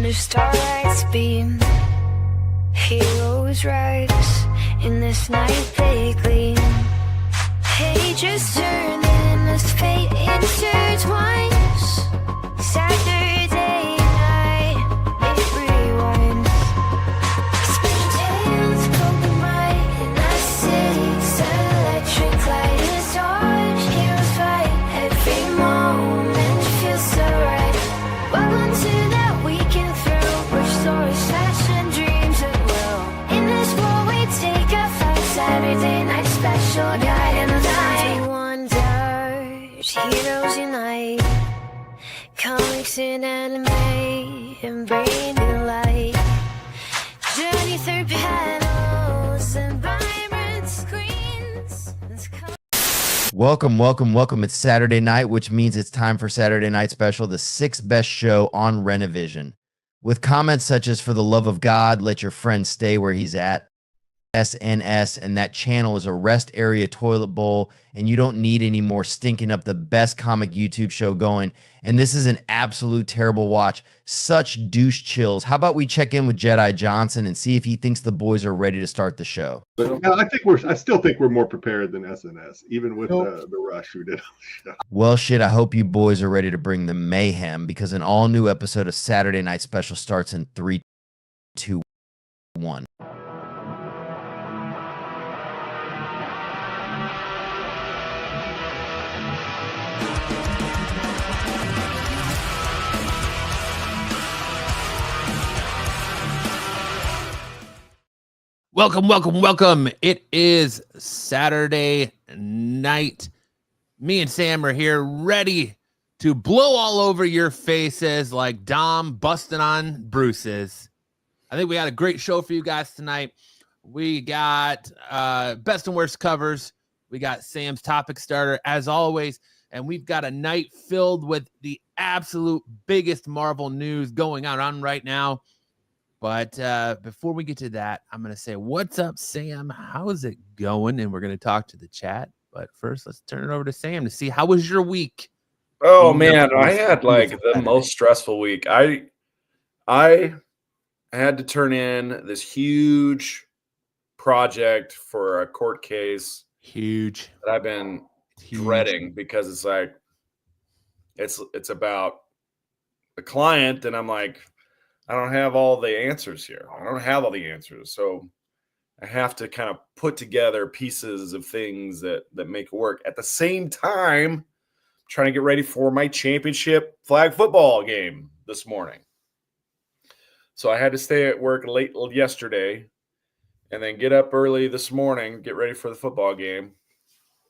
under starlight's beam. Heroes rise in this night they gleam. Pages turn and as fate intertwines. Saturday night, it rewinds. Spinning tales, broken mind in our city's electric light. It's dark, heroes fight, every moment feels so right. Welcome to that weekend thrill, where stories fashion dreams at will. In this world we take a flight, Saturday night special guide in the night. Heroes unite, comics and anime, and bring new light. Journey through panels and vibrant screens. Welcome. It's Saturday night, which means it's time for Saturday Night Special, the 6th best show on Renovision. With comments such as, for the love of God, let your friend stay where he's at. SNS, and that channel is a rest area toilet bowl, and you don't need any more stinking up the best comic YouTube show going. And this is an absolute terrible watch. Such douche chills. How about we check in with Jedi Johnson and see if he thinks the boys are ready to start the show? But I still think we're more prepared than SNS, even with the rush we did on the show. Well, shit, I hope you boys are ready to bring the mayhem, because an all-new episode of Saturday Night Special starts in 3, 2, 1. Welcome. It is Saturday night. Me and Sam are here ready to blow all over your faces like Dom busting on Bruce's. I think we got a great show for you guys tonight. We got best and worst covers. We got Sam's topic starter as always. And we've got a night filled with the absolute biggest Marvel news going on right now. But before we get to that, I'm going to say, what's up, Sam? How's it going? And we're going to talk to the chat. But first, let's turn it over to Sam to see, how was your week? Oh, man, I had like the most stressful week. I had to turn in this huge project for a court case. Huge. That I've been dreading, because it's like, it's about the client, and I'm like, I don't have all the answers here. I don't have all the answers. So I have to kind of put together pieces of things that make it work. At the same time, trying to get ready for my championship flag football game this morning. So I had to stay at work late yesterday and then get up early this morning, get ready for the football game.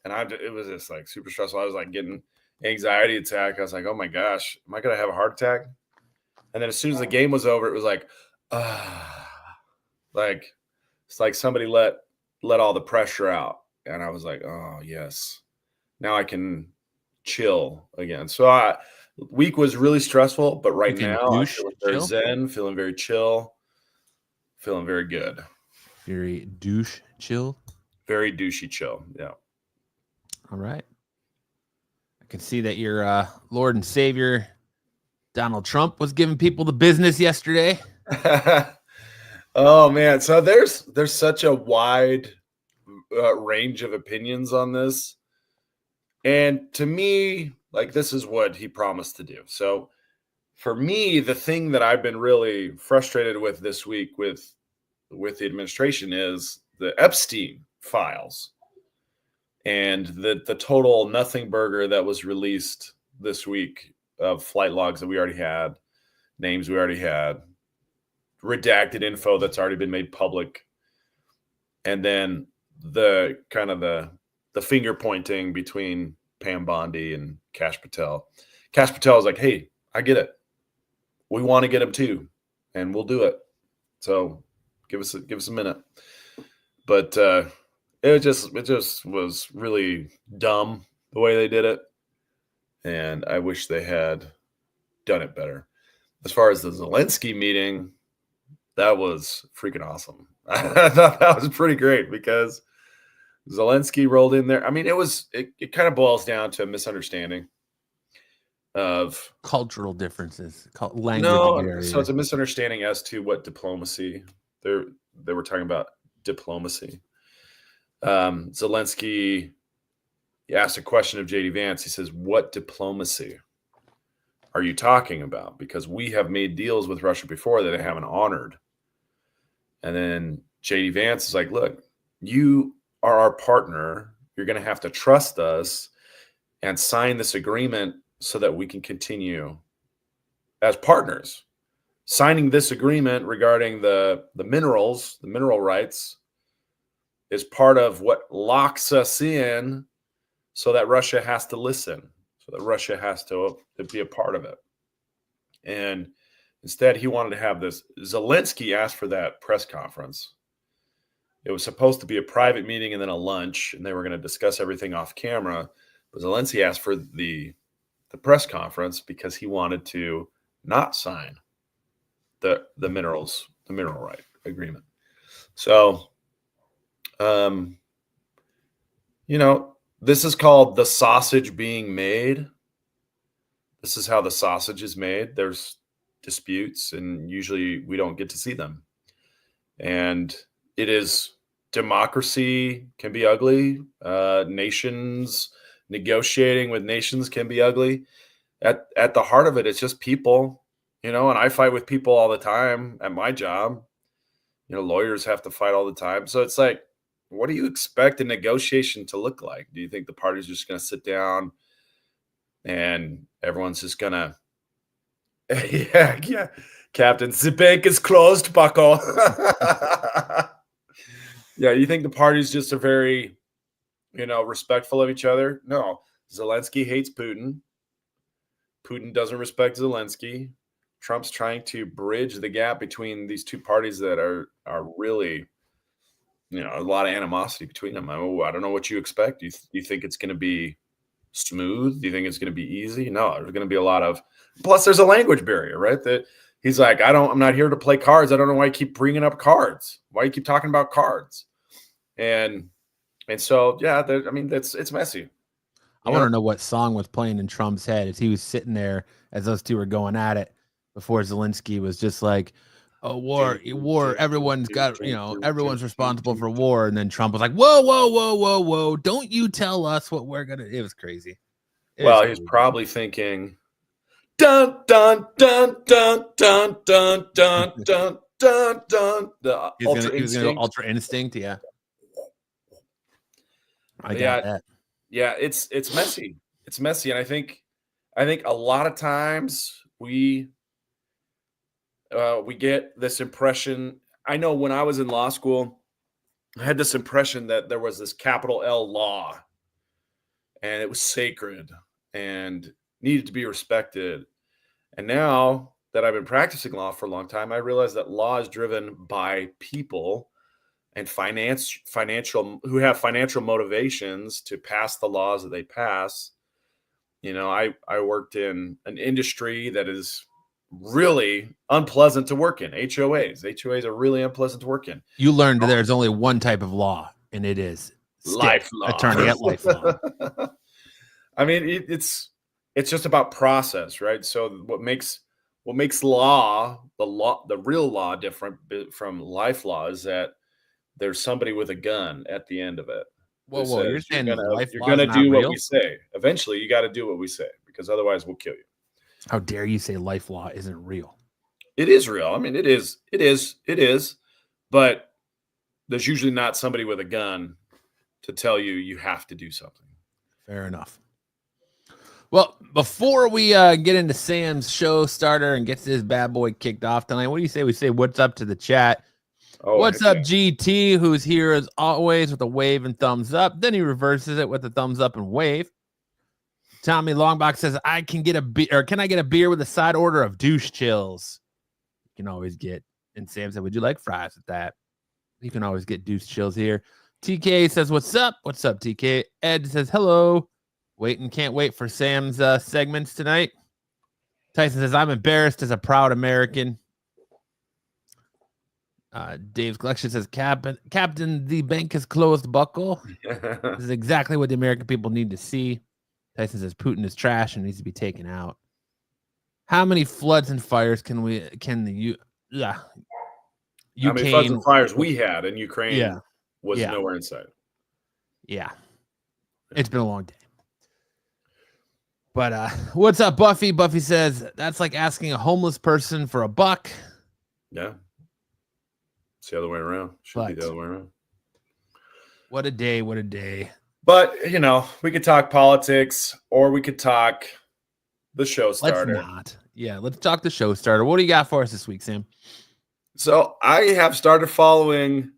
And it was just like super stressful. I was like getting anxiety attack. I was like, oh my gosh, am I going to have a heart attack? And then as soon as the game was over, it was like, like it's like somebody let all the pressure out. And I was like, oh yes, now I can chill again. So week was really stressful, but right now I feel very zen, feeling very chill, feeling very good. Very douche chill. Very douchey chill. Yeah. All right. I can see that your Lord and Savior Donald Trump was giving people the business yesterday. Oh man, so there's such a wide range of opinions on this, and to me, like, this is what he promised to do. So for me, the thing that I've been really frustrated with this week with the administration is the Epstein files and the total nothing burger that was released this week of flight logs that we already had, names we already had, redacted info that's already been made public, and then the kind of the finger pointing between Pam Bondi and Kash Patel. Kash Patel is like, hey, I get it. We want to get him too, and we'll do it. So give us a minute. But it just was really dumb the way they did it. And I wish they had done it better. As far as the Zelensky meeting, that was freaking awesome. I thought that was pretty great, because Zelensky rolled in there. I mean, it kind of boils down to a misunderstanding. of Cultural differences, language no. barriers. So it's a misunderstanding as to what diplomacy they were talking about. Diplomacy. Zelensky asked a question of JD Vance. He says, "What diplomacy are you talking about? Because we have made deals with Russia before that they haven't honored." And then JD Vance is like, "Look, you are our partner. You're going to have to trust us and sign this agreement so that we can continue as partners. Signing this agreement regarding the minerals, the mineral rights, is part of what locks us in so that Russia has to listen, so that Russia has to be a part of it." And instead, he wanted to have this. Zelensky asked for that press conference. It was supposed to be a private meeting and then a lunch, and they were going to discuss everything off camera. But Zelensky asked for the press conference because he wanted to not sign the mineral right agreement. So, this is called the sausage being made. This is how the sausage is made. There's disputes, and usually we don't get to see them. And it is democracy can be ugly. Nations negotiating with nations can be ugly. At the heart of it, it's just people, and I fight with people all the time at my job. Lawyers have to fight all the time. So it's like, what do you expect a negotiation to look like? Do you think the parties are just going to sit down and everyone's just going to, yeah, Captain, the bank is closed, bucko. Yeah, you think the parties just are very, respectful of each other? No. Zelensky hates Putin. Putin doesn't respect Zelensky. Trump's trying to bridge the gap between these two parties that are really, a lot of animosity between them. I don't know what you expect. Do you think it's going to be smooth? Do you think it's going to be easy? No, there's going to be a lot of. Plus, there's a language barrier, right? That he's like, I'm not here to play cards. I don't know why you keep bringing up cards. Why you keep talking about cards? And so, yeah, it's messy. I want to know what song was playing in Trump's head as he was sitting there as those two were going at it before Zelensky was just like, "Oh, war, everyone's got, everyone's responsible for war." And then Trump was like, whoa, don't you tell us what we're going to. It was crazy. He's probably thinking, dun, dun, dun, dun, dun, dun, dun, dun, dun, dun. He was going to go Ultra Instinct. Yeah. I got that. Yeah, it's messy. It's messy, and I think a lot of times we get this impression. I know when I was in law school, I had this impression that there was this capital L law, and it was sacred and needed to be respected. And now that I've been practicing law for a long time, I realize that law is driven by people and financial who have financial motivations to pass the laws that they pass. I worked in an industry that is really unpleasant to work in. HOAs are really unpleasant to work in. You learned there's only one type of law, and it is life law. Attorney at life law. It's just about process, right? So what makes law, the real law, different from life law is that there's somebody with a gun at the end of it. Whoa, you're saying you're going to do what we say. Eventually, you got to do what we say because otherwise we'll kill you. How dare you say life law isn't real? It is real. It is. But there's usually not somebody with a gun to tell you have to do something. Fair enough. Well, before we get into Sam's show starter and gets this bad boy kicked off tonight, what do you say we say what's up to the chat? What's up, GT, who's here as always with a wave and thumbs up. Then he reverses it with a thumbs up and wave. Tommy Longbox says, can I get a beer with a side order of douche chills? You can always get. And Sam said, would you like fries with that? You can always get douche chills here. TK says, what's up? What's up, TK? Ed says, hello. Can't wait for Sam's segments tonight. Tyson says, I'm embarrassed as a proud American. Dave's collection says, Captain, the bank is closed, buckle. This is exactly what the American people need to see. Tyson says, Putin is trash and needs to be taken out. How many floods and fires can the How many floods and fires we had in Ukraine was nowhere in sight. Yeah. It's been a long day. But what's up, Buffy? Buffy says that's like asking a homeless person for $1. Yeah. It's the other way around. Should be the other way around. What a day. What a day. But, you know, we could talk politics or we could talk the show starter. Let's not. Yeah, let's talk the show starter. What do you got for us this week, Sam? So I have started following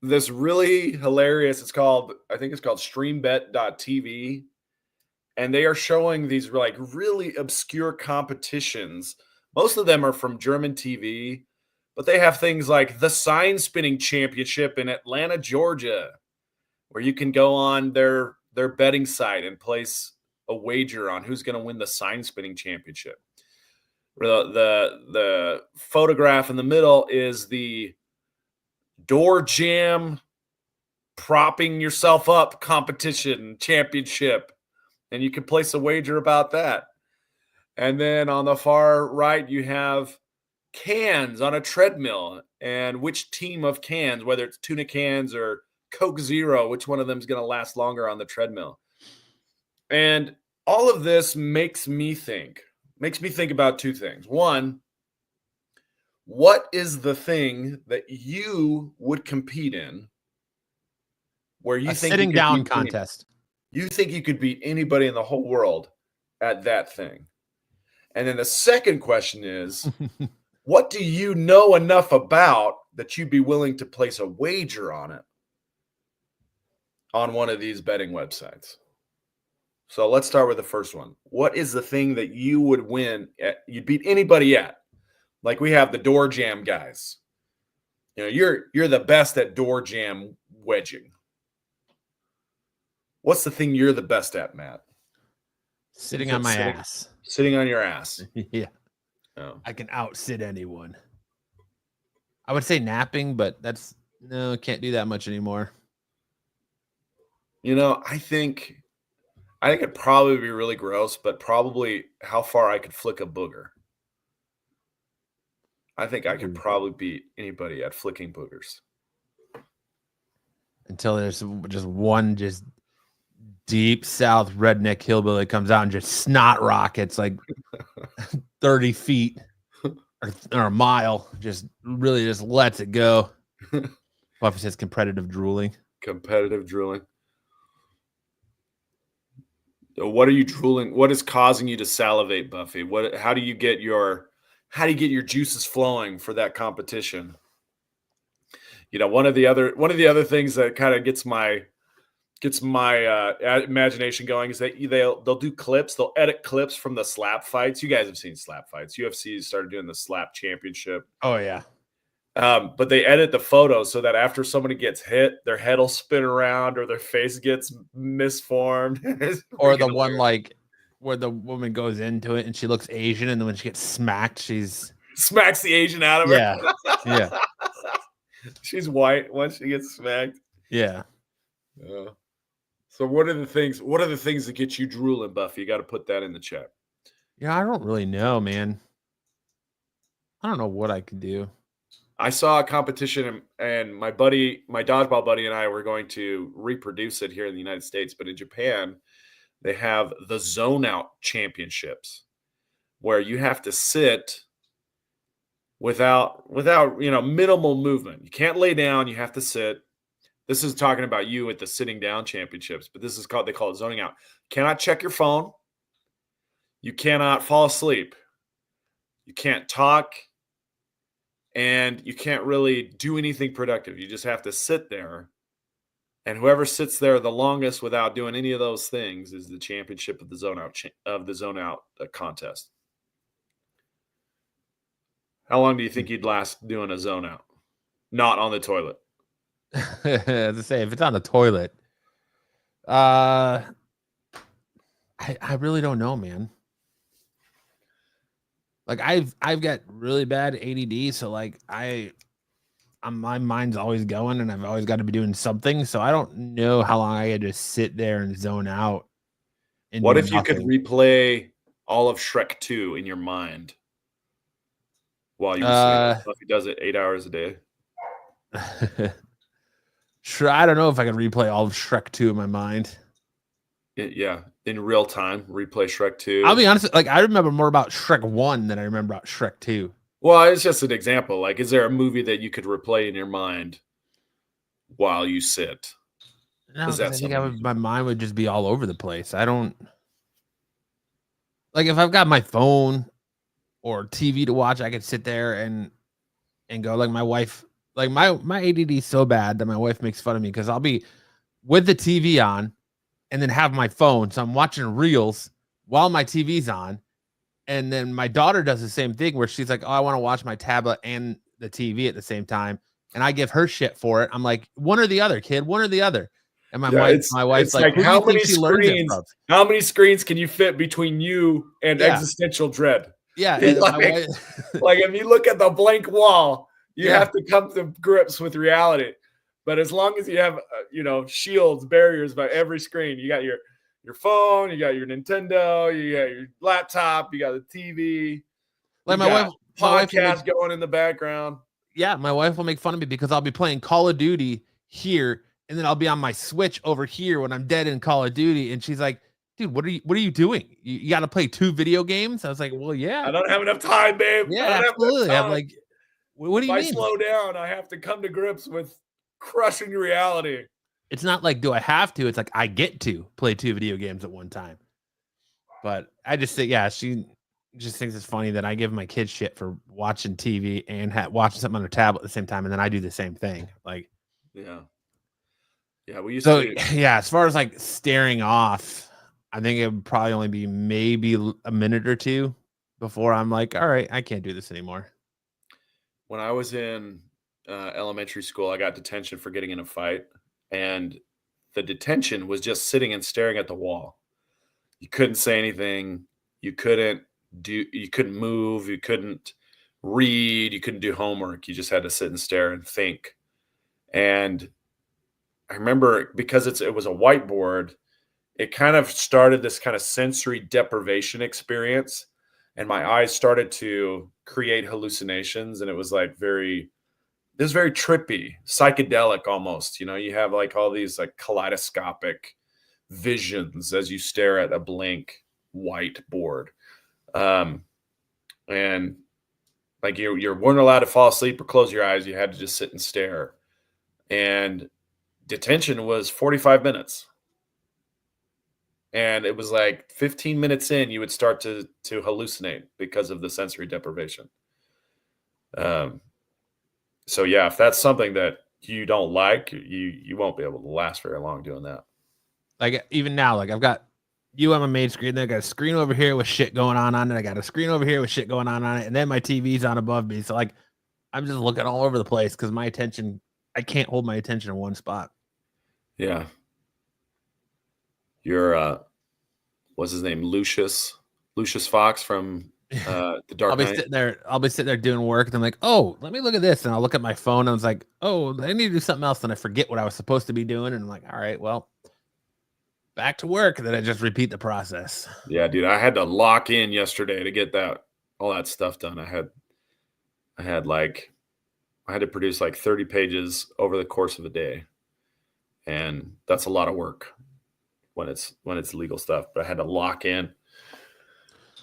this really hilarious, I think it's called streambet.tv. And they are showing these like really obscure competitions. Most of them are from German TV, but they have things like the sign spinning championship in Atlanta, Georgia, where you can go on their betting site and place a wager on who's going to win the sign spinning championship. The photograph in the middle is the door jam propping yourself up competition championship. And you can place a wager about that. And then on the far right, you have cans on a treadmill and which team of cans, whether it's tuna cans or Coke Zero, which one of them is going to last longer on the treadmill. And all of this makes me think about two things. One, what is the thing that you would compete in where you think sitting down contest? You think you could beat anybody in the whole world at that thing. And then the second question is, what do you know enough about that you'd be willing to place a wager on it on one of these betting websites? So let's start with the first one. What is the thing that you would win at, you'd beat anybody at? Like we have the door jam guys. You know, you're the best at door jam wedging. What's the thing you're the best at, Matt? Sitting on my ass. Sitting on your ass. Yeah. Oh. I can out-sit anyone. I would say napping, but can't do that much anymore. You know, I think it'd probably be really gross, but probably how far I could flick a booger. I think I could probably beat anybody at flicking boogers. Until there's just one deep south redneck hillbilly comes out and just snot rockets like 30 feet or a mile, just really just lets it go. Buffy says competitive drooling. Competitive drooling. What are you drooling? What is causing you to salivate, Buffy? How do you get your juices flowing for that competition? You know, one of the other things that kind of gets my imagination going is that they'll do clips. They'll edit clips from the slap fights. You guys have seen slap fights. UFC started doing the slap championship. Oh yeah. But they edit the photos so that after somebody gets hit, their head will spin around or their face gets misformed. Or the one like where the woman goes into it and she looks Asian, and then when she gets smacked, she's smacks the Asian out of her. Yeah. Yeah. She's white once she gets smacked. Yeah. So what are the things that get you drooling, Buffy? You got to put that in the chat. Yeah, I don't really know, man. I don't know what I could do. I saw a competition and my dodgeball buddy and I were going to reproduce it here in the United States, but in Japan, they have the zone out championships where you have to sit without minimal movement. You can't lay down, you have to sit. This is talking about you at the sitting down championships, but they call it zoning out. You cannot check your phone. You cannot fall asleep. You can't talk. And you can't really do anything productive. You just have to sit there. And whoever sits there the longest without doing any of those things is the championship of the zone out contest. How long do you think you'd last doing a zone out? Not on the toilet. As I say, if it's on the toilet, I really don't know, man. Like I've got really bad ADD, so like my mind's always going, and I've always got to be doing something. So I don't know how long I could just sit there and zone out. What if you could replay all of Shrek 2 in your mind while you were sitting. I don't know if he does it 8 hours a day. Sure, I don't know if I can replay all of Shrek 2 in my mind. Yeah, in real time, replay Shrek 2. I'll be honest, like I remember more about Shrek 1 than I remember about Shrek 2. Well, it's just an example. Like, is there a movie that you could replay in your mind while you sit? No, Is that I think something my mind would just be all over the place. I don't like if I've got my phone or TV to watch, I could sit there and go. Like my wife, like my ADD is so bad that my wife makes fun of me because I'll be with the TV on and then have my phone. So I'm watching reels while my TV's on. And then my daughter does the same thing where she's like, oh, I want to watch my tablet and the TV at the same time. And I give her shit for it. I'm like, one or the other, kid, one or the other. And my wife's like, how many screens can you fit between you and existential dread? Yeah. Like if you look at the blank wall, you have to come to grips with reality. But as long as you have, shields, barriers by every screen, you got your phone, you got your Nintendo, you got your laptop, you got the TV. Like my podcast going in the background. Yeah, my wife will make fun of me because I'll be playing Call of Duty here, and then I'll be on my Switch over here when I'm dead in Call of Duty, and she's like, "Dude, what are you doing? You got to play 2 video games?" I was like, "Well, yeah, I don't have enough time, babe. Yeah, absolutely." I'm like, "What do you mean? If I slow down, I have to come to grips with crushing reality." It's not like, do I have to? It's like I get to play 2 video games at one time. But I just think, she just thinks it's funny that I give my kids shit for watching TV and watching something on their tablet at the same time, and then I do the same thing. Like, we used to. As far as like staring off, I think it would probably only be maybe a minute or 2 before I'm like, all right, I can't do this anymore. When I was in elementary school, I got detention for getting in a fight. And the detention was just sitting and staring at the wall. You couldn't say anything. You couldn't move. You couldn't read. You couldn't do homework. You just had to sit and stare and think. And I remember because it was a whiteboard, it kind of started this kind of sensory deprivation experience. And my eyes started to create hallucinations. And it was like it was very trippy, psychedelic almost. You have like all these like kaleidoscopic visions as you stare at a blank white board. And like you weren't allowed to fall asleep or close your eyes. You had to just sit and stare. And detention was 45 minutes. And it was like 15 minutes in, you would start to hallucinate because of the sensory deprivation. So if that's something that you don't like, you won't be able to last very long doing that. Like even now, like I've got you on my main screen, then I got a screen over here with shit going on it. I got a screen over here with shit going on it, and then my TV's on above me. So like I'm just looking all over the place because I can't hold my attention in one spot. Yeah. You're what's his name? Lucius Fox from the Dark Knight. I'll be sitting there doing work, and I'm like, oh, let me look at this. And I'll look at my phone, and I was like, oh, I need to do something else. And I forget what I was supposed to be doing. And I'm like, all right, well, back to work. And then I just repeat the process. Yeah, dude. I had to lock in yesterday to get all that stuff done. I had to produce like 30 pages over the course of a day. And that's a lot of work when it's legal stuff. But I had to lock in.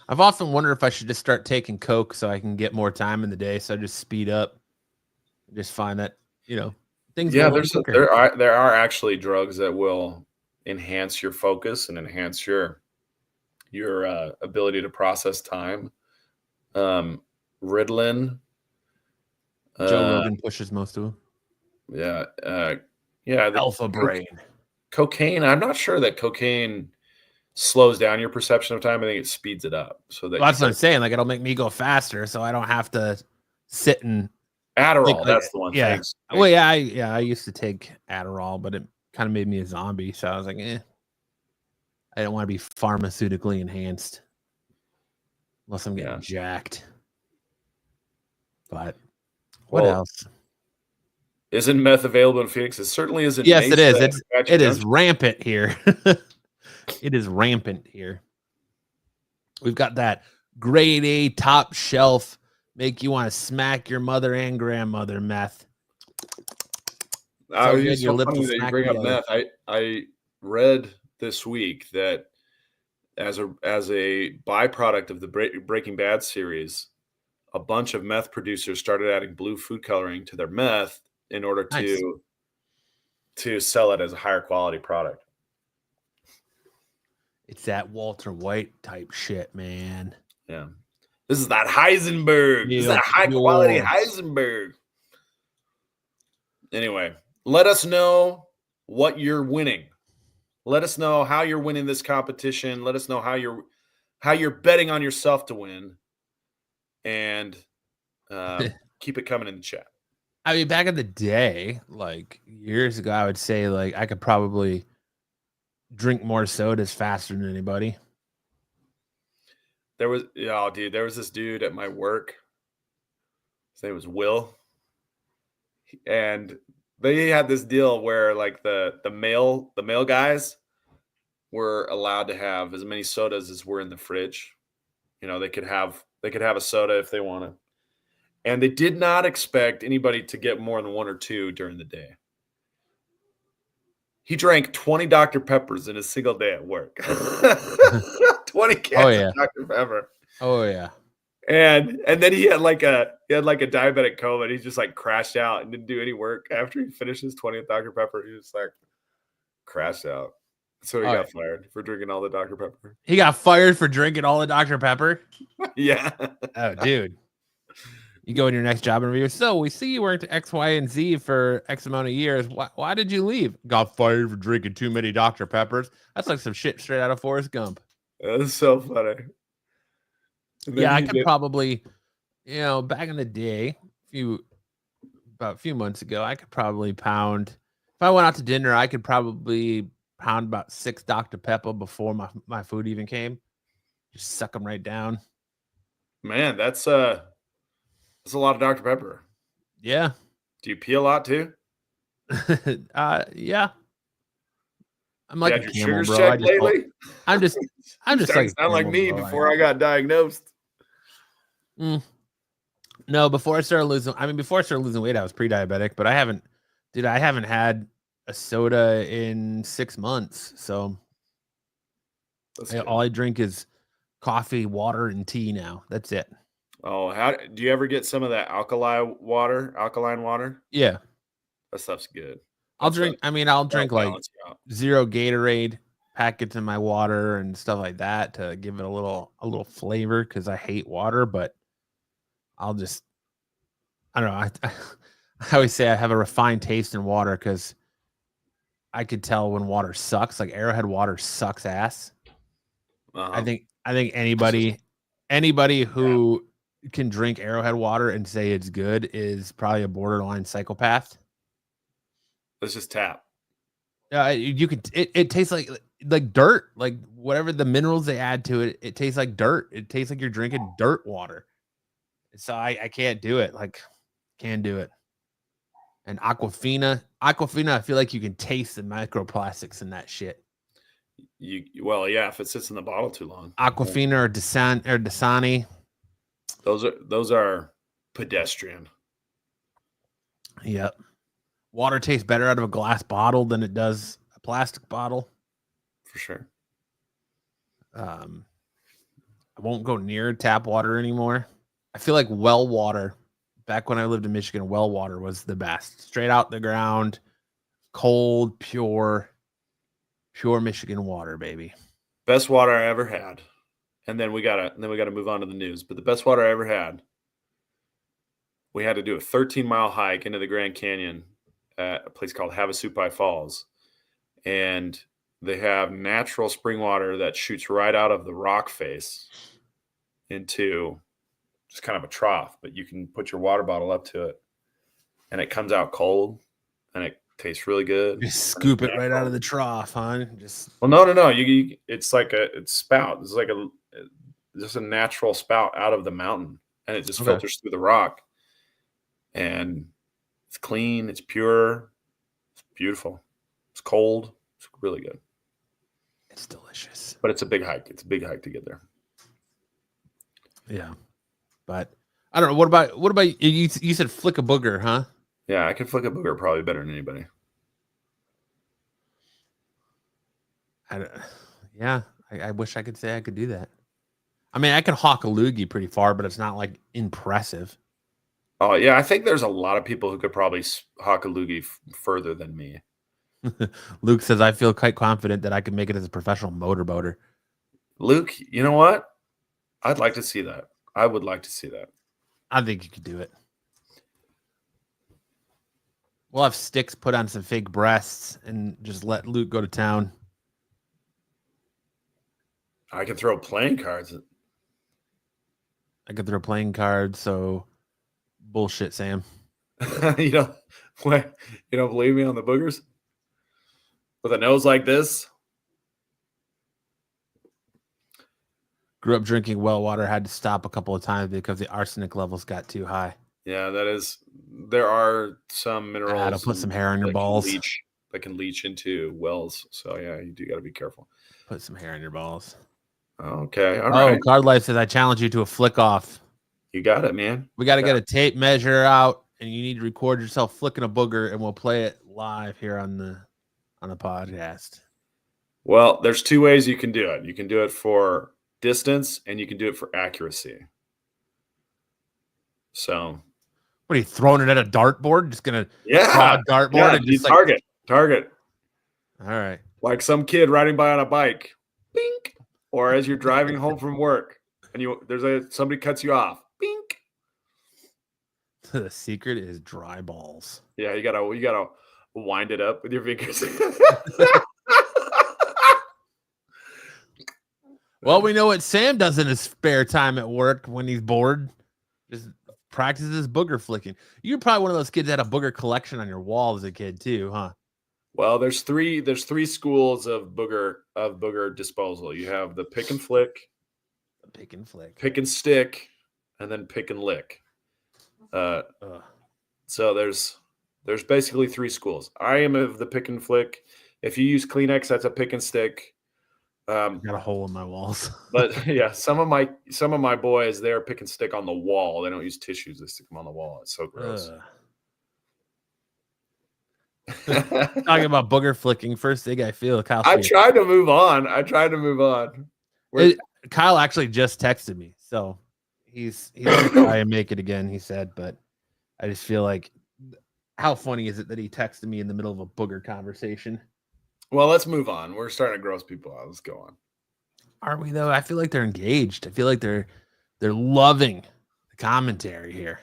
I've often wondered if I should just start taking Coke so I can get more time in the day. So I just speed up. Just find that, things. Yeah, there are actually drugs that will enhance your focus and enhance your ability to process time. Ritalin. Joe Rogan pushes most of them. Yeah. Alpha brain. Cocaine. I'm not sure that cocaine slows down your perception of time. I think it speeds it up. So that's what I'm saying. Like it'll make me go faster, so I don't have to sit and Adderall. That's the one. Yeah. Thanks. Well, I used to take Adderall, but it kind of made me a zombie. So I was like, I don't want to be pharmaceutically enhanced unless I'm getting jacked. But what else? Isn't meth available in Phoenix? It certainly isn't. Yes, it is. It is rampant here. It is rampant here. We've got that grade A top shelf, make you want to smack your mother and grandmother meth. So good, It's your so lips funny will that you smack bring up together. meth. I read this week that as a byproduct of the Breaking Bad series, a bunch of meth producers started adding blue food coloring to their meth in order Nice. to sell it as a higher quality product. It's that Walter White type shit, man. Yeah. This is that Heisenberg. This is that high quality Pure. Heisenberg. Anyway, let us know what you're winning. Let us know how you're winning this competition. Let us know how you're betting on yourself to win. And keep it coming in the chat. I mean, back in the day, like years ago, I would say like I could probably drink more sodas faster than anybody. There was this dude at my work. His name was Will. And they had this deal where like the male guys were allowed to have as many sodas as were in the fridge. You know, they could have a soda if they wanted. And they did not expect anybody to get more than one or two during the day. He drank 20 Dr. Peppers in a single day at work. 20 cans of Dr. Pepper. Oh yeah. And then he had like a diabetic coma, and he just like crashed out and didn't do any work after he finished his 20th Dr. Pepper. He just like crashed out. So he got fired for drinking all the Dr. Pepper. He got fired for drinking all the Dr. Pepper? Yeah. Oh, dude. You go in your next job interview. So we see you worked X, Y, and Z for X amount of years. Why did you leave? Got fired for drinking too many Dr. Peppers. That's like some shit straight out of Forrest Gump. That's so funny. Yeah, I could probably, back in the day, about a few months ago, I could probably pound. If I went out to dinner, I could probably pound about 6 Dr. Pepper before my food even came. Just suck them right down. Man, that's a lot of Dr. Pepper. Yeah. Do you pee a lot too? Yeah. I'm like a camel, bro. Checked lately? I'm just like sound like me before I got diagnosed. No, before I started losing weight, I was pre-diabetic, but I haven't had a soda in 6 months. So all I drink is coffee, water, and tea now. That's it. Oh, how do you ever get some of that alkaline water? Yeah. That stuff's good. I'll drink like zero Gatorade packets in my water and stuff like that to give it a little flavor, because I hate water, but I don't know. I always say I have a refined taste in water because I could tell when water sucks. Like Arrowhead water sucks ass. I think anybody who can drink Arrowhead water and say it's good is probably a borderline psychopath. Let's just tap. You could. It tastes like dirt. Like whatever the minerals they add to it, it tastes like dirt. It tastes like you're drinking dirt water. So I can't do it. Like, can't do it. And Aquafina, I feel like you can taste the microplastics in that shit. If it sits in the bottle too long. Aquafina or Dasani. Those are pedestrian. Yep. Water tastes better out of a glass bottle than it does a plastic bottle. For sure. I won't go near tap water anymore. I feel like well water, back when I lived in Michigan, well water was the best. Straight out the ground, cold, pure Michigan water, baby. Best water I ever had. And then we gotta move on to the news. But the best water I ever had, we had to do a 13-mile hike into the Grand Canyon at a place called Havasupai Falls. And they have natural spring water that shoots right out of the rock face into just kind of a trough, but you can put your water bottle up to it and it comes out cold and it tastes really good. Just scoop it right out of the trough, huh? No. It's like it's spout. It's like just a natural spout out of the mountain, and it just filters through the rock. And it's clean. It's pure. It's beautiful. It's cold. It's really good. It's delicious. But it's a big hike. It's a big hike to get there. Yeah, but I don't know. What about you? You said flick a booger, huh? Yeah, I can flick a booger probably better than anybody. I wish I could say I could do that. I mean, I can hawk a loogie pretty far, but it's not like impressive. Oh yeah, I think there's a lot of people who could probably hawk a loogie further than me. Luke says, I feel quite confident that I could make it as a professional motorboater. Luke, you know what? I'd like to see that. I would like to see that. I think you could do it. We'll have Sticks put on some fake breasts and just let Luke go to town. I can throw playing cards. I could throw playing cards, so bullshit, Sam. You don't believe me on the boogers? With a nose like this? Grew up drinking well water, had to stop a couple of times because the arsenic levels got too high. Yeah, there are some minerals. I had to put some hair on your balls. That can leach into wells. So yeah, you do got to be careful. Put some hair on your balls. Okay. All right. Card Life says, I challenge you to a flick off. You got it, man. We got to get a tape measure out, and you need to record yourself flicking a booger, and we'll play it live here on the podcast. Well, there's two ways you can do it. You can do it for distance, and you can do it for accuracy. So, what are you throwing it at a dartboard? Just gonna draw a dartboard and just target. All right, like some kid riding by on a bike, bink, or as you're driving home from work, and somebody cuts you off, bink. The secret is dry balls. Yeah, you gotta wind it up with your fingers. Well, we know what Sam does in his spare time at work when he's bored. Just practices booger flicking. You're probably one of those kids that had a booger collection on your wall as a kid too, huh? Well, there's three schools of booger disposal. You have the pick and flick, pick and stick, and then pick and lick. So there's basically three schools. I am of the pick and flick. If you use Kleenex, that's a pick and stick. Got a hole in my walls. But yeah, some of my boys, they're pick and stick on the wall. They don't use tissues; they stick them on the wall. It's so gross. Talking about booger flicking, first thing I feel, Kyle. I tried to move on. Kyle actually just texted me, so he's gonna try and make it again. He said, but I just feel like, how funny is it that he texted me in the middle of a booger conversation? Well, let's move on. We're starting to gross people out. Let's go on. Aren't we though? I feel like they're engaged. I feel like they're loving the commentary here.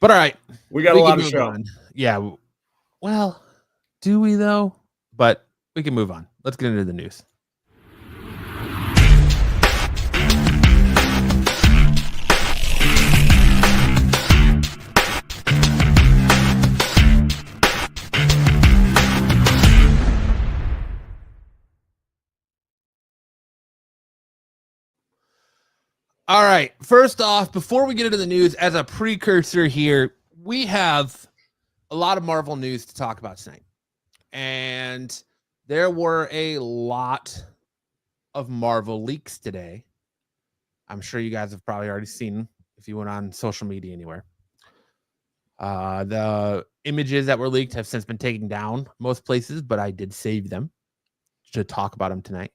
But all right, we got a lot of show. Yeah. Well, do we though? But we can move on. Let's get into the news. All right. First off, before we get into the news, as a precursor here, we have a lot of Marvel news to talk about tonight. And there were a lot of Marvel leaks today. I'm sure you guys have probably already seen them if you went on social media anywhere. The images that were leaked have since been taken down most places, but I did save them to talk about them tonight.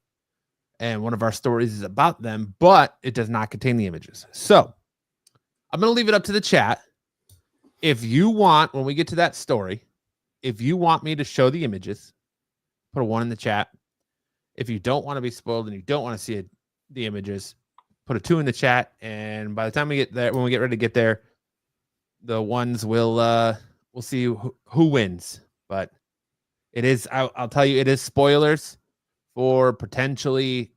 And one of our stories is about them, but it does not contain the images. So I'm going to leave it up to the chat. If you want, when we get to that story, if you want me to show the images, put a 1 in the chat. If you don't want to be spoiled and you don't want to see the images, put a 2 in the chat. And by the time we get there, when we get ready to get there, the ones we'll see who wins. But it is, I'll tell you, it is spoilers for potentially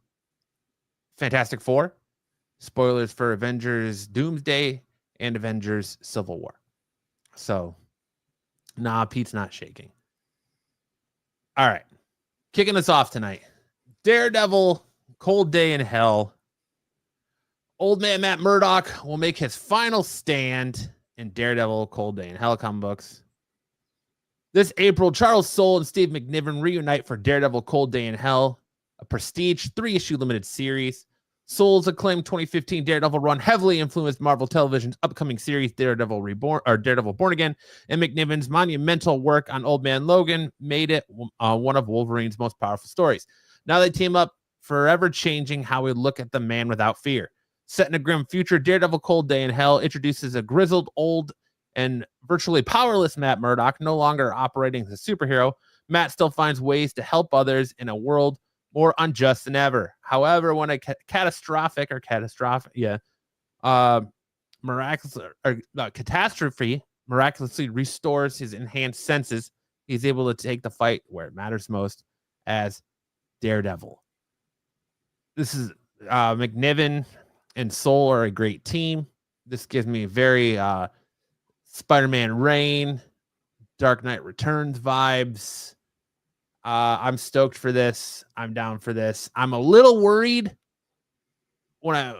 Fantastic Four, spoilers for Avengers Doomsday and Avengers Civil War. So, nah, Pete's not shaking. All right, kicking us off tonight. Daredevil, Cold Day in Hell. Old man Matt Murdock will make his final stand in Daredevil, Cold Day in Hell comic books. This April, Charles Soule and Steve McNiven reunite for Daredevil Cold Day in Hell, a prestige 3-issue limited series. Soul's acclaimed 2015 Daredevil run heavily influenced Marvel Television's upcoming series Daredevil Reborn or Daredevil Born Again, and McNiven's monumental work on Old Man Logan made it one of Wolverine's most powerful stories. Now they team up, forever changing how we look at the man without fear. Set in a grim future, Daredevil Cold Day in Hell introduces a grizzled, old, and virtually powerless Matt Murdock, no longer operating as a superhero. Matt still finds ways to help others in a world more unjust than ever. However, when a catastrophe miraculously restores his enhanced senses, he's able to take the fight where it matters most as Daredevil. This is McNiven and Soul are a great team. This gives me very Spider-Man Reign, Dark Knight Returns vibes. I'm stoked for this. I'm down for this. I'm a little worried when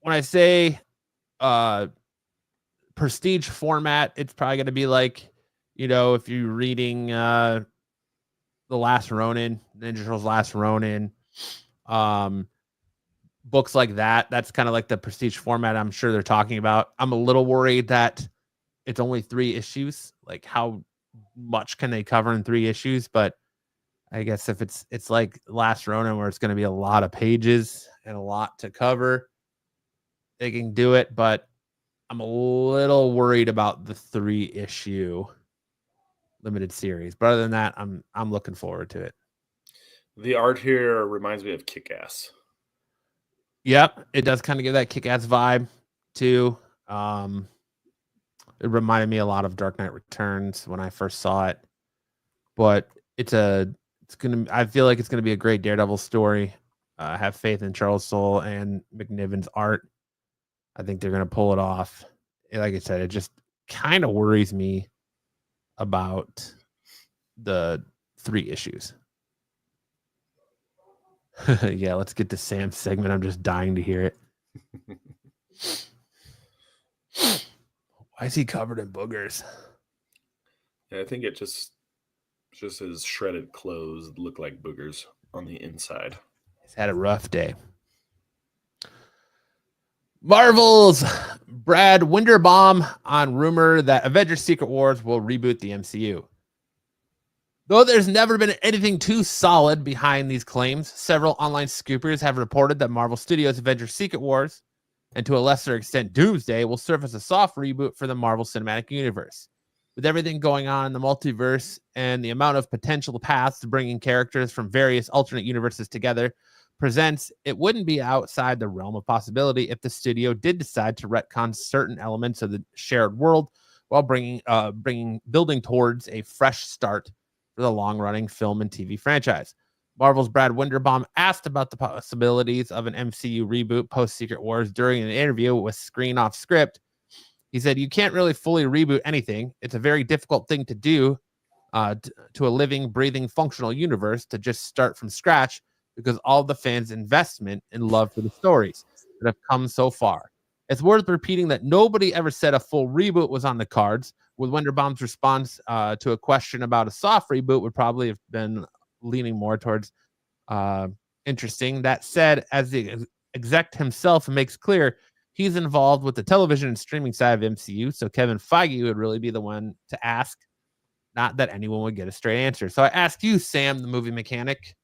I say prestige format. It's probably going to be like, if you're reading The Last Ronin, Ninja Turtles Last Ronin, books like that. That's kind of like the prestige format I'm sure they're talking about. I'm a little worried that it's only 3 issues. Like, how much can they cover in 3 issues? But I guess if it's like Last Ronin, where it's going to be a lot of pages and a lot to cover, they can do it. But I'm a little worried about the 3-issue limited series. But other than that, I'm looking forward to it. The art here reminds me of Kick-Ass. Yep, it does kind of give that Kick-Ass vibe too. It reminded me a lot of Dark Knight Returns when I first saw it. But I feel like it's gonna be a great Daredevil story. I have faith in Charles Soule and McNiven's art. I think they're gonna pull it off. Like I said, it just kind of worries me about the 3 issues. Yeah, let's get to Sam's segment. I'm just dying to hear it. Why is he covered in boogers? Yeah, I think it just his shredded clothes look like boogers on the inside. He's had a rough day. Marvel's Brad Winderbaum on rumor that Avengers Secret Wars will reboot the MCU. Though there's never been anything too solid behind these claims, several online scoopers have reported that Marvel Studios' Avengers Secret Wars, and to a lesser extent Doomsday, will serve as a soft reboot for the Marvel Cinematic Universe. With everything going on in the multiverse and the amount of potential paths to bringing characters from various alternate universes together presents, it wouldn't be outside the realm of possibility if the studio did decide to retcon certain elements of the shared world while building towards a fresh start for the long-running film and TV franchise. Marvel's Brad Winderbaum asked about the possibilities of an MCU reboot post-Secret Wars during an interview with Screen Off Script. He said, "You can't really fully reboot anything. It's a very difficult thing to do to a living, breathing, functional universe to just start from scratch because all the fans' investment and love for the stories that have come so far. It's worth repeating that nobody ever said a full reboot was on the cards, with Winderbaum's response to a question about a soft reboot would probably have been leaning more towards interesting. That said, as the exec himself makes clear, he's involved with the television and streaming side of MCU, so Kevin Feige would really be the one to ask, not that anyone would get a straight answer. So I ask you, Sam, the movie mechanic,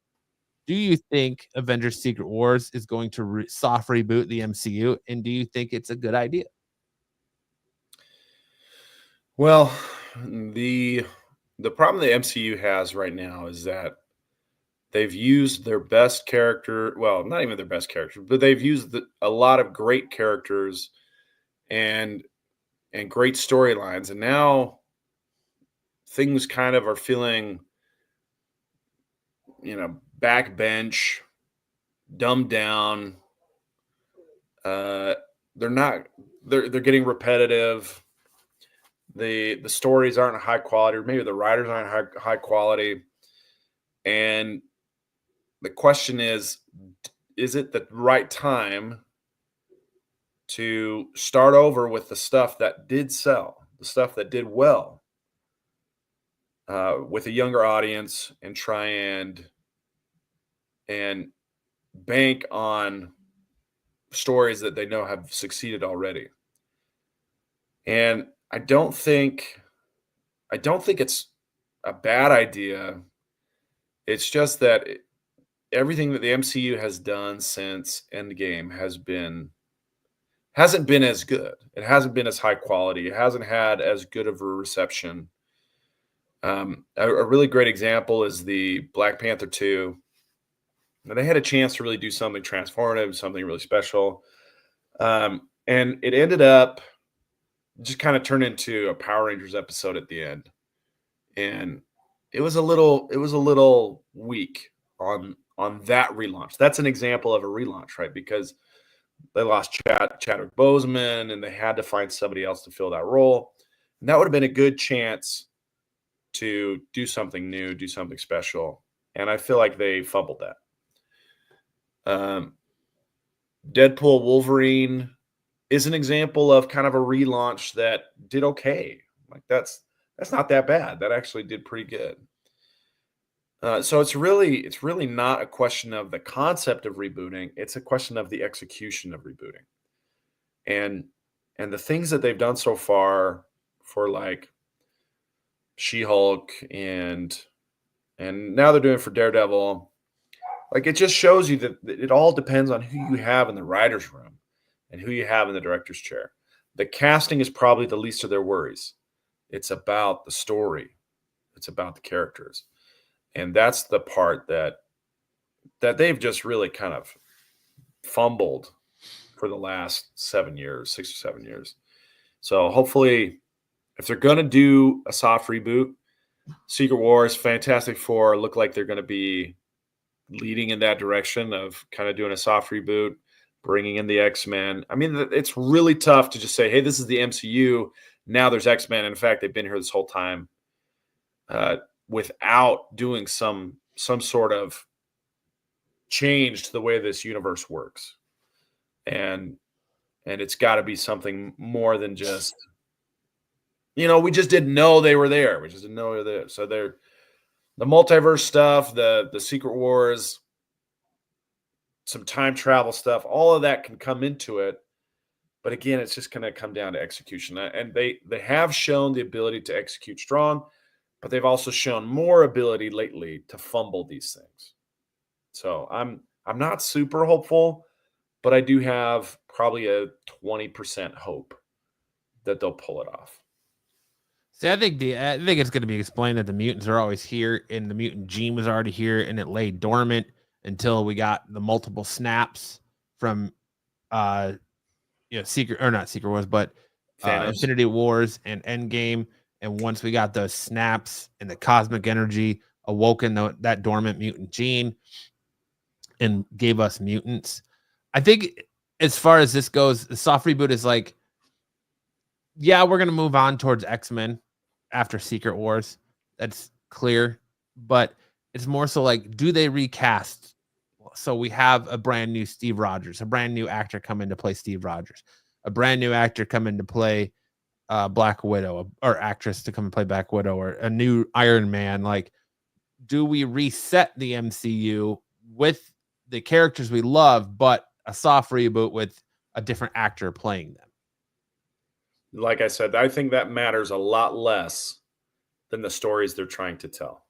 do you think Avengers Secret Wars is going to soft reboot the MCU, and do you think it's a good idea? Well, the problem the MCU has right now is that they've used their best character, well, not even their best character, but they've used a lot of great characters and great storylines, and now things kind of are feeling, backbench, dumbed down. They're getting repetitive. The stories aren't high quality, or maybe the writers aren't high quality. And the question is it the right time to start over with the stuff that did sell, the stuff that did well, with a younger audience, and try and bank on stories that they know have succeeded already. And I don't think it's a bad idea. It's just that everything that the MCU has done since Endgame hasn't been as good. It hasn't been as high quality. It hasn't had as good of a reception. A really great example is the Black Panther 2. Now, they had a chance to really do something transformative, something really special. And it ended up just kind of turned into a Power Rangers episode at the end. And it was a little weak on that relaunch. That's an example of a relaunch, right? Because they lost Chadwick Boseman and they had to find somebody else to fill that role. And that would have been a good chance to do something new, do something special. And I feel like they fumbled that. Deadpool Wolverine is an example of kind of a relaunch that did okay. Like that's not that bad. That actually did pretty good. So it's really not a question of the concept of rebooting. It's a question of the execution of rebooting. And the things that they've done so far for like She-Hulk and now they're doing for Daredevil, like it just shows you that it all depends on who you have in the writer's room and who you have in the director's chair. The casting is probably the least of their worries. It's about the story. It's about the characters. And that's the part that they've just really kind of fumbled for the last 7 years, 6 or 7 years. So hopefully, if they're going to do a soft reboot, Secret Wars, Fantastic Four look like they're going to be leading in that direction of kind of doing a soft reboot, bringing in the X-Men. I mean, it's really tough to just say, hey, this is the MCU. Now there's X-Men. In fact, they've been here this whole time. Without doing some sort of change to the way this universe works. And it's got to be something more than just, we just didn't know they were there. We just didn't know they were there. So they're the multiverse stuff, the Secret Wars, some time travel stuff, all of that can come into it. But again, it's just going to come down to execution. And they have shown the ability to execute strong, but they've also shown more ability lately to fumble these things. So I'm not super hopeful, but I do have probably a 20% hope that they'll pull it off. See, I think it's going to be explained that the mutants are always here, and the mutant gene was already here, and it lay dormant until we got the multiple snaps from, not Secret Wars, but Infinity Wars and Endgame. And once we got those snaps and the cosmic energy awoken that dormant mutant gene and gave us mutants. I think as far as this goes, the soft reboot is like, yeah, we're going to move on towards X-Men after Secret Wars. That's clear. But it's more so like, do they recast? So we have a brand new Steve Rogers, a brand new actor come in to play Steve Rogers, a brand new actor come in to play Black Widow, or actress to come and play Black Widow, or a new Iron Man. Like, do we reset the MCU with the characters we love, but a soft reboot with a different actor playing them? Like I said, I think that matters a lot less than the stories they're trying to tell.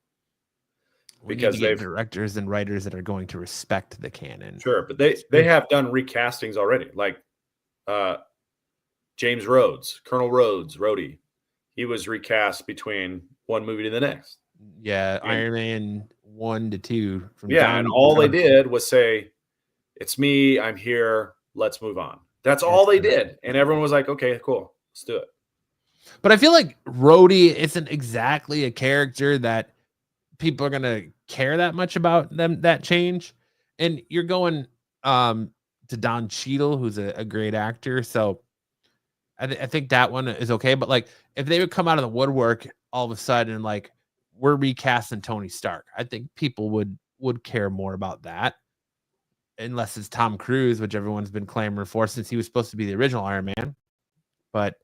Because they have directors and writers that are going to respect the canon. Sure, but they have done recastings already. Like James Rhodes, Colonel Rhodes, Rhodey. He was recast between one movie to the next. Yeah, Iron Man 1 to 2. And all they did was say, "It's me. I'm here. Let's move on." That's all they did, and everyone was like, "Okay, cool, let's do it." But I feel like Rhodey isn't exactly a character that people are gonna care that much about that change. And you're going to Don Cheadle, who's a great actor, so I think that one is okay. But like, if they would come out of the woodwork all of a sudden and like, we're recasting Tony Stark, I think people would care more about that, unless it's Tom Cruise, which everyone's been clamoring for since he was supposed to be the original Iron Man. But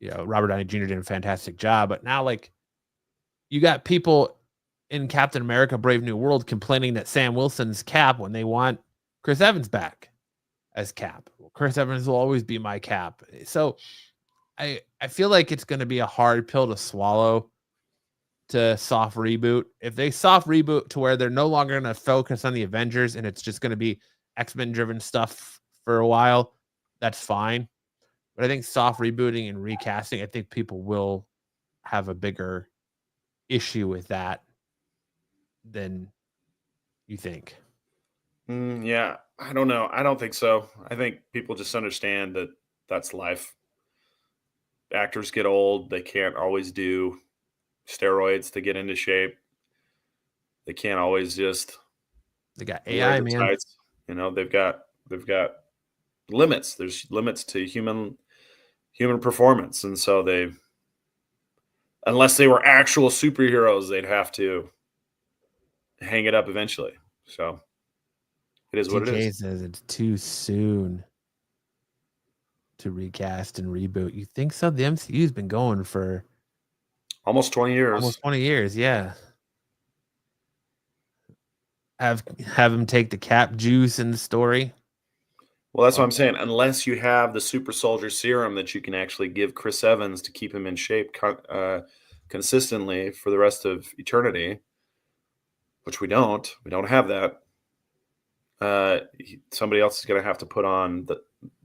Robert Downey Jr. did a fantastic job. But now, like, you got people in Captain America: Brave New World complaining that Sam Wilson's Cap when they want Chris Evans back. as Cap. Chris Evans will always be my Cap. So I feel like it's going to be a hard pill to swallow to soft reboot. If they soft reboot to where they're no longer going to focus on the Avengers and it's just going to be X-Men driven stuff for a while, that's fine. But I think soft rebooting and recasting, I think people will have a bigger issue with that than you think. Yeah, I don't know. I don't think so. I think people just understand that that's life. Actors get old. They can't always do steroids to get into shape. They can't always just They got wear AI, the man. tights. You know, they've got limits. There's limits to human performance, and so unless they were actual superheroes, they'd have to hang it up eventually. So it is what it TK is. says it's too soon to recast and reboot. You think so? The MCU's been going for Almost 20 years. almost 20 years. Yeah. Have him take the Cap juice in the story. Well, that's what I'm saying. Unless you have the super soldier serum that you can actually give Chris Evans to keep him in shape consistently for the rest of eternity, which we don't have that. Somebody else is going to have to put on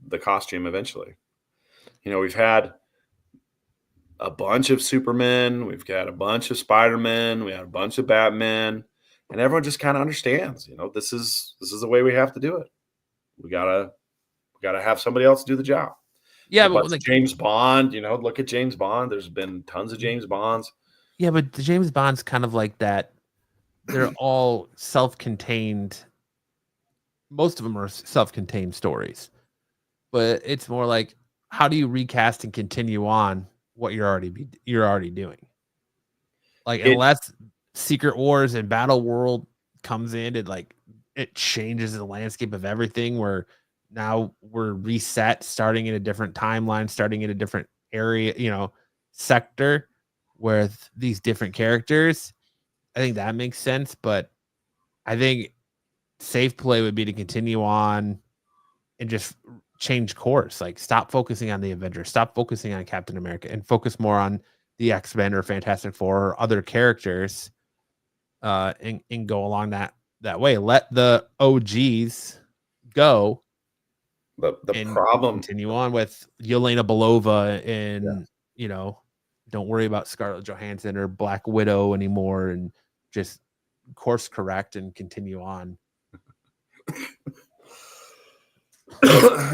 the costume eventually. You know, we've had a bunch of Supermen, we've got a bunch of Spider-Men, we had a bunch of Batman, and everyone just kind of understands. You know, this is the way we have to do it. We gotta have somebody else do the job. Yeah, but but James Bond, you know, look at James Bond. There's been tons of James Bonds. yeah, but the James Bond's kind of like that. They're all self-contained. Most of them are self-contained stories, but it's more like, how do you recast and continue on what you're already doing? Like, unless Secret Wars and Battle World comes in and like it changes the landscape of everything, where now we're reset, starting in a different timeline, starting in a different area, you know, sector with these different characters. I think that makes sense, but I think safe play would be to continue on and just change course. Like, stop focusing on the Avengers, stop focusing on Captain America, and focus more on the X-Men or Fantastic Four or other characters, and go along that way. Let the OGs go. The problem, continue on with Yelena Belova, and you know, don't worry about Scarlett Johansson or Black Widow anymore, and just course correct and continue on.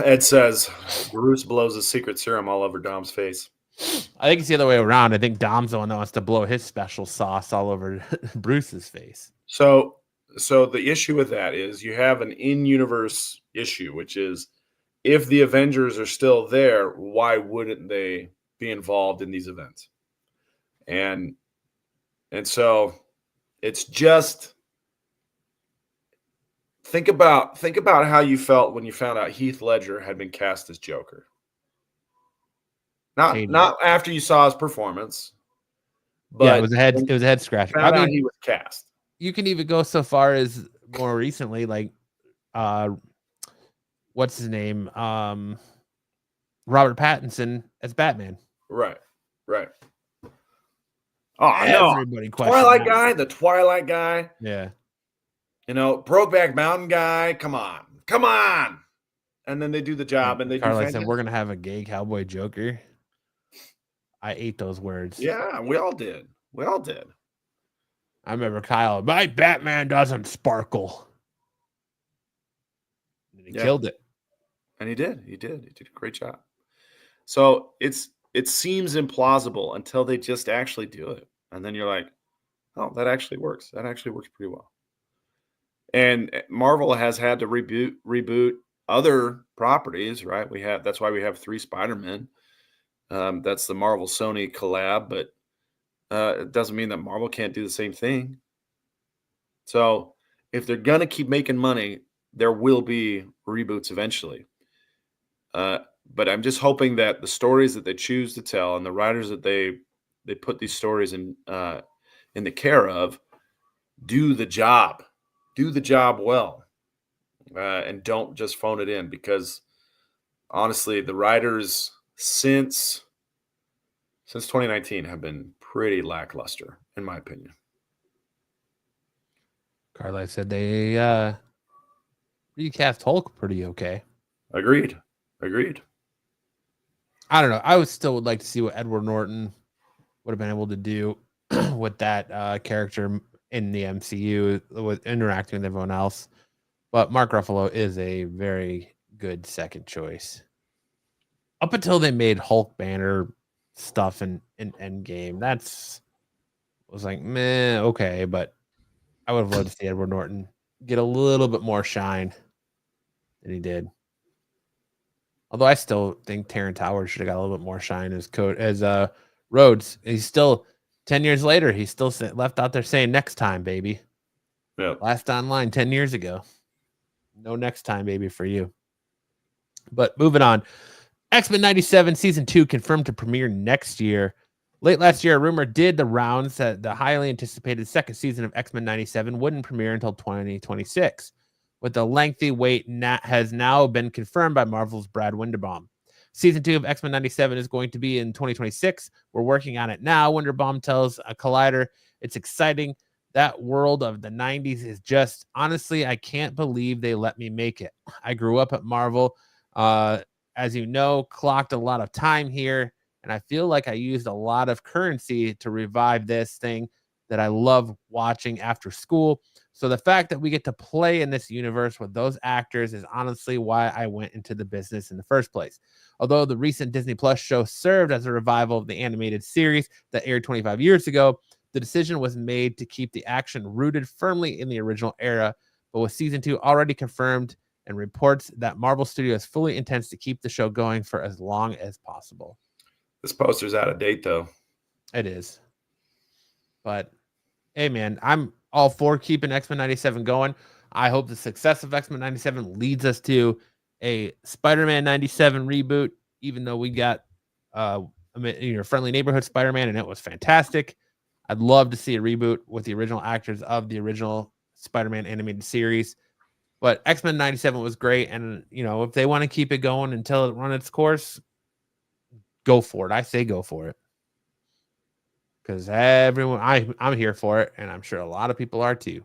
Ed says Bruce blows his secret serum all over Dom's face. I think it's the other way around. I think Dom's the one that wants to blow his special sauce all over Bruce's face. So the issue with that is you have an in-universe issue, which is, if the Avengers are still there, why wouldn't they be involved in these events? And so it's just think about how you felt when you found out Heath Ledger had been cast as Joker. Not after you saw his performance, but yeah, it was a head scratcher. I mean, he was cast. You can even go so far as more recently, like what's his name? Robert Pattinson as Batman. Right. Oh, I know. Everybody questioned the Twilight guy. Yeah. You know, Brokeback Mountain guy. Come on. And then they do the job, and they Carly said, we're gonna have a gay cowboy Joker. I ate those words. Yeah, we all did. I remember Kyle, my Batman doesn't sparkle. And he killed it. And he did. He did a great job. So it seems implausible until they just actually do it. And then you're like, oh, that actually works. That actually works pretty well. And Marvel has had to reboot other properties, right? That's why we have 3 Spider-Men. That's the Marvel Sony collab, but it doesn't mean that Marvel can't do the same thing. So if they're gonna keep making money, there will be reboots eventually. But I'm just hoping that the stories that they choose to tell and the writers that they put these stories in the care of do the job well. and don't just phone it in, because honestly, the writers since 2019 have been pretty lackluster, in my opinion. Carlisle said they recast Hulk pretty okay. Agreed. I don't know. I would still would like to see what Edward Norton would have been able to do with that character in the MCU, with interacting with everyone else. But Mark Ruffalo is a very good second choice. Up until they made Hulk banner stuff in Endgame, was like, meh, okay. But I would have loved to see Edward Norton get a little bit more shine than he did. Although I still think Terrence Howard should have got a little bit more shine as Rhodes. He's still 10 years later. He's still left out there saying next time, baby. Yeah. Last online 10 years ago. No next time, baby, for you. But moving on. X-Men 97 Season 2 confirmed to premiere next year. Late last year, a rumor did the rounds that the highly anticipated second season of X-Men 97 wouldn't premiere until 2026. With the lengthy wait has now been confirmed by Marvel's Brad Winderbaum. Season 2 of X-Men 97 is going to be in 2026. We're working on it now. Winderbaum tells a Collider, it's exciting. That world of the 90s is just, honestly, I can't believe they let me make it. I grew up at Marvel. As you know, clocked a lot of time here, and I feel like I used a lot of currency to revive this thing that I love watching after school. So the fact that we get to play in this universe with those actors is honestly why I went into the business in the first place. Although the recent Disney Plus show served as a revival of the animated series that aired 25 years ago, the decision was made to keep the action rooted firmly in the original era. But with season 2 already confirmed and reports that Marvel Studios fully intends to keep the show going for as long as possible. This poster's out of date, though. It is. But, hey, man, I'm all for keeping X-Men 97 going. I hope the success of X-Men 97 leads us to a Spider-Man 97 reboot, even though we got Friendly Neighborhood Spider-Man, and it was fantastic. I'd love to see a reboot with the original actors of the original Spider-Man animated series. But X-Men 97 was great, and, if they want to keep it going until it runs its course, go for it. I say go for it. Because I'm here for it, and I'm sure a lot of people are too.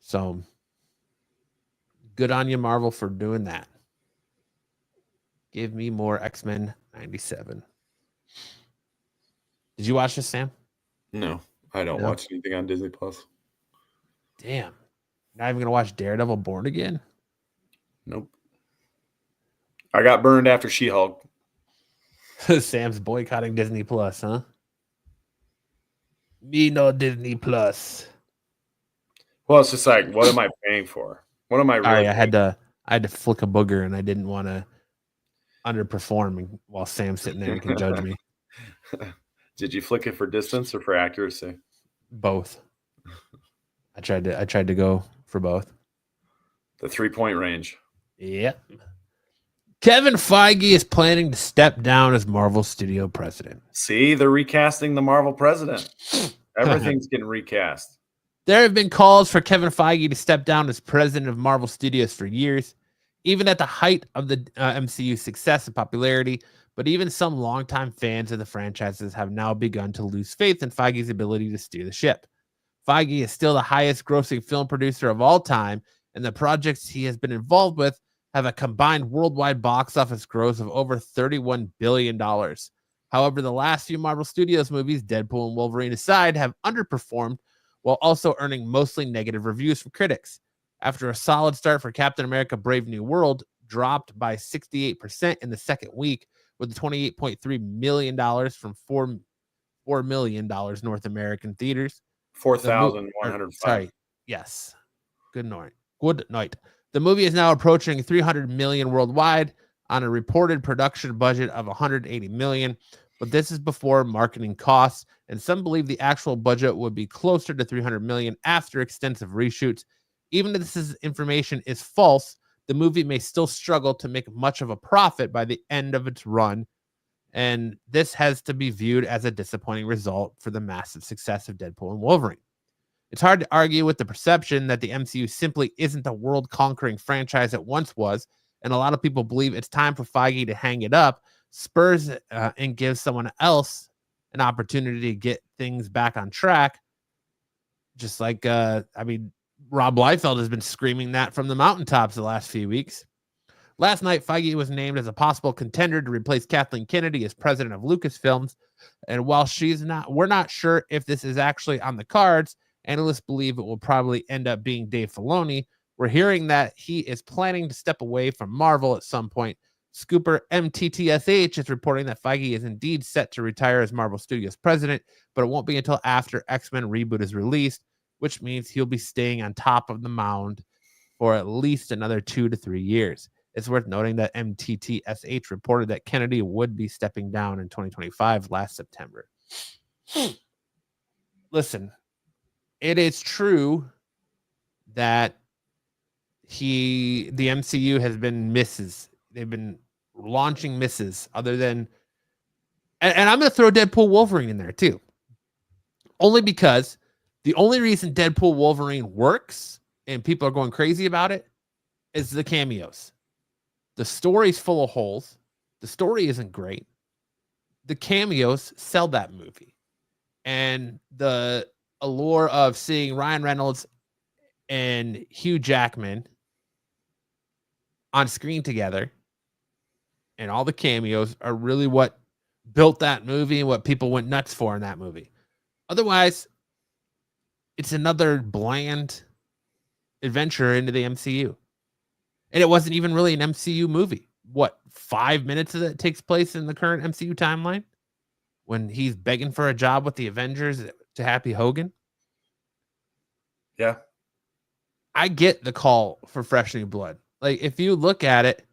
So, good on you, Marvel, for doing that. Give me more X-Men 97. Did you watch this, Sam? No, I don't watch anything on Disney Plus. Damn. Not even going to watch Daredevil Born Again? Nope. I got burned after She-Hulk. Sam's boycotting Disney Plus, huh? Me no Disney Plus. Well, it's just like, what am I paying for? What am I really? Sorry, I had to flick a booger, and I didn't want to underperform while Sam's sitting there and can judge me. Did you flick it for distance or for accuracy? Both. I tried to go for both. The 3-point range. Yep. Kevin Feige is planning to step down as Marvel Studio president. See, they're recasting the Marvel president. Everything's getting recast. There have been calls for Kevin Feige to step down as president of Marvel Studios for years, even at the height of the MCU success and popularity. But even some longtime fans of the franchises have now begun to lose faith in Feige's ability to steer the ship. Feige is still the highest grossing film producer of all time, and the projects he has been involved with have a combined worldwide box office gross of over $31 billion. However, the last few Marvel Studios movies, Deadpool and Wolverine aside, have underperformed while also earning mostly negative reviews from critics. After a solid start for Captain America Brave New World, dropped by 68% in the second week, with $28.3 million from $4 million North American theaters. 4,105. Sorry. Yes. Good night. The movie is now approaching $300 million worldwide on a reported production budget of $180 million, but this is before marketing costs, and some believe the actual budget would be closer to $300 million after extensive reshoots. Even if this information is false, the movie may still struggle to make much of a profit by the end of its run, and this has to be viewed as a disappointing result for the massive success of Deadpool and Wolverine. It's hard to argue with the perception that the MCU simply isn't the world-conquering franchise it once was, and a lot of people believe it's time for Feige to hang it up, spurs and give someone else an opportunity to get things back on track. Just like, Rob Liefeld has been screaming that from the mountaintops the last few weeks. Last night, Feige was named as a possible contender to replace Kathleen Kennedy as president of Lucasfilms. And while we're not sure if this is actually on the cards, analysts believe it will probably end up being Dave Filoni. We're hearing that he is planning to step away from Marvel at some point. Scooper MTTSH is reporting that Feige is indeed set to retire as Marvel Studios president, but it won't be until after X-Men Reboot is released, which means he'll be staying on top of the mound for at least another 2 to 3 years. It's worth noting that MTTSH reported that Kennedy would be stepping down in 2025 last September. Listen, it is true that the MCU has been misses. They've been launching misses other than, and I'm going to throw Deadpool Wolverine in there too. Only because the only reason Deadpool Wolverine works and people are going crazy about it is the cameos. The story's full of holes. The story isn't great. The cameos sell that movie. And the allure of seeing Ryan Reynolds and Hugh Jackman on screen together and all the cameos are really what built that movie and what people went nuts for in that movie. Otherwise, it's another bland adventure into the MCU. And it wasn't even really an MCU movie. What, 5 minutes of it takes place in the current MCU timeline? When he's begging for a job with the Avengers to Happy Hogan? Yeah. I get the call for fresh new blood. Like, if you look at it,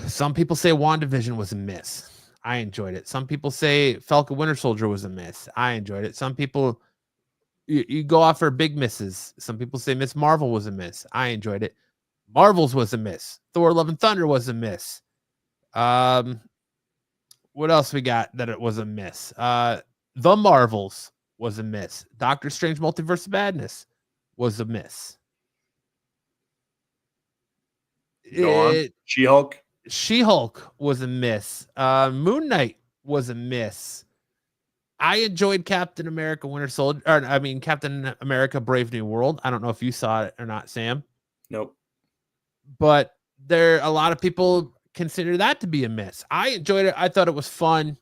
some people say WandaVision was a miss. I enjoyed it. Some people say Falcon Winter Soldier was a miss. I enjoyed it. Some people, you go off for big misses. Some people say Miss Marvel was a miss. I enjoyed it. Marvels was a miss. Thor Love and Thunder was a miss. What else we got that it was a miss? The Marvels was a miss. Doctor Strange Multiverse of Madness was a miss. She-Hulk. She-Hulk was a miss. Moon Knight was a miss. I enjoyed Captain America Captain America Brave New World. I don't know if you saw it or not, Sam. Nope. But a lot of people consider that to be a miss. I enjoyed it. I thought it was fun.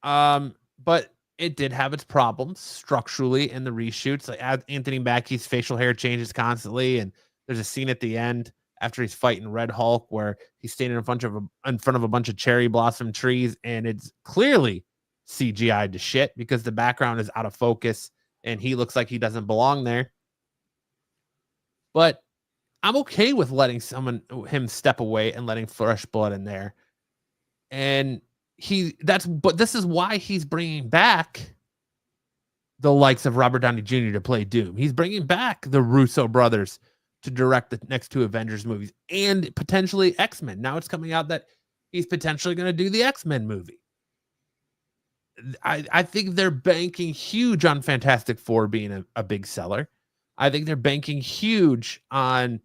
But it did have its problems structurally in the reshoots. Like Anthony Mackie's facial hair changes constantly, and there's a scene at the end after he's fighting Red Hulk where he's standing in front of a bunch of cherry blossom trees, and it's clearly CGI'd to shit because the background is out of focus and he looks like he doesn't belong there. But I'm okay with letting him step away and letting fresh blood in there. And but this is why he's bringing back the likes of Robert Downey Jr. to play Doom. He's bringing back the Russo brothers to direct the next 2 Avengers movies and potentially X-Men. Now it's coming out that he's potentially going to do the X-Men movie. I think they're banking huge on Fantastic Four being a big seller. I think they're banking huge on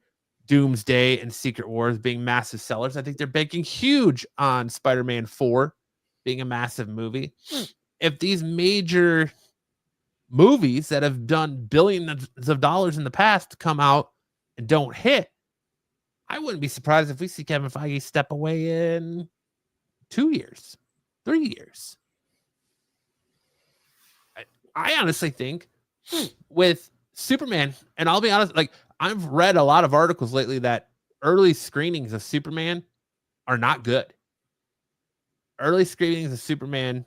Doomsday and Secret Wars being massive sellers. I think they're banking huge on Spider-Man 4 being a massive movie. If these major movies that have done billions of dollars in the past come out and don't hit, I wouldn't be surprised if we see Kevin Feige step away in 2 years, 3 years. I honestly think with Superman, and I'll be honest, like I've read a lot of articles lately that early screenings of Superman are not good. Early screenings of Superman,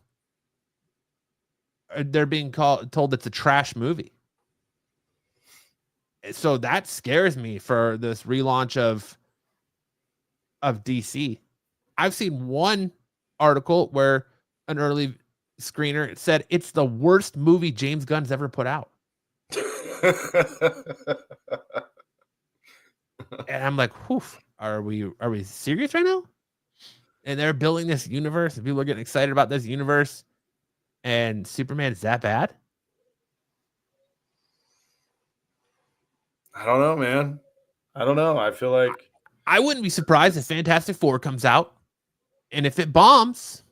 they're being told it's a trash movie. So that scares me for this relaunch of DC. I've seen one article where an early screener said it's the worst movie James Gunn's ever put out. And I'm like, whew, are we serious right now? And they're building this universe, and people are getting excited about this universe, and Superman is that bad? I don't know, man. I don't know. I feel like I wouldn't be surprised if Fantastic Four comes out, and if it bombs,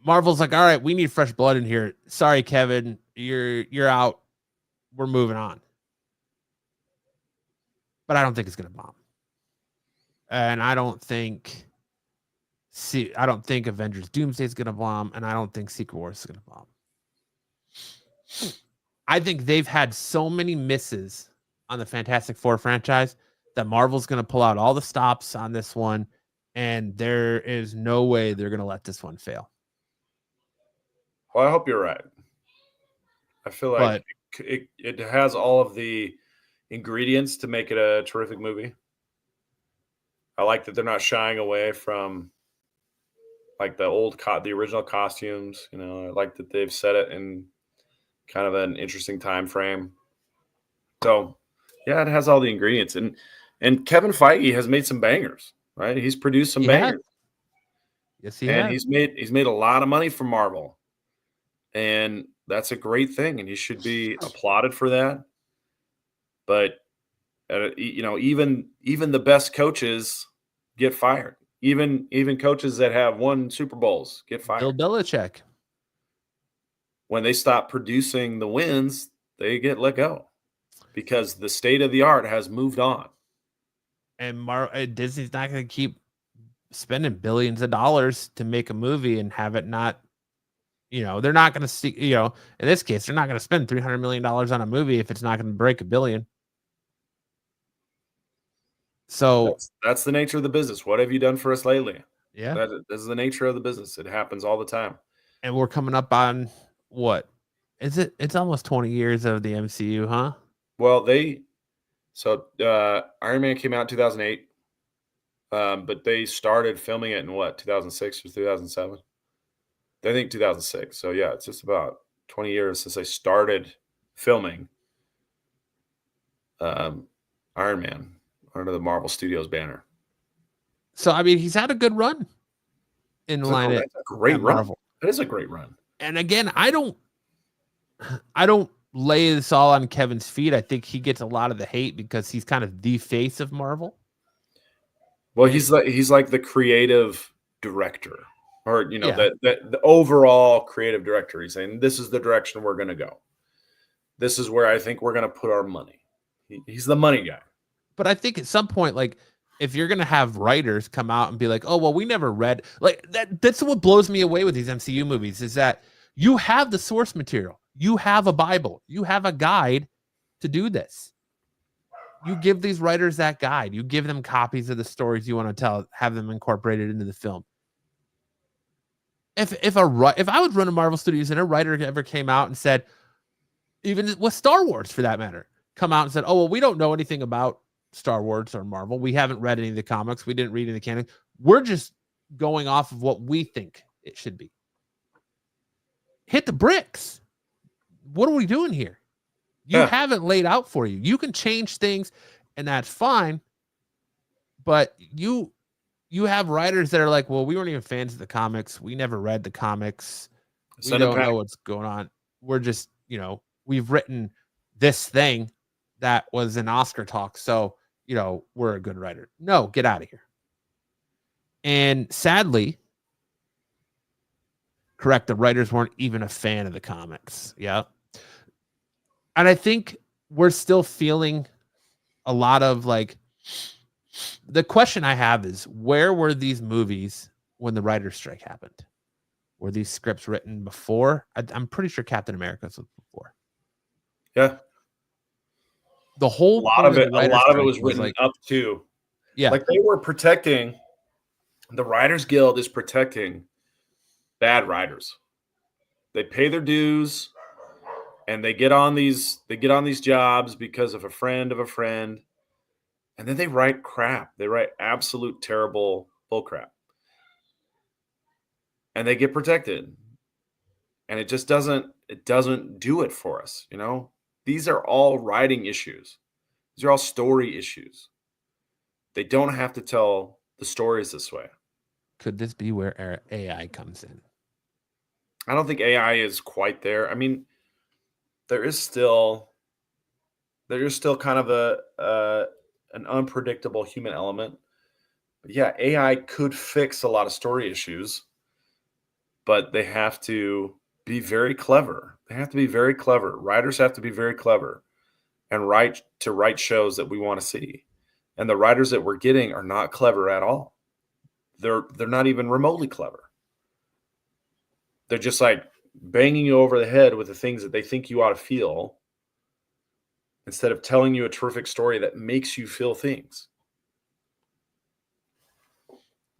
Marvel's like, all right, we need fresh blood in here. Sorry, Kevin, you're out. We're moving on. But I don't think it's gonna bomb. And I don't think Avengers Doomsday is gonna bomb, and I don't think Secret Wars is gonna bomb. I think they've had so many misses on the Fantastic Four franchise that Marvel's gonna pull out all the stops on this one, and there is no way they're gonna let this one fail. well, I hope you're right. I feel like it has all of the ingredients to make it a terrific movie. I like that they're not shying away from like the original costumes. You know, I like that they've set it in kind of an interesting time frame. So, yeah, it has all the ingredients, and Kevin Feige has made some bangers, right? He's produced some bangers. Yes, he and has. he's made a lot of money from Marvel, and that's a great thing, and he should be applauded for that. But you know, even the best coaches get fired. Even coaches that have won Super Bowls get fired. Bill Belichick. When they stop producing the wins, they get let go because the state of the art has moved on. And Disney's not going to keep spending billions of dollars to make a movie and have it not, you know, they're not going to see, you know, in this case, they're not going to spend $300 million on a movie if it's not going to break $1 billion. So that's the nature of the business. What have you done for us lately? Yeah. That is the nature of the business. It happens all the time. And we're coming up on what? Is it? It's almost 20 years of the MCU, huh? Well, Iron Man came out in 2008. But they started filming it in what, 2006 or 2007? I think 2006. So yeah, it's just about 20 years since they started filming Iron Man under the Marvel Studios banner. So I mean, he's had a good run in line. That's a great run. Marvel. That is a great run. And again, I don't lay this all on Kevin's feet. I think he gets a lot of the hate because he's kind of the face of Marvel. Well, he's like the creative director, or you know, the overall creative director. He's saying this is the direction we're going to go. This is where I think we're going to put our money. He's the money guy. But I think at some point, like, if you're going to have writers come out and be like, oh, well, we never read, like, that's what blows me away with these MCU movies is that you have the source material. You have a Bible. You have a guide to do this. You give these writers that guide. You give them copies of the stories you want to tell, have them incorporated into the film. If I was running Marvel Studios and a writer ever came out and said, even with Star Wars for that matter, come out and said, oh, well, we don't know anything about Star Wars or Marvel. We haven't read any of the comics. We didn't read any of the canon. We're just going off of what we think it should be. Hit the bricks. What are we doing here? You haven't laid out for you. You can change things, and that's fine. But you have writers that are like, well, we weren't even fans of the comics. We never read the comics. We don't know what's going on. We're just, you know, we've written this thing that was an Oscar talk. So, you know, we're a good writer. No, get out of here. And sadly, correct, the writers weren't even a fan of the comics. Yeah. And I think we're still feeling a lot of like, the question I have is, where were these movies when the writer's strike happened? Were these scripts written before? I'm pretty sure Captain America's was before. Yeah. The whole a lot of it was written like, up to. Yeah. Like they were protecting, the Writers Guild is protecting bad writers. They pay their dues and they get on these jobs because of a friend of a friend. And then they write crap. They write absolute terrible bull crap. And they get protected. And it just doesn't do it for us, you know? These are all writing issues. These are all story issues. They don't have to tell the stories this way. Could this be where AI comes in? I don't think AI is quite there. I mean, there is still There's still kind of an unpredictable human element. But yeah, AI could fix a lot of story issues, but they have to be very clever. They have to be very clever. Writers have to be very clever and write shows that we want to see. And the writers that we're getting are not clever at all. They're not even remotely clever. They're just like banging you over the head with the things that they think you ought to feel instead of telling you a terrific story that makes you feel things.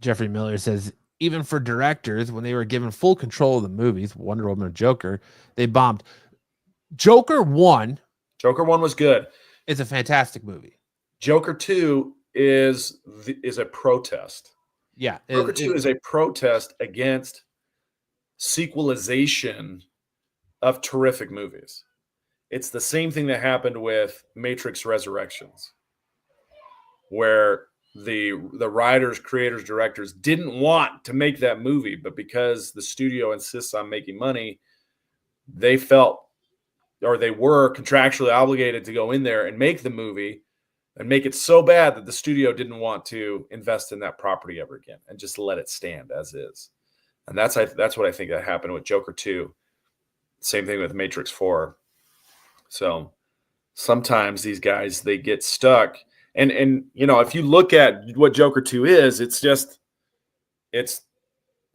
Jeffrey Miller says, even for directors, when they were given full control of the movies, Wonder Woman and Joker, they bombed. Joker 1 was good. It's a fantastic movie. Joker 2 is a protest. Yeah. Joker 2 is a protest against sequelization of terrific movies. It's the same thing that happened with Matrix Resurrections, where the writers, creators, directors didn't want to make that movie, but because the studio insists on making money, they felt, or they were contractually obligated to go in there and make the movie and make it so bad that the studio didn't want to invest in that property ever again and just let it stand as is. And that's what I think that happened with Joker 2. Same thing with Matrix 4. So sometimes these guys, they get stuck. And if you look at what Joker 2 is, it's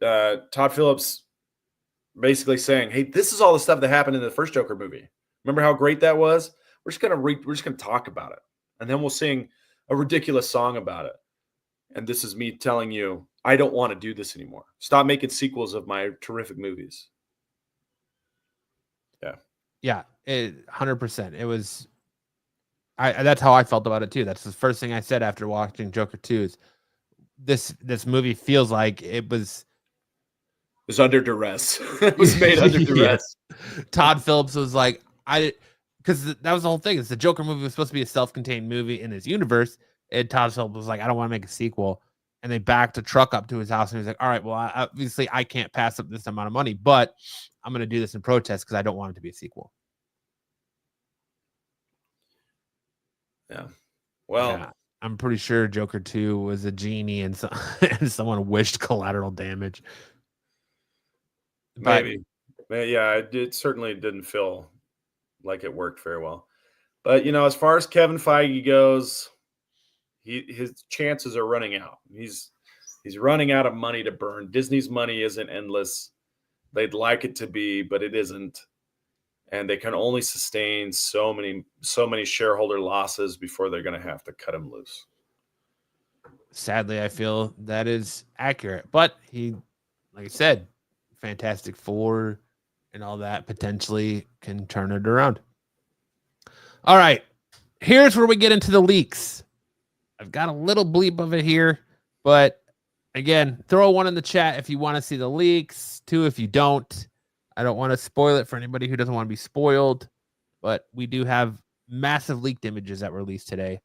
Todd Phillips basically saying, hey, this is all the stuff that happened in the first Joker movie. Remember how great that was? We're just gonna talk about it. And then we'll sing a ridiculous song about it. And this is me telling you, I don't want to do this anymore. Stop making sequels of my terrific movies. Yeah, 100%. It was. That's how I felt about it too. That's the first thing I said after watching Joker 2. Is this movie feels like it was under duress. It was made under duress. Yeah. Todd Phillips was like, because that was the whole thing. It's the Joker movie was supposed to be a self-contained movie in his universe, and Todd Phillips was like, I don't want to make a sequel. And they backed a truck up to his house, and he was like, all right, well, obviously I can't pass up this amount of money, but I'm going to do this in protest because I don't want it to be a sequel. Yeah. Well, yeah, I'm pretty sure Joker 2 was a genie and, and someone wished collateral damage. Maybe. Yeah, it certainly didn't feel like it worked very well. But, as far as Kevin Feige goes, his chances are running out. He's running out of money to burn. Disney's money isn't endless. They'd like it to be, but it isn't. And they can only sustain so many shareholder losses before they're going to have to cut him loose. Sadly, I feel that is accurate. But he, like I said, Fantastic Four and all that potentially can turn it around. All right. Here's where we get into the leaks. I've got a little bleep of it here, but again, throw one in the chat if you want to see the leaks, 2 if you don't. I don't want to spoil it for anybody who doesn't want to be spoiled, but we do have massive leaked images that were released today.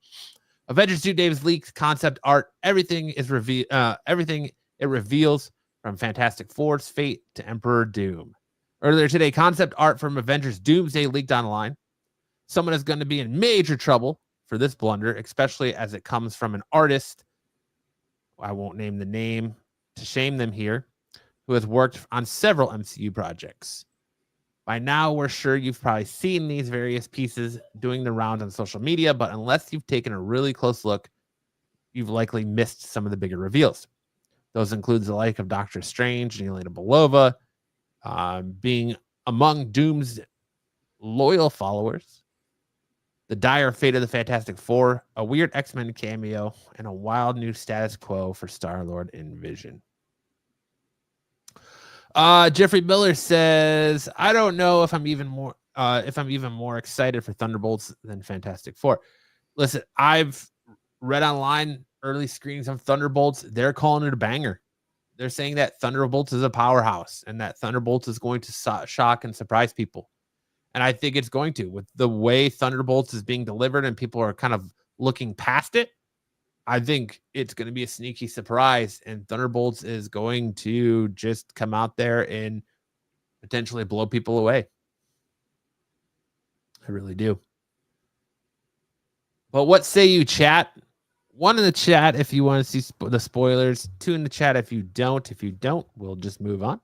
Avengers Doomsday leaks concept art. Everything it reveals, from Fantastic Four's fate to Emperor Doom. Earlier today, concept art from Avengers Doomsday leaked online. Someone is going to be in major trouble for this blunder, especially as it comes from an artist. I won't name the name to shame them here, who has worked on several MCU projects. By now, we're sure you've probably seen these various pieces doing the rounds on social media, but unless you've taken a really close look, you've likely missed some of the bigger reveals. Those include the like of Doctor Strange and Yelena Belova being among Doom's loyal followers, the dire fate of the Fantastic Four, a weird X-Men cameo, and a wild new status quo for Star-Lord and Vision. Jeffrey Miller says, I don't know if I'm even more excited for Thunderbolts than Fantastic Four. Listen, I've read online early screenings of Thunderbolts. They're calling it a banger. They're saying that Thunderbolts is a powerhouse and that Thunderbolts is going to shock and surprise people. And I think it's going to, with the way Thunderbolts is being delivered and people are kind of looking past it. I think it's going to be a sneaky surprise, and Thunderbolts is going to just come out there and potentially blow people away. I really do. But what say you, chat? 1 in the chat if you want to see the spoilers. 2 in the chat if you don't. If you don't, we'll just move on.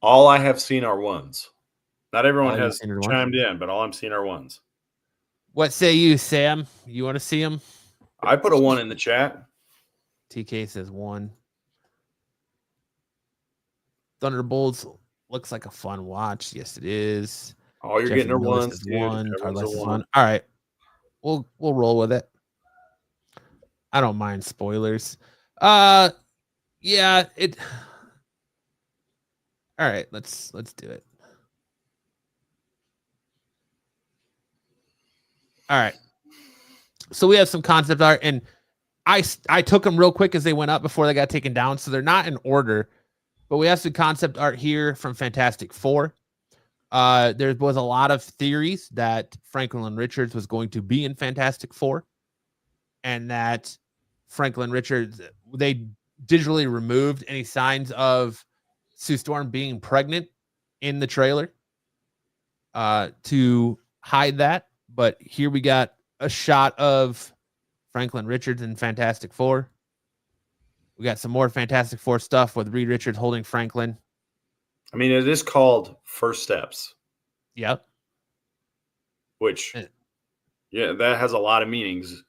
All I have seen are ones. Not everyone All you've has seen are ones? chimed in, but all I'm seeing are ones. What say you, Sam? You want to see them? I put a 1 in the chat. TK says 1. Thunderbolts looks like a fun watch. Yes, it is. Oh, you're Jeffrey getting her Miller ones, says dude. 1. Everyone's Carlos a is 1. 1. All right. We'll roll with it. I don't mind spoilers. Yeah, it all right, let's do it. All right. So we have some concept art, and I took them real quick as they went up before they got taken down. So they're not in order, but we have some concept art here from Fantastic Four. There was a lot of theories that Franklin Richards was going to be in Fantastic Four, and that Franklin Richards, they digitally removed any signs of Sue Storm being pregnant in the trailer to hide that. But here we got a shot of Franklin Richards in Fantastic Four. We got some more Fantastic Four stuff with Reed Richards holding Franklin. I mean, it is called First Steps, Yep. which, yeah, that has a lot of meanings.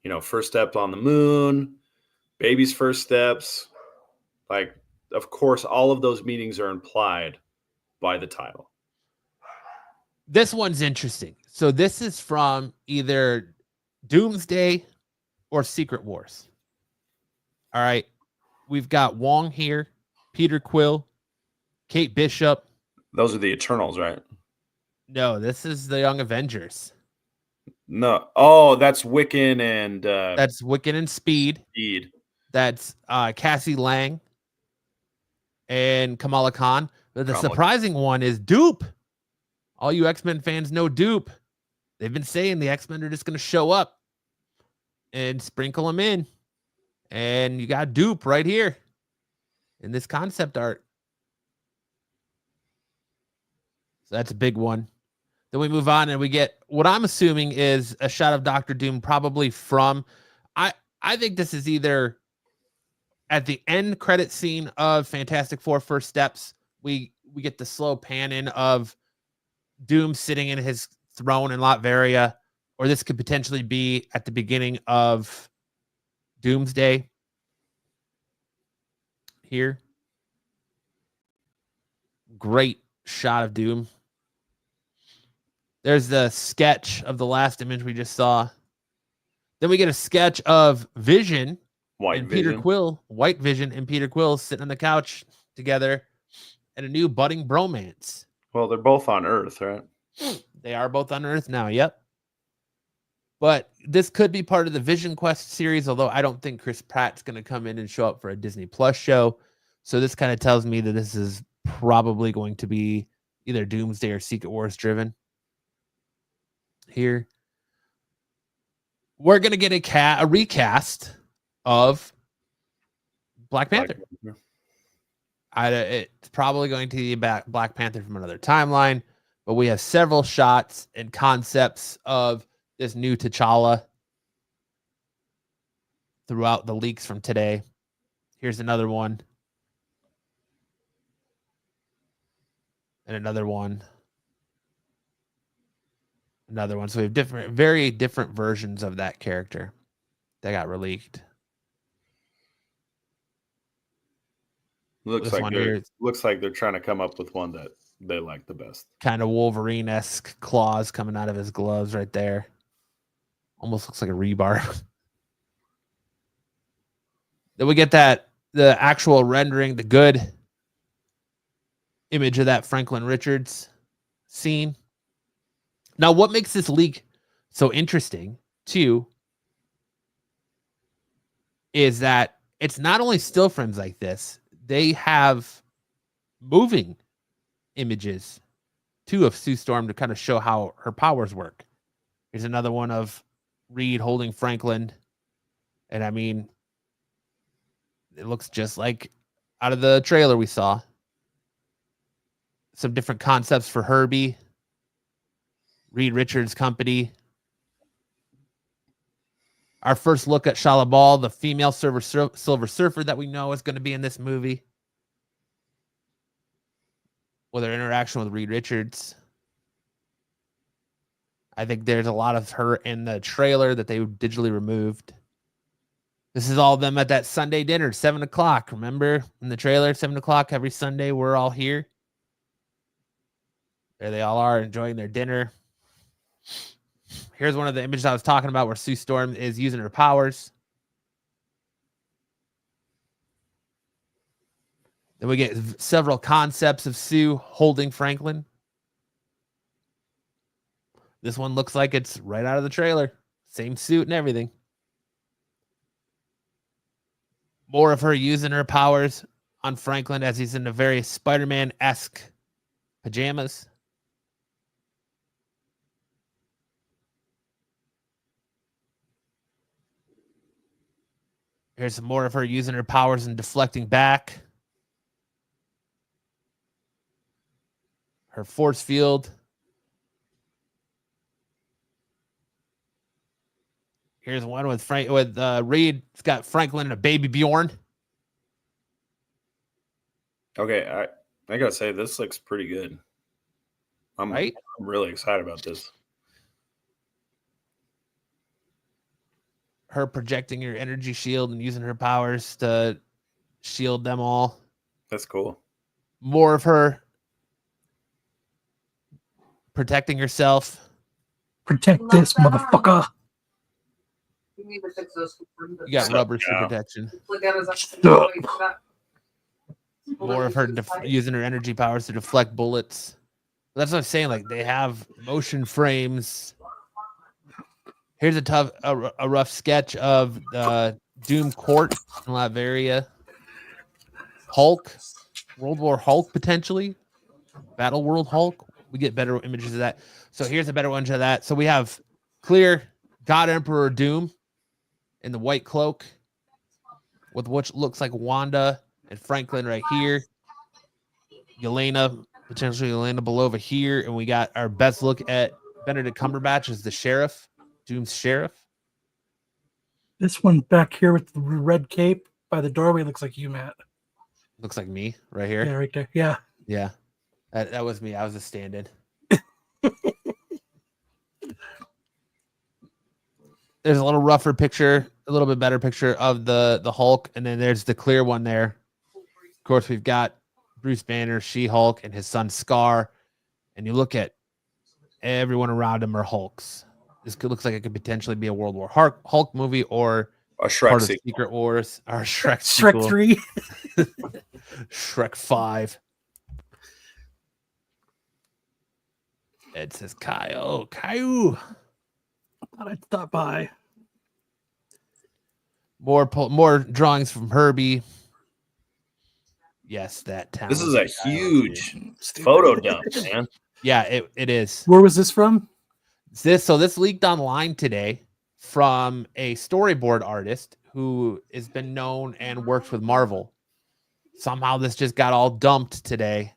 You know, first step on the moon, baby's first steps. Like, of course, all of those meanings are implied by the title. This one's interesting. So this is from either Doomsday or Secret Wars. All right. We've got Wong here, Peter Quill, Kate Bishop. Those are the Eternals, right? No, this is the Young Avengers. No. Oh, that's Wiccan and That's Wiccan and Speed. Speed. That's Cassie Lang and Kamala Khan. But the Kamala. surprising one is Dupe. All you X-Men fans know Dupe. They've been saying the X-Men are just going to show up and sprinkle them in. And you got Dupe right here in this concept art. So that's a big one. Then we move on and we get what I'm assuming is a shot of Doctor Doom, probably from, I think this is either at the end credit scene of Fantastic Four First Steps. We get the slow pan in of Doom sitting in his throne in Latveria, or this could potentially be at the beginning of Doomsday here. Great shot of Doom. There's the sketch of the last image we just saw. Then we get a sketch of Vision and Peter Quill, White Vision and Peter Quill sitting on the couch together and a new budding bromance. Well, they're both on Earth, right? They are both on Earth now, yep. But this could be part of the Vision Quest series, although I don't think Chris Pratt's going to come in and show up for a Disney Plus show. So this kind of tells me that this is probably going to be either Doomsday or Secret Wars driven. Here, we're going to get a recast of Black Panther. It's probably going to be Black Panther from another timeline, but we have several shots and concepts of this new T'Challa throughout the leaks from today. Here's another one. And another one. Another one. So we have very different versions of that character that got released. Looks like they're trying to come up with one that they like the best. Kind of Wolverine-esque claws coming out of his gloves right there. Almost looks like a rebar. Then we get the actual rendering, the good image of that Franklin Richards scene. Now, what makes this leak so interesting, too, is that it's not only still frames like this, they have moving images, too, of Sue Storm to kind of show how her powers work. Here's another one of Reed holding Franklin. And I mean, it looks just like out of the trailer we saw. Some different concepts for Herbie. Reed Richards' company. Our first look at Shala Ball, the female Silver Surfer that we know is going to be in this movie, with her interaction with Reed Richards. I think there's a lot of her in the trailer that they digitally removed. This is all of them at that Sunday dinner, 7 o'clock. Remember in the trailer, 7 o'clock every Sunday, we're all here. There they all are enjoying their dinner. Here's one of the images I was talking about where Sue Storm is using her powers. Then we get several concepts of Sue holding Franklin. This one looks like it's right out of the trailer. Same suit and everything. More of her using her powers on Franklin as he's in the very Spider-Man-esque pajamas. Here's some more of her using her powers and deflecting back. Her force field. Here's one with Reed. It's got Franklin and a baby Bjorn. Okay, I gotta say this looks pretty good. I'm really excited about this. Her projecting her energy shield and using her powers to shield them all. That's cool. More of her protecting herself. Protect this motherfucker. You got rubber suit protection. More of her using her energy powers to deflect bullets. That's what I'm saying. Like, they have motion frames. Here's a rough sketch of the Doom Court in Latveria. Hulk, World War Hulk potentially, Battle World Hulk. We get better images of that. So here's a better one of that. So we have clear God Emperor Doom in the white cloak, with what looks like Wanda and Franklin right here. Potentially Yelena Belova here, and we got our best look at Benedict Cumberbatch as the sheriff. Doom's sheriff. This one back here with the red cape by the doorway looks like you, Matt. Looks like me right here. Yeah, right there. Yeah. Yeah. That was me. I was a stand-in. There's a little rougher picture, a little bit better picture of the Hulk, and then there's the clear one there. Of course, we've got Bruce Banner, She-Hulk, and his son Scar. And you look at everyone around him are Hulks. This looks like it could potentially be a World War Hulk movie or A Shrek part of sequel. Secret Wars or Shrek Shrek sequel. 3. Shrek 5. It says Caillou. I thought I'd stop by. More drawings from Herbie. Yes, that town. This is a huge photo dump, man. Yeah, it is. Where was this from? This leaked online today from a storyboard artist who has been known and worked with Marvel. Somehow this just got all dumped today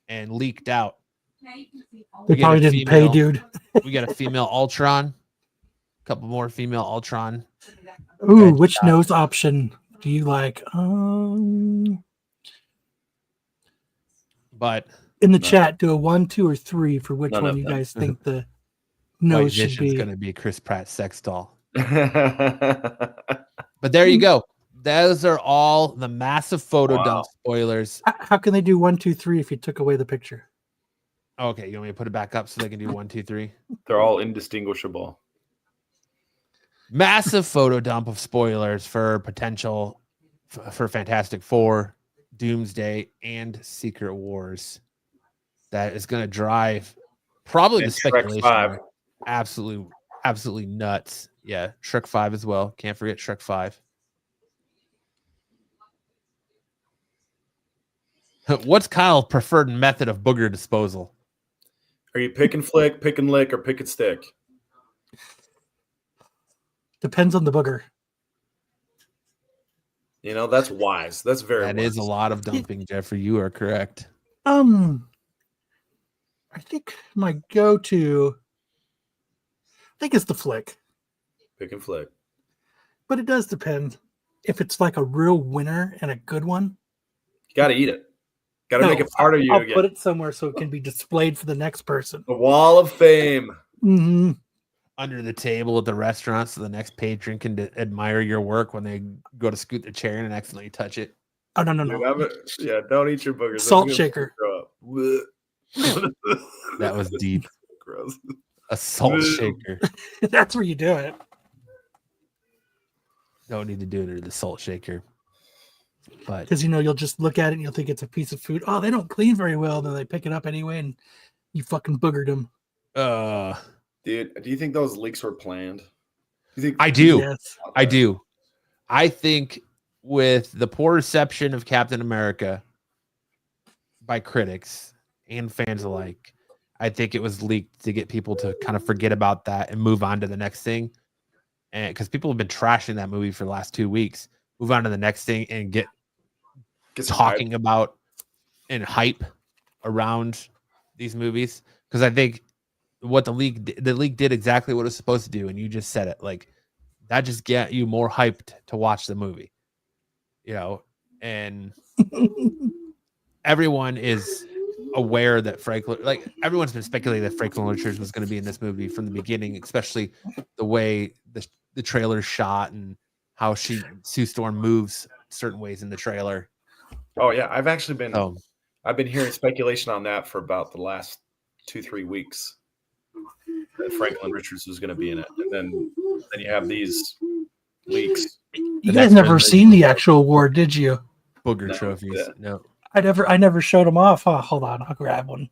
and leaked out. They probably didn't pay, dude. We got a female Ultron. A couple more female Ultron. Ooh, which nose option do you like? But in the chat, do a 1, 2, or 3 for which None one of you them. guys think the White nose should Vision's be. going to be Chris Pratt's sex doll. That's But there you go. Those are all the massive photo dump spoilers. How can they do 1, 2, 3 if you took away the picture? Okay, you want me to put it back up so they can do 1, 2, 3? They're all indistinguishable. Massive photo dump of spoilers for potential for Fantastic Four, Doomsday, and Secret Wars. That is going to drive probably And the Shrek speculation. 5. Absolutely nuts. Yeah, Shrek 5 as well. Can't forget Shrek 5. What's Kyle's preferred method of booger disposal? Are you pick and flick, pick and lick, or pick and stick? Depends on the booger. You know, that's wise. That's very That wise. is a lot of dumping, Jeffrey. You are correct. I think my go-to, I think it's the flick. Pick and flick. But it does depend. If it's like a real winner and a good one, You got to eat it. Got to make it part of you I'll again. put it somewhere so it can be displayed for the next person. The wall of fame. Hmm. Under the table at the restaurant so the next patron can admire your work when they go to scoot the chair and accidentally touch it. Oh, no. Yeah, don't eat your boogers. Salt shaker. Throw up. That was deep. Gross. A salt shaker. That's where you do it. Don't need to do it under the salt shaker. But Because, you'll just look at it and you'll think it's a piece of food. Oh, they don't clean very well. Then they pick it up anyway and you fucking boogered them. Dude, do you think those leaks were planned? You think I do. Yes. I do. I think with the poor reception of Captain America by critics and fans alike, I think it was leaked to get people to kind of forget about that and move on to the next thing. And because people have been trashing that movie for the last 2 weeks, move on to the next thing and get some talking about and hype around these movies. Because I think what the league did exactly what it was supposed to do, and you just said it, like that just get you more hyped to watch the movie, and everyone is aware that everyone's been speculating that Franklin Richards was going to be in this movie from the beginning, especially the way the trailer's shot and how Sue Storm moves certain ways in the trailer. Oh yeah, I've been hearing speculation on that for about the last 2-3 weeks. That Franklin Richards was going to be in it, and then you have these leaks. You guys never seen the actual award, did you? Booger trophies. Yeah. No. I never showed them off. Oh, hold on, I'll grab one.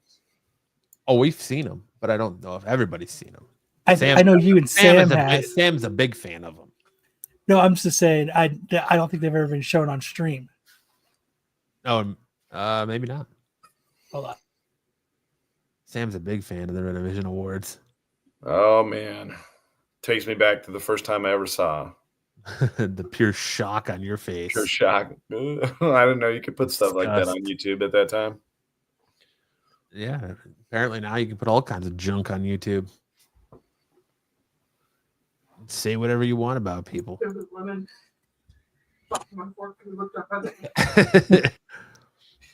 Oh, we've seen them, but I don't know if everybody's seen them. I know you and Sam has. Sam's a big fan of them. No, I'm just saying I don't think they've ever been shown on stream. Oh, maybe not. Hold on. Sam's a big fan of the Revision Awards. Oh man, takes me back to the first time I ever saw. The pure shock on your face. Pure shock. I didn't know you could put stuff like that on YouTube at that time. Yeah, apparently now you can put all kinds of junk on YouTube. Say whatever you want about people.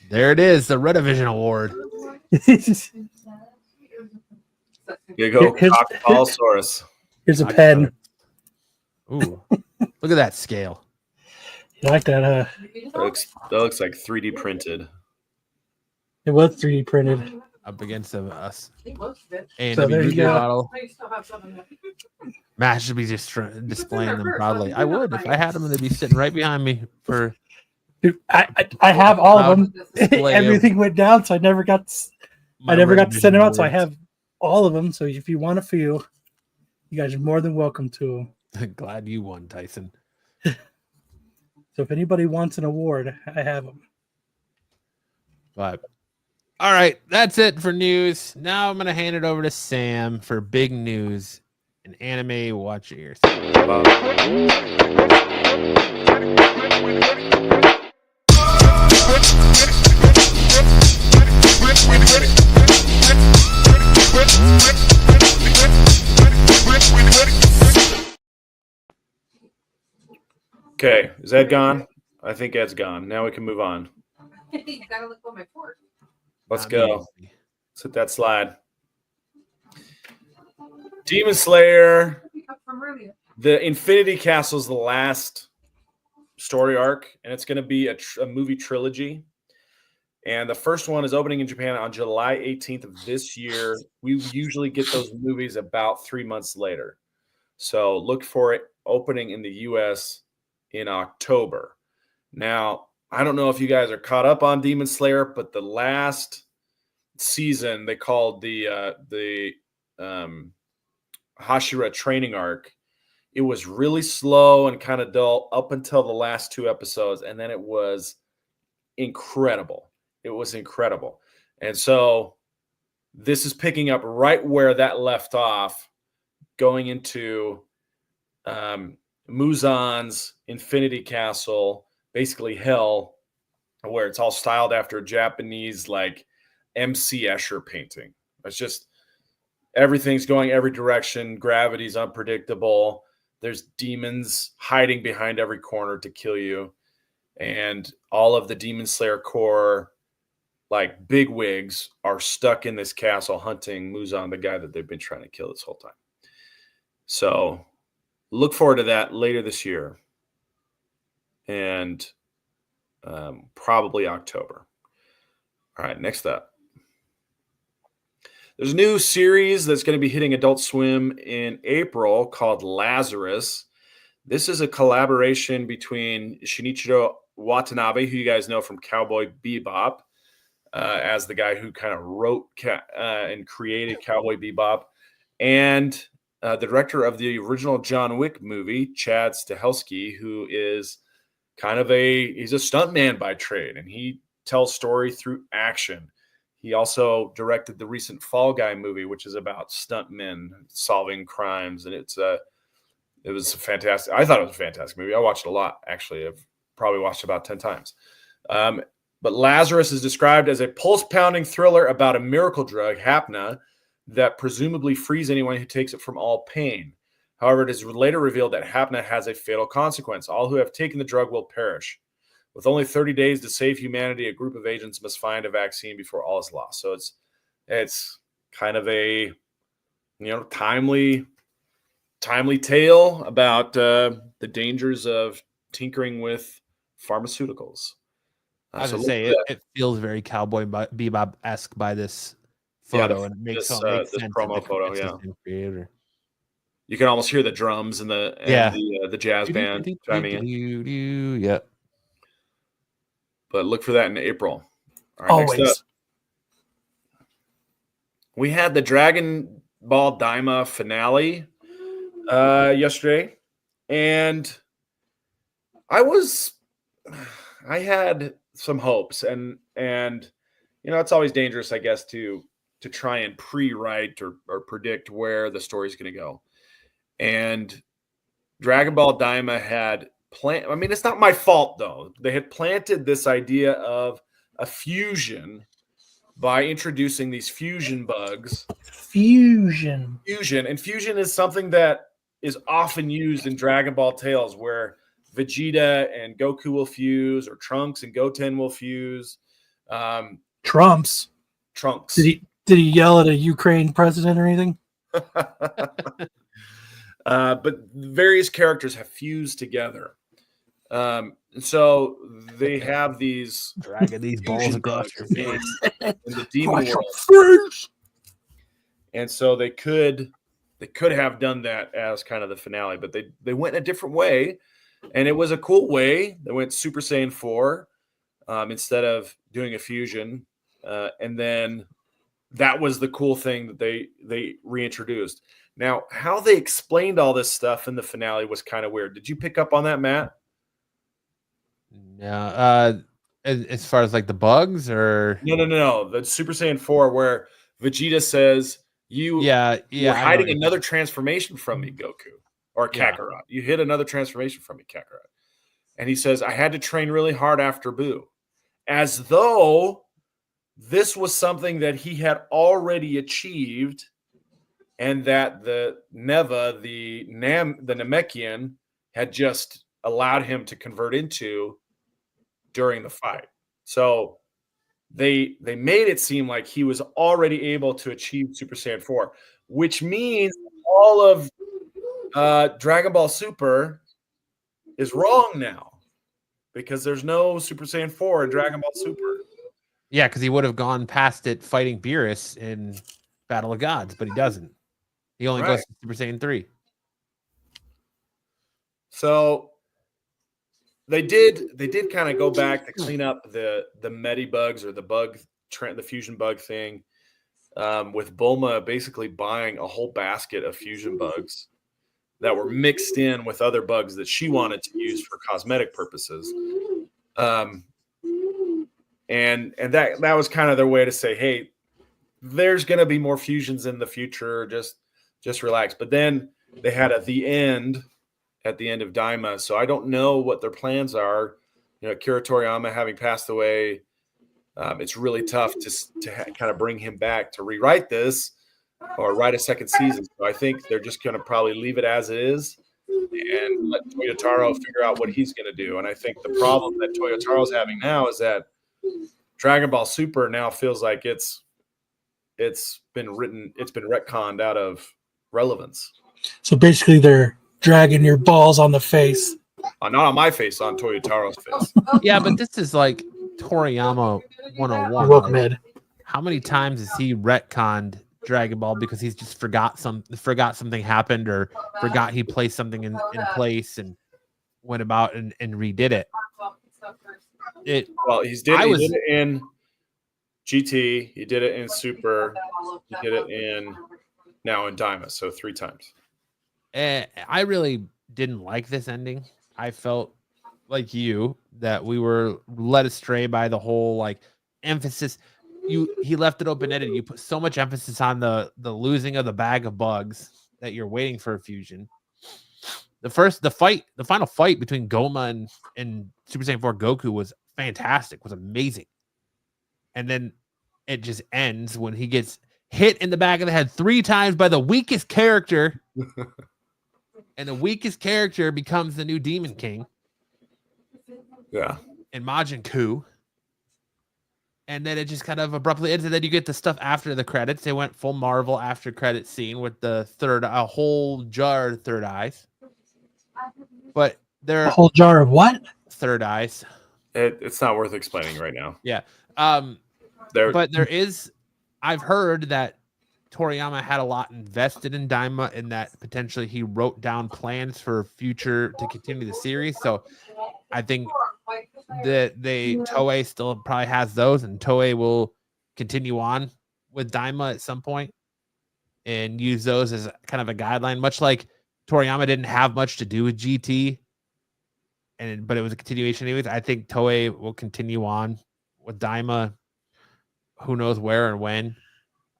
There it is, the Revision Award. Here you go, Cockballsaurus. Here's a pen. Ooh, look at that scale. You like that, huh? That looks like 3D printed. It was 3D printed. Up against us. So there you go. Model. Matt should be just displaying them proudly. I would if I had them, and they'd be sitting right behind me for. Dude, I have all of them. Display of Everything went down, so I never got to send them out. So I have all of them. So if you want a few, you guys are more than welcome to them. Glad you won, Tyson. So if anybody wants an award, I have them. But all right, that's it for news. Now I'm gonna hand it over to Sam for big news and anime. Watch your ears. Okay, is Ed gone? I think Ed's gone. Now we can move on. You gotta look on my board. Let's go. Let's hit that slide. Demon Slayer. From earlier. The Infinity Castle is the last story arc, and it's going to be a movie trilogy. And the first one is opening in Japan on July 18th of this year. We usually get those movies about 3 months later. So look for it opening in the U.S. in October. Now, I don't know if you guys are caught up on Demon Slayer, but the last season they called the Hashira training arc. It was really slow and kind of dull up until the last 2 episodes, and then it was incredible. It was incredible. And so this is picking up right where that left off, going into Muzan's Infinity Castle, basically hell, where it's all styled after a Japanese like MC Escher painting. It's just everything's going every direction. Gravity's unpredictable. There's demons hiding behind every corner to kill you. And all of the Demon Slayer Corps, like big wigs, are stuck in this castle hunting Muzan, the guy that they've been trying to kill this whole time. So look forward to that later this year. And probably October. All right, next up. There's a new series that's going to be hitting Adult Swim in April called Lazarus. This is a collaboration between Shinichiro Watanabe, who you guys know from Cowboy Bebop, as the guy who kind of wrote and created Cowboy Bebop, and the director of the original John Wick movie, Chad Stahelski, who is he's a stuntman by trade, and he tells story through action. He also directed the recent Fall Guy movie, which is about stuntmen solving crimes, and it was fantastic. I thought it was a fantastic movie. I watched it a lot, actually. I've probably watched it about 10 times. But Lazarus is described as a pulse-pounding thriller about a miracle drug, Hapna, that presumably frees anyone who takes it from all pain. However, it is later revealed that Hapna has a fatal consequence. All who have taken the drug will perish. With only 30 days to save humanity, a group of agents must find a vaccine before all is lost. So it's kind of a timely tale about the dangers of tinkering with pharmaceuticals. I was gonna say it feels very Cowboy Bebop-esque by this photo, and it makes sense. This promo photo, yeah. Creator. You can almost hear the drums and the jazz band chiming in. Yep. But look for that in April. All right, Always. next up, we had the Dragon Ball Daima finale yesterday, and I had some hopes, and it's always dangerous, I guess, to try and pre-write or predict where the story's going to go. And Dragon Ball Daima had it's not my fault, though. They had planted this idea of a fusion by introducing these fusion bugs. Fusion. And fusion is something that is often used in Dragon Ball tales, where Vegeta and Goku will fuse, or Trunks and Goten will fuse. Trunks. Did he yell at a Ukraine president or anything? But various characters have fused together. So they have these dragging these balls across your face in the demon world. And so they could have done that as kind of the finale, but they went a different way, and it was a cool way. They went Super Saiyan 4 instead of doing a fusion, and then that was the cool thing that they reintroduced. Now, how they explained all this stuff in the finale was kind of weird. Did you pick up on that, Matt? No. As far as like the bugs, or no. The Super Saiyan 4, where Vegeta says, you're hiding another transformation from me, Goku, or Kakarot. You hid another transformation from me, Kakarot. And he says, I had to train really hard after Buu, as though this was something that he had already achieved, and that the Neva, the Namekian, had just allowed him to convert into during the fight. So they made it seem like he was already able to achieve Super Saiyan 4, which means all of Dragon Ball Super is wrong now, because there's no Super Saiyan 4 in Dragon Ball Super. Yeah, because he would have gone past it fighting Beerus in Battle of Gods, but he doesn't. He only goes to Super Saiyan 3. So they did kind of go back to clean up the Medibugs, or the fusion bug thing, with Bulma basically buying a whole basket of fusion bugs that were mixed in with other bugs that she wanted to use for cosmetic purposes. And that was kind of their way to say, hey, there's going to be more fusions in the future. Just relax. But then they had at the end of Daima. So I don't know what their plans are. Akira Toriyama having passed away, it's really tough to kind of bring him back to rewrite this or write a second season. So I think they're just going to probably leave it as it is and let Toyotaro figure out what he's going to do. And I think the problem that Toyotaro's having now is that Dragon Ball Super now feels like it's been retconned out of relevance. So basically, they're dragging your balls on the face. Not on my face, on Toyotaro's face. Yeah, but this is like Toriyama 101. Welcome, Like, Ed. how many times has he retconned Dragon Ball because he's just forgot something happened or forgot he placed something in place and went about and redid it. Well, he did it in GT, he did it in Super, he did it now in Daima, so 3 times. I really didn't like this ending. I felt like you that we were led astray by the whole like emphasis. He left it open-ended. You put so much emphasis on the losing of the bag of bugs that you're waiting for a fusion. The final fight between Goma and Super Saiyan 4 Goku was fantastic, was amazing. And then it just ends when he gets hit in the back of the head 3 times by the weakest character. And the weakest character becomes the new Demon King. Yeah. And Majin Ku. And then it just kind of abruptly ends. And then you get the stuff after the credits. They went full Marvel after credit scene with a whole jar of third eyes. But they're A whole jar of what? third eyes. It's not worth explaining right now. Yeah. But I've heard that Toriyama had a lot invested in Daima and that potentially he wrote down plans for future to continue the series. So I think that Toei still probably has those, and Toei will continue on with Daima at some point and use those as kind of a guideline, much like Toriyama didn't have much to do with GT, but it was a continuation anyways. I think Toei will continue on with Daima. Who knows where and when.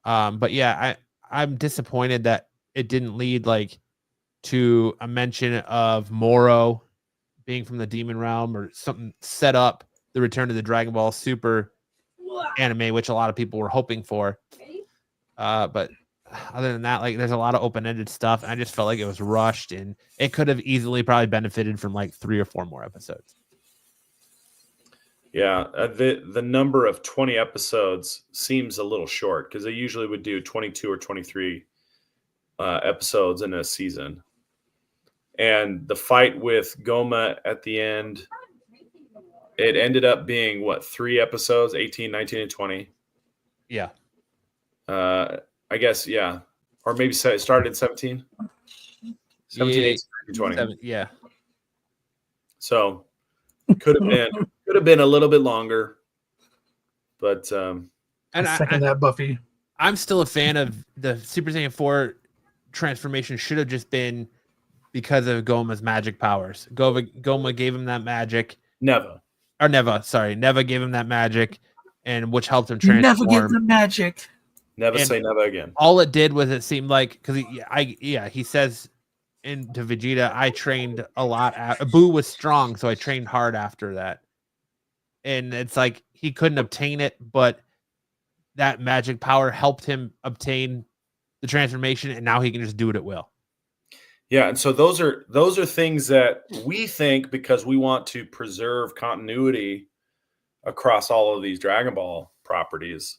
But yeah, I'm disappointed that it didn't lead to a mention of Moro being from the Demon Realm or something set up the return to the Dragon Ball Super anime, which a lot of people were hoping for. But other than that, there's a lot of open-ended stuff. And I just felt like it was rushed, and it could have easily probably benefited from 3 or 4 more episodes. Yeah, the number of 20 episodes seems a little short because they usually would do 22 or 23 episodes in a season. And the fight with Goma at the end, it ended up being, 3 episodes, 18, 19, and 20? Yeah. I guess, yeah. Or maybe it started in 17? 17, 18, 19, 20. Yeah. So could have been a little bit longer, but And second that, Buffy. I'm still a fan of the Super Saiyan 4 transformation. Should have just been because of Goma's magic powers. Goma gave him that magic. Neva gave him that magic, and which helped him transform. Never get the magic. Never say never again. All it did was it seemed like because he says to Vegeta, I trained a lot. Boo was strong, so I trained hard after that. And it's like he couldn't obtain it, but that magic power helped him obtain the transformation, and now he can just do it at will. Yeah, and so those are things that we think because we want to preserve continuity across all of these Dragon Ball properties,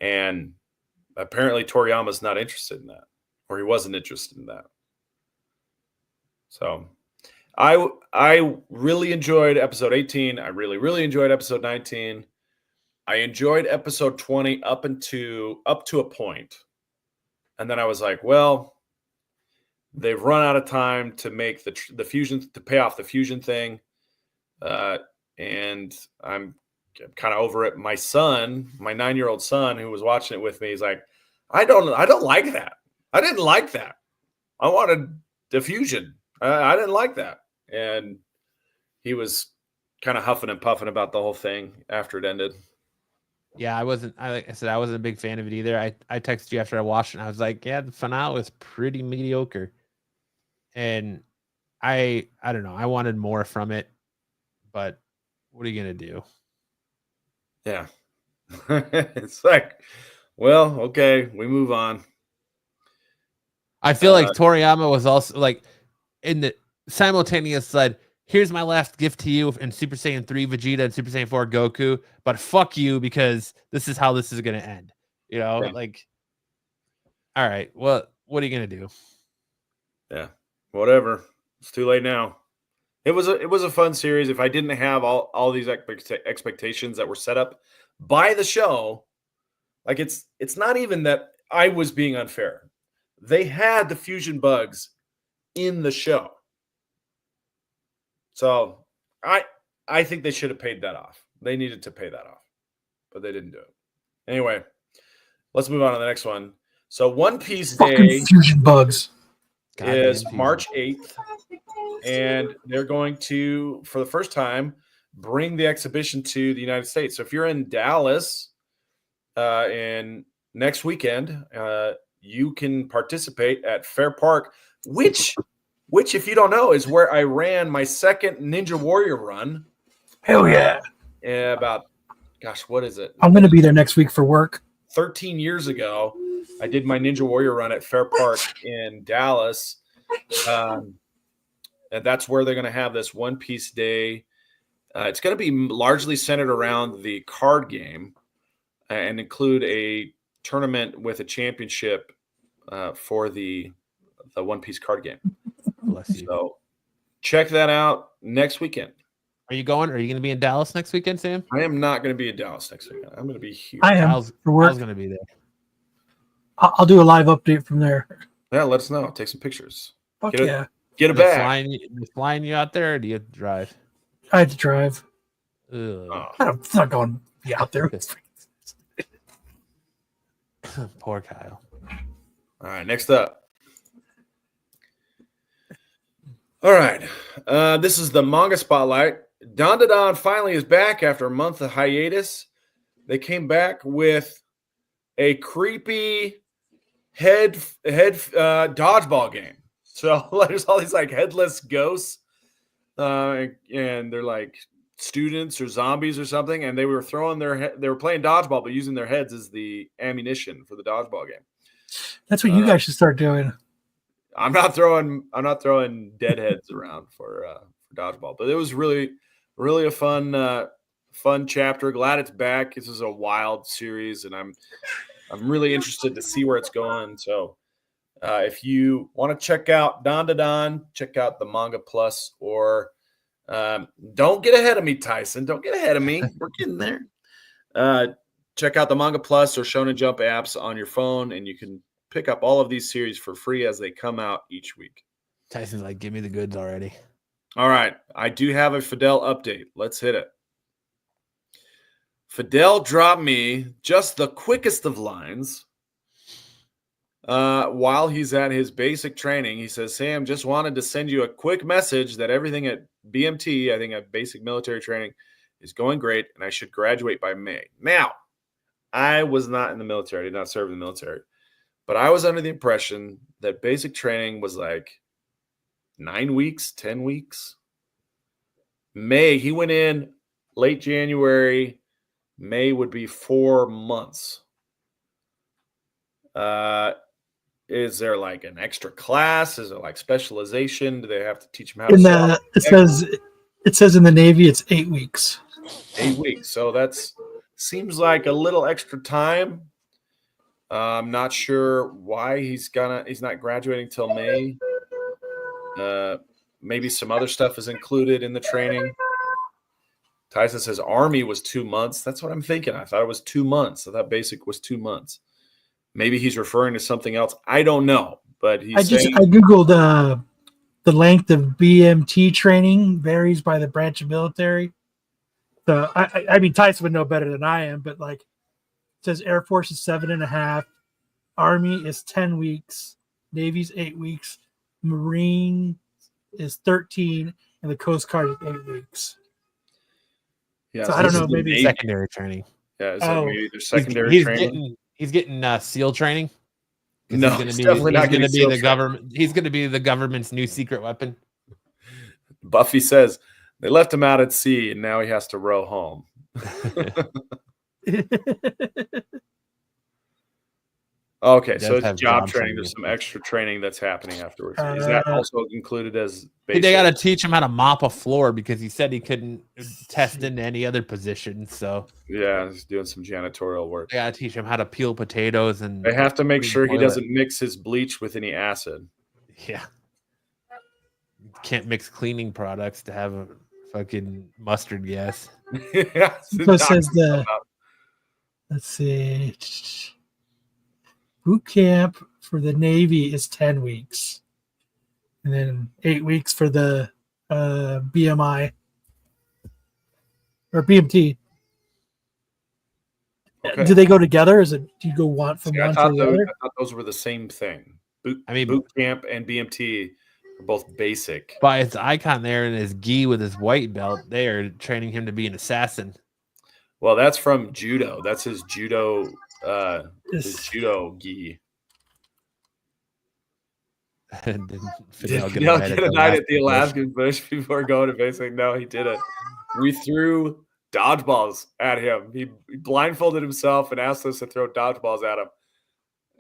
and apparently Toriyama's not interested in that, or he wasn't interested in that. So I really enjoyed episode 18. I really, really enjoyed episode 19. I enjoyed episode 20 up to a point. And then I was like, well, they've run out of time to make the fusion, to pay off the fusion thing. And I'm kind of over it. My son, my 9-year-old son who was watching it with me, he's like, I don't like that. I didn't like that. I wanted the fusion. I didn't like that. And he was kind of huffing and puffing about the whole thing after it ended. Yeah, like I said, I wasn't a big fan of it either. I texted you after I watched it, and I was like, yeah, the finale was pretty mediocre. And I don't know. I wanted more from it, but what are you going to do? Yeah. It's like, well, okay, we move on. I feel like Toriyama was also in the simultaneous said, here's my last gift to you in Super Saiyan 3 Vegeta and Super Saiyan 4 Goku, but fuck you because this is how this is going to end. You know, Yeah. like, all right, well, what are you going to do? Yeah, whatever. It's too late now. It was a fun series. If I didn't have all these expectations that were set up by the show, like it's not even that I was being unfair. They had the fusion bugs in the show. So I think they should have paid that off. They needed to pay that off, but they didn't do it. Anyway, let's move on to the next one. So One Piece Day Fucking fusion bugs. is Goddamn March 8th, and they're going to, for the first time, bring the exhibition to the United States. So if you're in Dallas in next weekend, you can participate at Fair Park, which if you don't know, is where I ran my second Ninja Warrior run. Hell yeah. About, gosh, what is it? I'm going to be there next week for work. 13 years ago, I did my Ninja Warrior run at Fair Park in Dallas. And that's where they're going to have this One Piece Day. It's going to be largely centered around the card game and include a tournament with a championship for the One Piece card game. Bless you. So check that out next weekend. Are you going? Are you going to be in Dallas next weekend, Sam? I am not going to be in Dallas next weekend. I'm going to be here. I am Kyle's for work. going to be there. I'll do a live update from there. Yeah, let us know. Take some pictures. Fuck Get a- yeah. Get a They're bag. flying you out there, or do you drive? I had to drive. Ugh. Oh, I'm not going to be out there. Poor Kyle. all right, next up. All right. This is the manga spotlight. Don finally is back after a month of hiatus. They came back with a creepy head dodgeball game. So there's all these like headless ghosts, and they're like students or zombies or something, and they were throwing they were playing dodgeball, but using their heads as the ammunition for the dodgeball game. That's what you guys should start doing. I'm not throwing dead heads around for dodgeball, but it was really a fun chapter. Glad it's back. This is a wild series, and I'm really interested to see where it's going. So if you want to check out Don, check out the Manga Plus, or don't get ahead of me, Tyson. Don't get ahead of me. We're getting there. Check out the Manga Plus or Shonen Jump apps on your phone, and you can pick up all of these series for free as they come out each week. Tyson's like, give me the goods already. All right. I do have a Fidel update. Let's hit it. Fidel dropped me just the quickest of lines while he's at his basic training. He says, Sam, just wanted to send you a quick message that everything at BMT, I think at basic military training, is going great, and I should graduate by May. Now, I was not in the military. I did not serve in the military. But I was under the impression that basic training was like 9 weeks, 10 weeks. May, he went in late January. May would be 4 months. Is there like an extra class? Is it like specialization? Do they have to teach them how to It says in the Navy it's 8 weeks. 8 weeks. So that's seems like a little extra time. I'm not sure why he's not graduating till May. Maybe some other stuff is included in the training. Tyson says Army was 2 months. That's what I'm thinking. I thought it was 2 months. I thought basic was 2 months. Maybe he's referring to something else. I don't know. But I Googled the length of BMT training varies by the branch of military. So I mean Tyson would know better than I am, but like it says Air Force is 7.5, Army is 10 weeks, Navy's 8 weeks, Marine is 13, and the Coast Guard is 8 weeks. Yeah, so I don't know, maybe secondary training. Yeah, is that maybe there's secondary training? He's getting SEAL training. No, he's definitely not going to be the government. He's going to be the government's new secret weapon. Buffy says they left him out at sea, and now he has to row home. Okay, He so does it's have job job training. training. There's some extra training that's happening afterwards. Is that also included as They basic? got to teach him how to mop a floor because he said he couldn't test into any other position. So Yeah, he's doing some janitorial work. they got to teach him how to peel potatoes and They have to make clean sure he toilet. doesn't mix his bleach with any acid. Yeah. Can't mix cleaning products to have a fucking mustard gas. Yeah, So says let's see. Boot camp for the Navy is 10 weeks. And then 8 weeks for the BMI or BMT. Okay. Do they go together? Do you go one from See, one to the other? I thought those were the same thing. Boot camp and BMT are both basic. By his icon there and his gi with his white belt, they are training him to be an assassin. Well, that's from judo. That's his judo. His judo gi. And then Did Fidel Fidel get a night at the Alaskan bush before going to basic? No, he didn't. We threw dodgeballs at him. He blindfolded himself and asked us to throw dodgeballs at him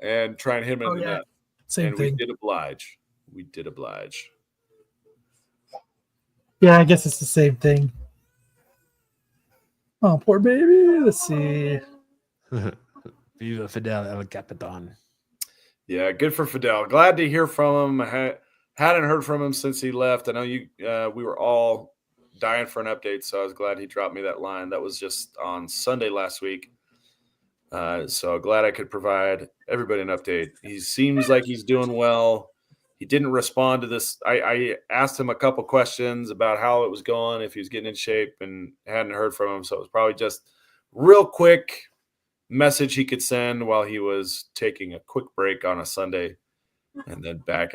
and try and hit him in the net. Same and thing. we did oblige. We did oblige. Yeah, I guess it's the same thing. Oh, poor baby. Let's see. Viva Fidel El Capitan. Yeah, good for Fidel. Glad to hear from him. I hadn't heard from him since he left. I know we were all dying for an update, so I was glad he dropped me that line. That was just on Sunday last week. So glad I could provide everybody an update. He seems like he's doing well. He didn't respond to this. I asked him a couple questions about how it was going, if he was getting in shape, and hadn't heard from him. So it was probably just real quick message he could send while he was taking a quick break on a Sunday and then back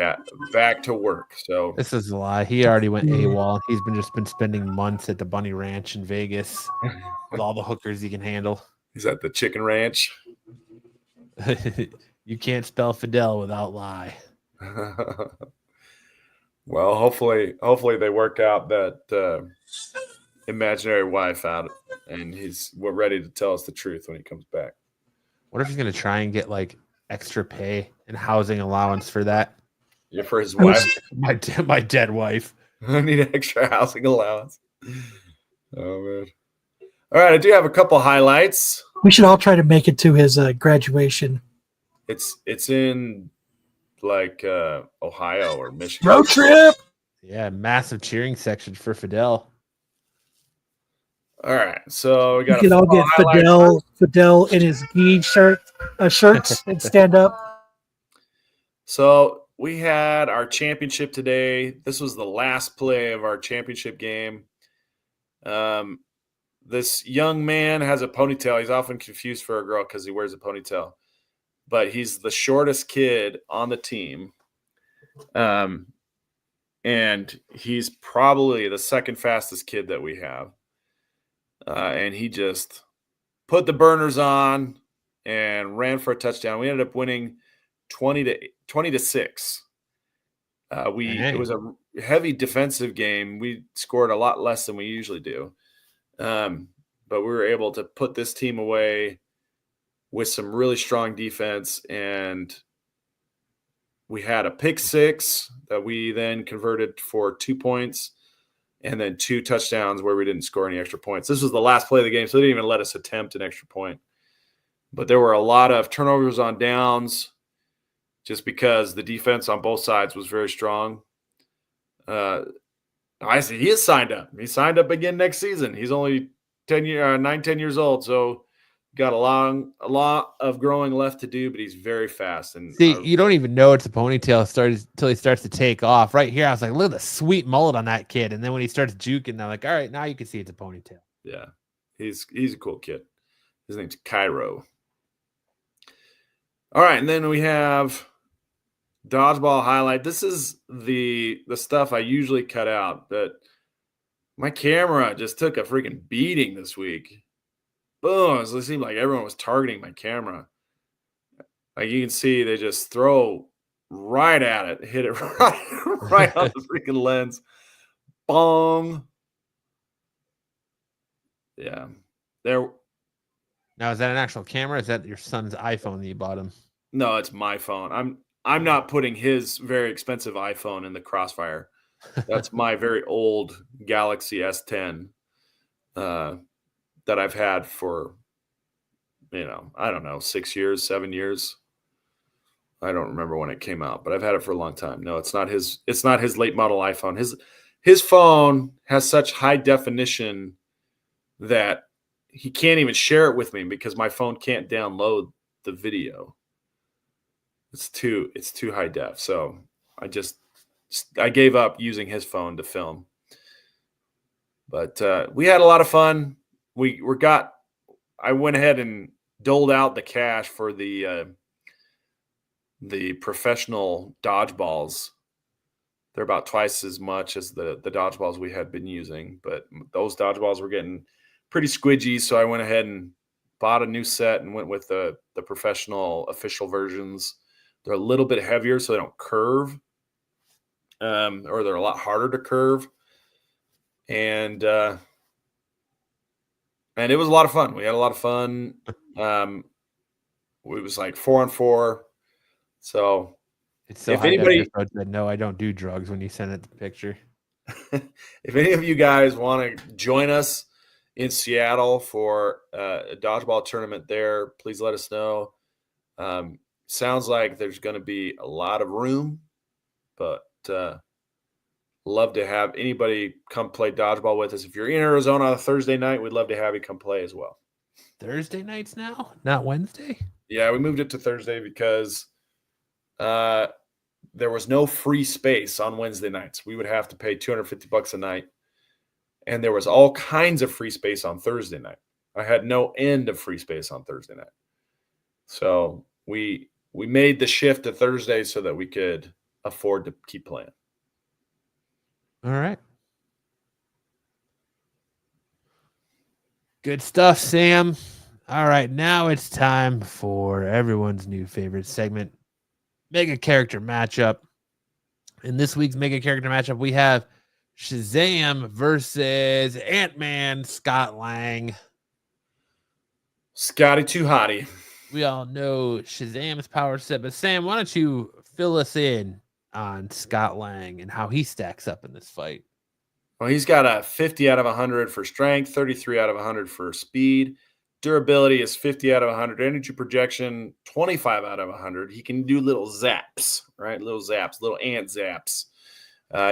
to work. So this is a lie. He already went AWOL. He's been spending months at the Bunny Ranch in Vegas with all the hookers he can handle. He's at the Chicken Ranch. You can't spell Fidel without lie. Well, hopefully they work out that imaginary wife out, and we're ready to tell us the truth when he comes back. What if he's gonna try and get like extra pay and housing allowance for that? Yeah, for his wife. My dead wife. I need extra housing allowance. Oh man. All right, I do have a couple highlights. We should all try to make it to his graduation. It's in like Ohio or Michigan. Road trip. Yeah, massive cheering section for Fidel. All right, so we got. We could all get Fidel in his gi shirts and stand up. So we had our championship today. This was the last play of our championship game. This young man has a ponytail. He's often confused for a girl because he wears a ponytail, but he's the shortest kid on the team. And he's probably the second fastest kid that we have. And he just put the burners on and ran for a touchdown. We ended up winning 20-6. It was a heavy defensive game. We scored a lot less than we usually do. But we were able to put this team away with some really strong defense, and we had a pick six that we then converted for 2 points, and then 2 touchdowns where we didn't score any extra points. This was the last play of the game, so they didn't even let us attempt an extra point. But there were a lot of turnovers on downs just because the defense on both sides was very strong. I see he is signed up. He signed up again next season. He's only 10 years old, so got a lot of growing left to do, but he's very fast. And see, you don't even know it's a ponytail until he starts to take off. Right here, I was like, look at the sweet mullet on that kid. And then when he starts juking, I'm like, all right, now you can see it's a ponytail. Yeah, he's a cool kid. His name's Cairo. All right, and then we have dodgeball highlight. This is the stuff I usually cut out, but my camera just took a freaking beating this week. Boom. It seemed like everyone was targeting my camera. Like you can see, they just throw right at it, hit it right on the freaking lens. Bong. Yeah. There. Now, is that an actual camera? Or is that your son's iPhone that you bought him? No, it's my phone. I'm not putting his very expensive iPhone in the crossfire. That's my very old Galaxy S10 that I've had for, I don't know, 6 years, 7 years. I don't remember when it came out, but I've had it for a long time. No, it's not his late model iPhone. His phone has such high definition that he can't even share it with me because my phone can't download the video. It's too high def. So I gave up using his phone to film. But we had a lot of fun. I went ahead and doled out the cash for the professional dodgeballs. They're about twice as much as the dodgeballs we had been using, but those dodgeballs were getting pretty squidgy. So I went ahead and bought a new set and went with the professional official versions. They're a little bit heavier, so they don't curve, or they're a lot harder to curve. And it was a lot of fun. We had a lot of fun. It was like 4-on-4. So It's so if high anybody said, no, I don't do drugs when you send it the picture. if any of you guys want to join us in Seattle for a dodgeball tournament there, please let us know. Sounds like there's going to be a lot of room, but love to have anybody come play dodgeball with us. If you're in Arizona on a Thursday night, we'd love to have you come play as well. Thursday nights now, not Wednesday? Yeah, we moved it to Thursday because there was no free space on Wednesday nights. We would have to pay $250 a night. And there was all kinds of free space on Thursday night. I had no end of free space on Thursday night. So we made the shift to Thursday so that we could afford to keep playing. All right. Good stuff, Sam. All right, now it's time for everyone's new favorite segment, Mega Character Matchup. In this week's Mega Character Matchup, we have Shazam versus Ant-Man, Scott Lang. Scotty too hottie. We all know Shazam's power set, but Sam, why don't you fill us in on Scott Lang and how he stacks up in this fight? Well, he's got a 50 out of 100 for strength, 33 out of 100 for speed. Durability is 50 out of 100. Energy projection, 25 out of 100. He can do little zaps, right? Little zaps, little ant zaps.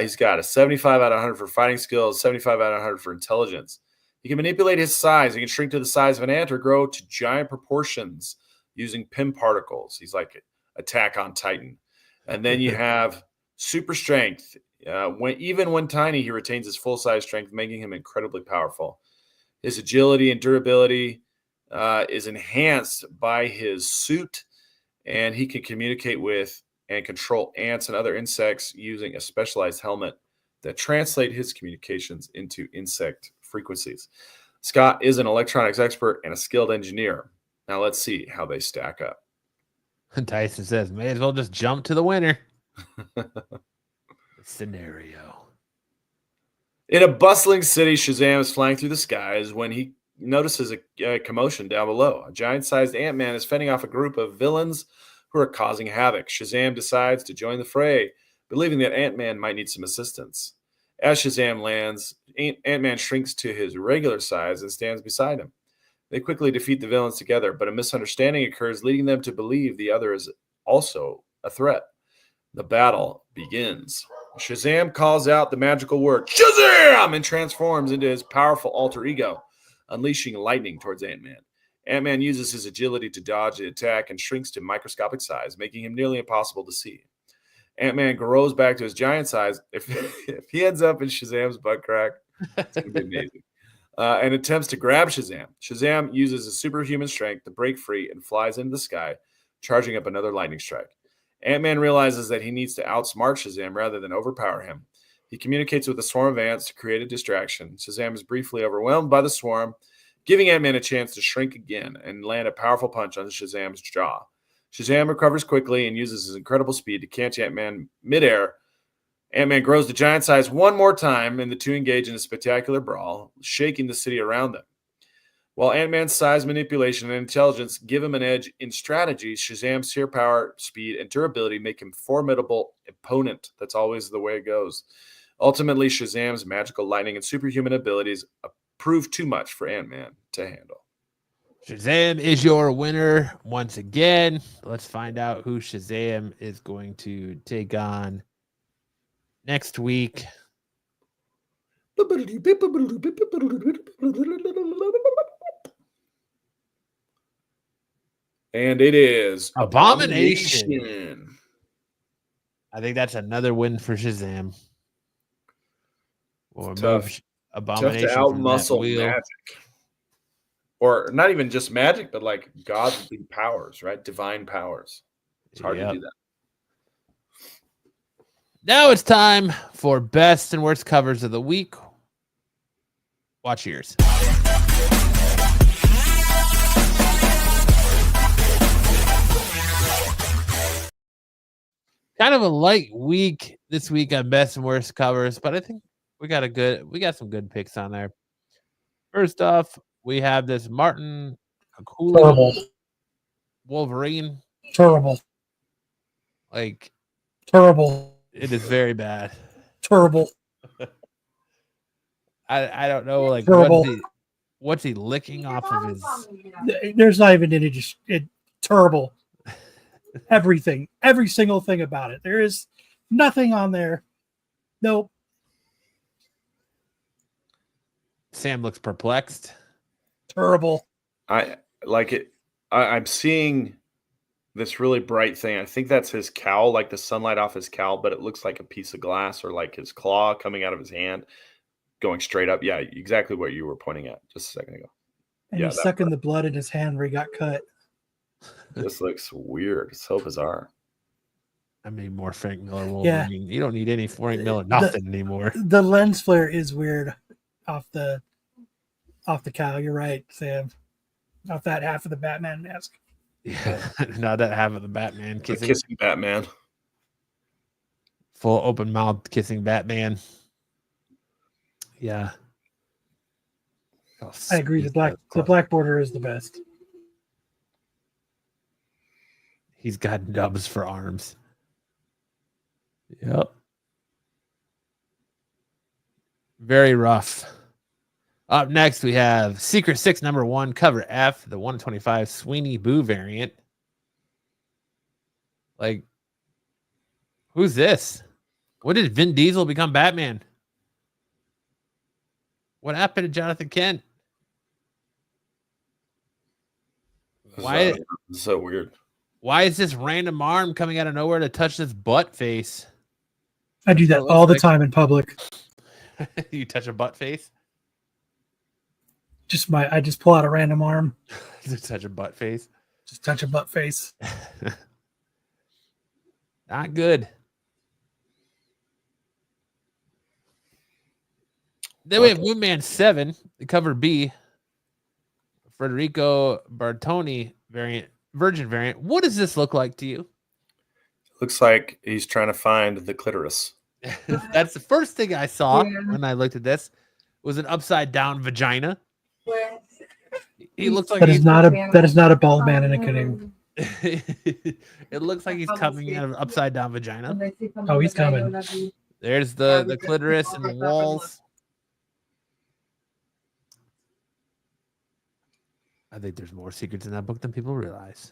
He's got a 75 out of 100 for fighting skills, 75 out of 100 for intelligence. He can manipulate his size. He can shrink to the size of an ant or grow to giant proportions using Pym particles. He's like Attack on Titan. And then you have super strength. Even when tiny, he retains his full-size strength, making him incredibly powerful. His agility and durability is enhanced by his suit, and he can communicate with and control ants and other insects using a specialized helmet that translate his communications into insect frequencies. Scott is an electronics expert and a skilled engineer. Now let's see how they stack up. Tyson says, may as well just jump to the winner. Scenario. In a bustling city, Shazam is flying through the skies when he notices a commotion down below. A giant-sized Ant-Man is fending off a group of villains who are causing havoc. Shazam decides to join the fray, believing that Ant-Man might need some assistance. As Shazam lands, Ant-Man shrinks to his regular size and stands beside him. They quickly defeat the villains together, but a misunderstanding occurs, leading them to believe the other is also a threat. The battle begins. Shazam calls out the magical word, Shazam, and transforms into his powerful alter ego, unleashing lightning towards Ant-Man. Ant-Man uses his agility to dodge the attack and shrinks to microscopic size, making him nearly impossible to see. Ant-Man grows back to his giant size. If he ends up in Shazam's butt crack, it's going to be amazing. And attempts to grab Shazam. Shazam uses his superhuman strength to break free and flies into the sky, charging up another lightning strike. Ant-Man realizes that he needs to outsmart Shazam rather than overpower him. He communicates with a swarm of ants to create a distraction. Shazam is briefly overwhelmed by the swarm, giving Ant-Man a chance to shrink again and land a powerful punch on Shazam's jaw. Shazam recovers quickly and uses his incredible speed to catch Ant-Man midair. Ant-Man grows to giant size one more time, and the two engage in a spectacular brawl, shaking the city around them. While Ant-Man's size, manipulation, and intelligence give him an edge in strategy, Shazam's sheer power, speed, and durability make him a formidable opponent. That's always the way it goes. Ultimately, Shazam's magical lightning and superhuman abilities prove too much for Ant-Man to handle. Shazam is your winner once again. Let's find out who Shazam is going to take on next week. And it is Abomination. I think that's another win for Shazam. Or Tough. move Tough Abomination to from that outmuscle wheel. magic. Or not even just magic, but like godly powers, right? Divine powers. It's hard to do that. Now it's time for best and worst covers of the week. Watch yours. Kind of a light week this week on best and worst covers, but I think we got some good picks on there. First off, we have this Martin Akula Terrible. Wolverine. Terrible. Like, Terrible. it is very bad. Terrible. I don't know, like, Terrible. what's he licking off of his? There's not even any terrible. Everything, every single thing about it. There is nothing on there. Nope. Sam looks perplexed. Terrible. I like it. I'm seeing this really bright thing. I think that's his cowl, like the sunlight off his cowl, but it looks like a piece of glass or like his claw coming out of his hand, going straight up. Yeah, exactly what you were pointing at just a second ago. And he's sucking the blood in his hand where he got cut. This looks weird. It's so bizarre. I mean, more Frank Miller Wolverine. Yeah. You don't need any Frank Miller nothing anymore. The lens flare is weird off the cowl. You're right, Sam. Off that half of the Batman mask. Yeah, not that half of the Batman kissing Batman. Full open mouth kissing Batman. Yeah. I agree. The black border is the best. He's got nubs for arms. Yep. Very rough. Up next, we have Secret 6 #1, cover F, the 125 Sweeney Boo variant. Like, who's this? When did Vin Diesel become Batman? What happened to Jonathan Kent? Why? So weird. Why is this random arm coming out of nowhere to touch this butt face? I do that all the time in public. You touch a butt face? I just pull out a random arm. Just touch a butt face? Just touch a butt face. Not good. Then we have Moonman 7, the cover B. Federico Bartoni variant, Virgin variant. What does this look like to you? Looks like he's trying to find the clitoris. That's the first thing I saw when I looked at this. Was an upside down vagina. He looks like that is not a bald man in a canoe. It looks like he's coming out of an upside down vagina. Oh, he's coming. There's the clitoris and the walls. I think there's more secrets in that book than people realize.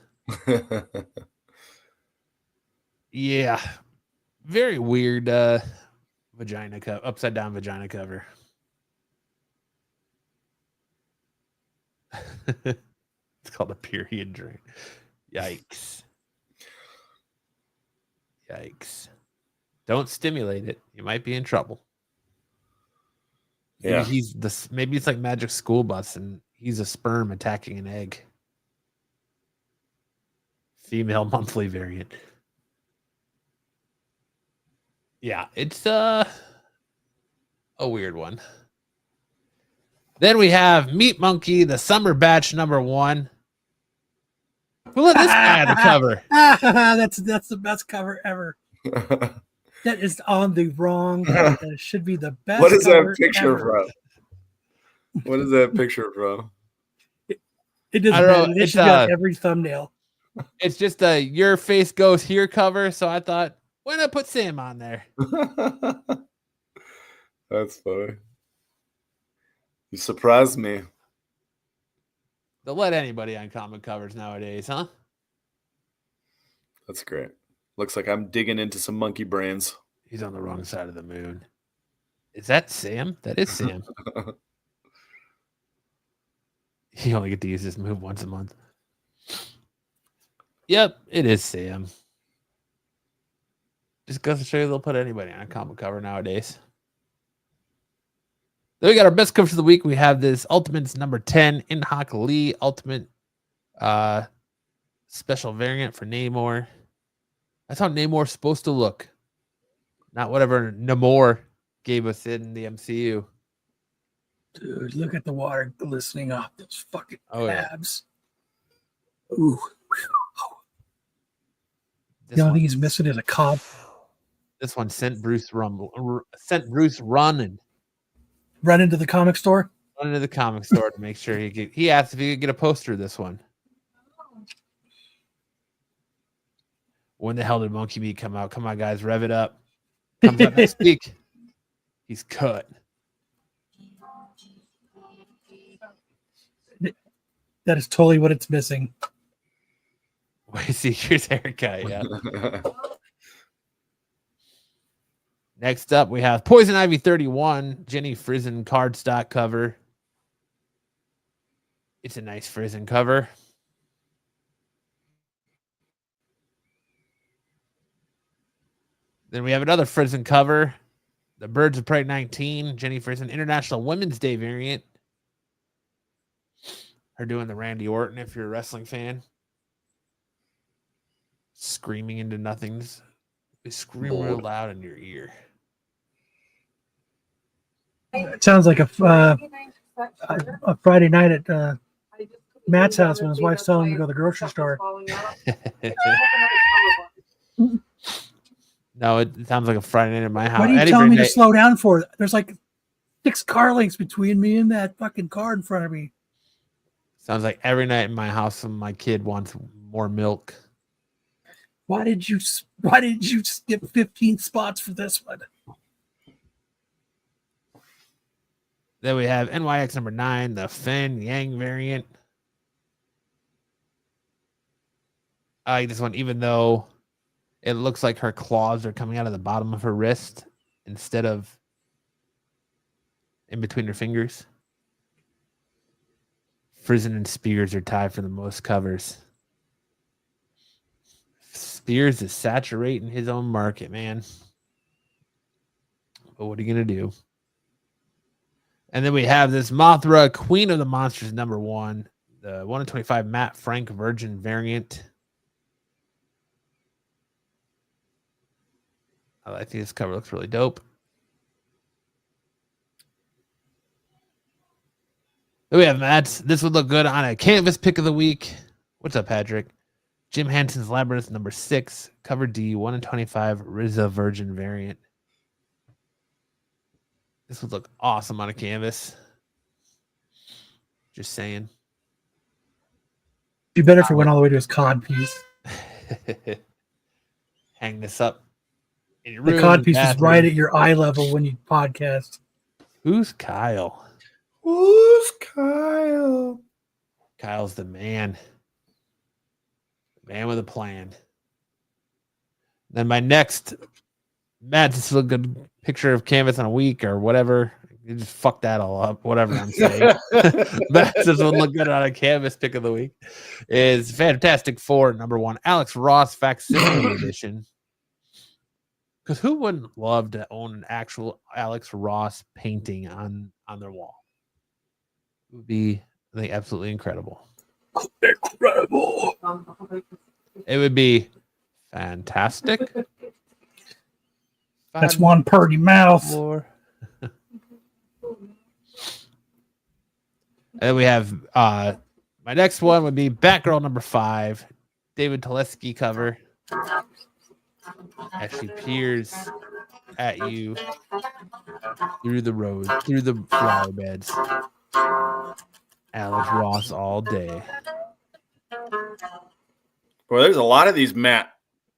Yeah. Very weird vagina cover, upside down vagina cover. It's called a period drain. Yikes. Yikes. Don't stimulate it. You might be in trouble. Yeah. Maybe it's like Magic School Bus and he's a sperm attacking an egg. Female monthly variant. Yeah, it's a weird one. Then we have Meat Monkey, the summer batch #1. Who let this guy on the cover? That's the best cover ever. That is on the wrong. That should be the best. What is that cover picture ever. from? What is that picture from? It doesn't I don't know, matter. They it's, should be on every thumbnail. It's just a your face goes here cover. So I thought, why not put Sam on there? That's funny. You surprised me. They'll let anybody on comic covers nowadays, huh? That's great. Looks like I'm digging into some monkey brains. He's on the wrong side of the moon. Is that Sam? That is Sam. You only get to use this move once a month. Yep, it is Sam. Just goes to show you they'll put anybody on a comic cover nowadays. Then we got our best covers of the week. We have this Ultimates number 10 In Hawk Lee Ultimate special variant for Namor. That's how Namor's supposed to look. Not whatever Namor gave us in the MCU. Dude, look at the water glistening off those fucking Oh, yeah. abs. Ooh. This The only one- thing he's missing is a cob. This one sent Bruce running Run into the comic store. to the comic store to make sure he asked if he could get a poster of this one. When the hell did Monkey Meat come out? Come on, guys, rev it up. Comes out next week. He's cut. That is totally what it's missing. Wait, see, here's haircut. Yeah. Next up, we have Poison Ivy 31, Jenny Frison cardstock cover. It's a nice Frison cover. Then we have another Frison cover, the Birds of Prey 19, Jenny Frison International Women's Day variant. Her doing the Randy Orton, if you're a wrestling fan. Screaming into nothings. They scream real loud in your ear. It sounds like a Friday night at Matt's house when his wife's telling him to go to the grocery store. No, it sounds like a Friday night at my house. What are you Eddie telling me to Burnett- slow down for? There's like 6 car lengths between me and that fucking car in front of me. Sounds like every night in my house when my kid wants more milk. Why did you skip 15 spots for this one? Then we have NYX number 9, the Fen Yang variant. I like this one, even though it looks like her claws are coming out of the bottom of her wrist instead of in between her fingers. Frison and Spears are tied for the most covers. Spears is saturating his own market, man. But what are you going to do? And then we have this Mothra Queen of the Monsters number 1, the 1 in 25 Matt Frank Virgin variant. I think this cover looks really dope. Then we have Matt's. This would look good on a canvas pick of the week. What's up, Patrick? Jim Henson's Labyrinth number 6, cover D, 1 in 25 RZA Virgin variant. This would look awesome on a canvas. Just saying. Be better if it went all the way to his cod piece. Hang this up. In your The room, cod piece is bathroom. right at your eye level when you podcast. Who's Kyle? Who's Kyle? Kyle's the man. The man with a plan. Then my next Matt, this is a good picture of canvas in a week or whatever. You just fuck that all up. Whatever I'm saying. Matt, this one look good on a canvas pick of the week. Is Fantastic Four number 1, Alex Ross facsimile edition. Because who wouldn't love to own an actual Alex Ross painting on their wall? It would be, I think, absolutely incredible. Incredible. It would be fantastic. That's one purty mouth. Four. And we have my next one would be Batgirl number 5, David Teleski cover. As she peers at you through the road, through the flower beds. Alex Ross all day. Well, there's a lot of these Matt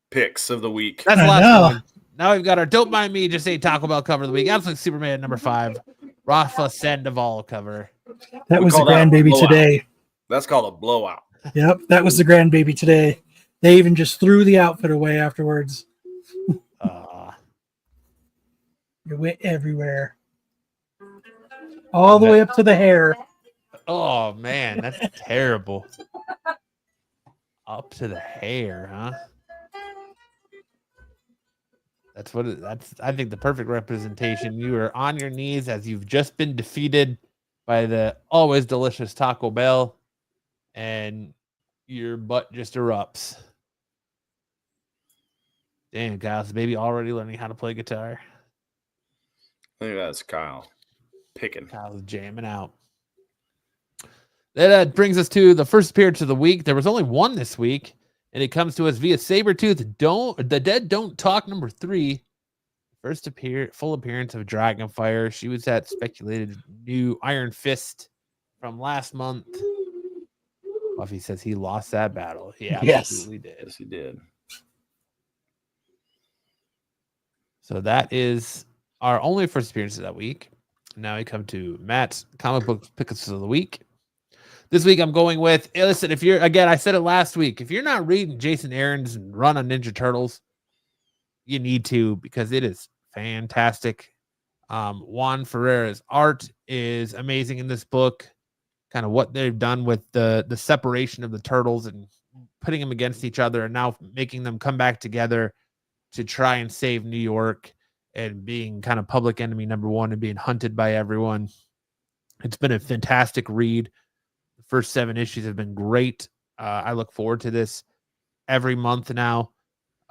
picks of the week. That's the I last know. one. Now we've got our Don't Mind Me, Just Ate Taco Bell cover of the week. Absolute Superman number 5. Rafa Sandoval cover. That We was the call that a grandbaby blowout. today. That's called a blowout. Yep, that was the grandbaby today. They even just threw the outfit away afterwards. It went everywhere. All the way up to the hair. Oh man, that's terrible. Up to the hair, huh? That's I think the perfect representation. You are on your knees as you've just been defeated by the always delicious Taco Bell, and your butt just erupts. Damn, Kyle's baby already learning how to play guitar. I think that's Kyle picking. Kyle's jamming out. That brings us to the first appearance of the week. There was only one this week, and it comes to us via Sabretooth. The Dead Don't Talk number 3. First full appearance of Dragonfire. She was at speculated new Iron Fist from last month. Buffy says he lost that battle. He absolutely did. Yes, he did. So that is our only first appearance of that week. Now we come to Matt's comic book picks of the week. This week I'm going with, listen, if you're, again, I said it last week, if you're not reading Jason Aaron's run on Ninja Turtles, you need to, because it is fantastic. Juan Ferreira's art is amazing in this book. Kind of what they've done with the separation of the turtles and putting them against each other and now making them come back together to try and save New York and being kind of public enemy number 1 and being hunted by everyone. It's been a fantastic read. The first 7 issues have been great. I look forward to this every month now.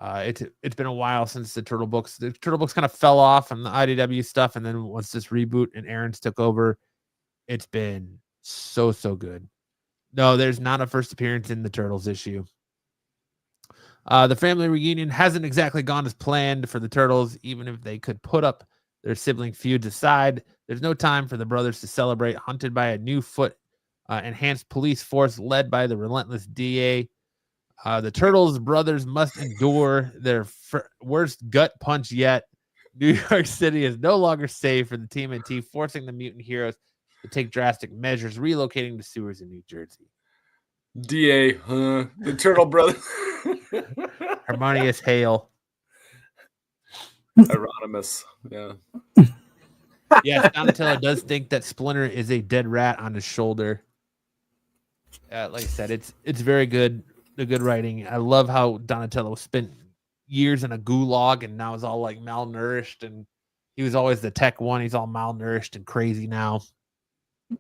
It's been a while since the Turtle Books kind of fell off on the IDW stuff, and then once this reboot and Aaron's took over, it's been so good. No, there's not a first appearance in the Turtles issue. The family reunion hasn't exactly gone as planned for the Turtles, even if they could put up their sibling feuds aside. There's no time for the brothers to celebrate, hunted by a new enhanced police force led by the relentless DA. The Turtles brothers must endure their worst gut punch yet. New York City is no longer safe for the TMNT, forcing the mutant heroes to take drastic measures, relocating to sewers in New Jersey. DA, the Turtle Brothers. Harmonious Hail. Hieronymus. Yeah. Yes, Donatello does think that Splinter is a dead rat on his shoulder. Like I said, it's very good. The good writing. I love how Donatello spent years in a gulag and now is all like malnourished, and he was always the tech one. He's all malnourished and crazy now.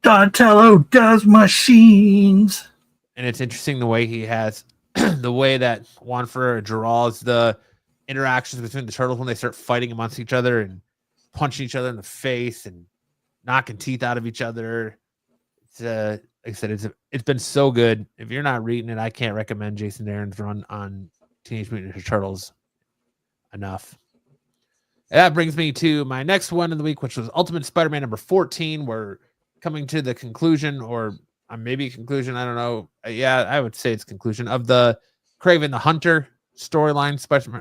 Donatello does machines. And it's interesting the way he has the way that Juan Ferreira draws the interactions between the turtles when they start fighting amongst each other and punching each other in the face and knocking teeth out of each other. It's like I said, it's been so good. If you're not reading it, I can't recommend Jason Aaron's run on Teenage Mutant Ninja Turtles enough. And that brings me to my next one of the week, which was Ultimate Spider-Man number 14. We're coming to the conclusion, or maybe conclusion, I don't know. Yeah, I would say it's conclusion of the Kraven the Hunter storyline,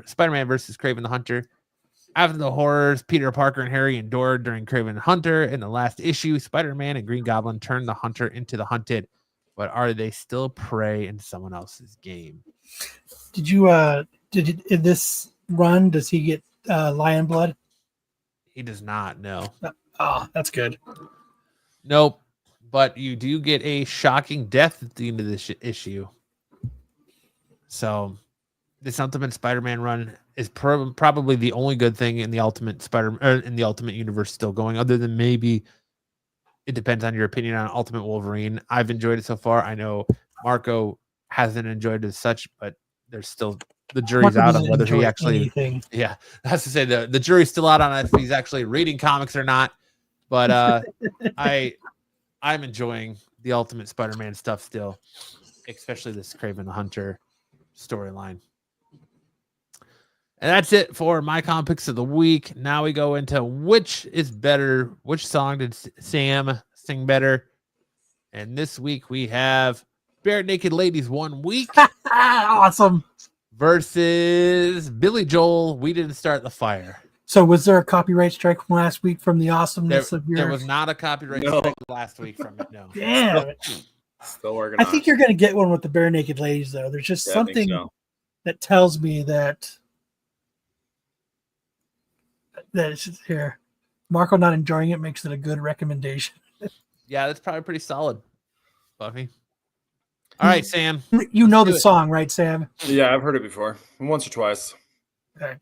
Spider-Man versus Kraven the Hunter. After the horrors Peter Parker and Harry endured during Kraven the Hunter, in the last issue, Spider-Man and Green Goblin turned the hunter into the hunted, but are they still prey in someone else's game? In this run, does he get lion blood? He does not, no. Oh, that's good. Nope. But you do get a shocking death at the end of this issue. So this Ultimate Spider-Man run is probably the only good thing in the Ultimate in the Ultimate Universe still going, other than maybe it depends on your opinion on Ultimate Wolverine. I've enjoyed it so far. I know Marco hasn't enjoyed it as such, but there's still the jury's Marco out on doesn't whether he enjoy actually anything. Yeah, that's to say the jury's still out on if he's actually reading comics or not. But I'm enjoying the Ultimate Spider-Man stuff still, especially this Kraven the Hunter storyline. And that's it for my comic picks of the week. Now we go into which is better. Which song did Sam sing better? And this week we have Bare Naked Ladies 1 week Awesome. versus Billy Joel. We didn't start the fire. So was there a copyright strike from last week from the awesomeness of your? There was not a copyright No. strike last week from it. No. Damn. Still working I on think it. you're going to get one with the Bare Naked Ladies, though. There's just Yeah, I think something so. that tells me that it's just here. Marco not enjoying it makes it a good recommendation. Yeah, that's probably pretty solid, Buffy. All right, Sam. You know do the it. song, right, Sam? Yeah, I've heard it before, once or twice.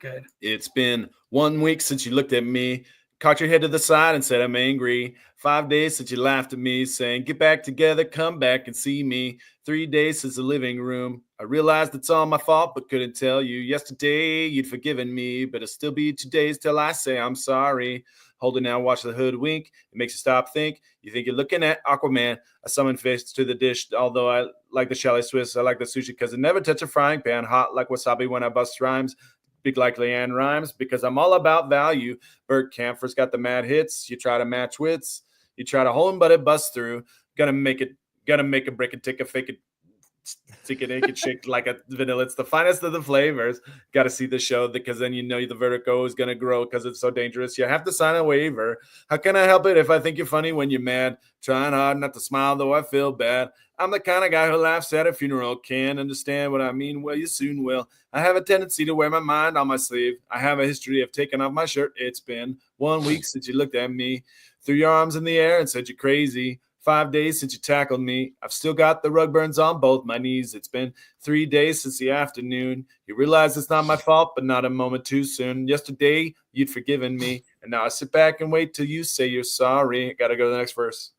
Good. It's been 1 week since you looked at me, caught your head to the side and said, I'm angry. 5 days since you laughed at me, saying, get back together, come back and see me. 3 days since the living room. I realized it's all my fault, but couldn't tell you. Yesterday, you'd forgiven me, but it'll still be 2 days till I say I'm sorry. Hold it now, watch the hood wink. It makes you stop, think. You think you're looking at Aquaman. I summon fish to the dish, although I like the chalet Swiss. I like the sushi because it never touch a frying pan. Hot like wasabi when I bust rhymes. Big like Leanne Rhymes because I'm all about value. Bert Camper's got the mad hits. You try to match wits. You try to hold him, but it busts through. Gotta make a break it, take a fake it, stick it, make it shake like a vanilla. It's the finest of the flavors. Got to see the show because then you know the vertigo is going to grow because it's so dangerous. You have to sign a waiver. How can I help it if I think you're funny when you're mad? Trying hard not to smile, though I feel bad. I'm the kind of guy who laughs at a funeral. Can't understand what I mean? Well, you soon will. I have a tendency to wear my mind on my sleeve. I have a history of taking off my shirt. It's been 1 week since you looked at me, threw your arms in the air and said you're crazy. 5 days since you tackled me. I've still got the rug burns on both my knees. It's been 3 days since the afternoon. You realize it's not my fault, but not a moment too soon. Yesterday, you'd forgiven me. And now I sit back and wait till you say you're sorry. I got to go to the next verse.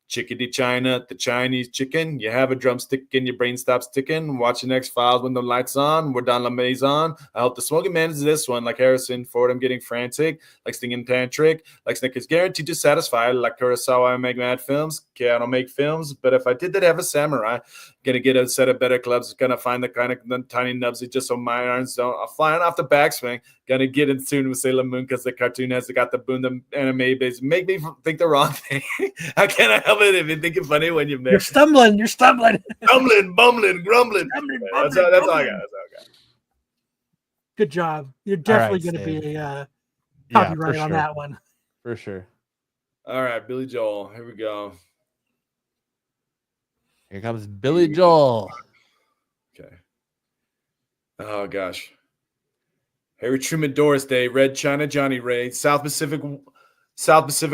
Chickadee China, the Chinese chicken. You have a drumstick and your brain stops ticking. Watching X-Files when the lights on. We're down La Maison. I hope the smoking man is this one. Like Harrison Ford, I'm getting frantic. Like stinging tantric. Like Snickers guaranteed to satisfy. Like Kurosawa, I make mad films. Okay, I don't make films. But if I did that, have a samurai. Gonna get a set of better clubs. Gonna find the kind of the tiny nubs just so my irons don't. I'm flying off the backswing. Gonna get in soon with Sailor Moon because the cartoon has got the boom, the anime base. Make me think the wrong thing. How can I help it if you think it's funny when you're You're stumbling. Stumbling, bumbling, grumbling. That's all I got. Good job. You're definitely All right, going to be Yeah, copyright for on sure. that one. For sure. All right, Billy Joel. Here we go. Here comes Billy Joel. Okay. Oh gosh. Harry Truman, Doris Day, Red China, Johnny Ray, South Pacific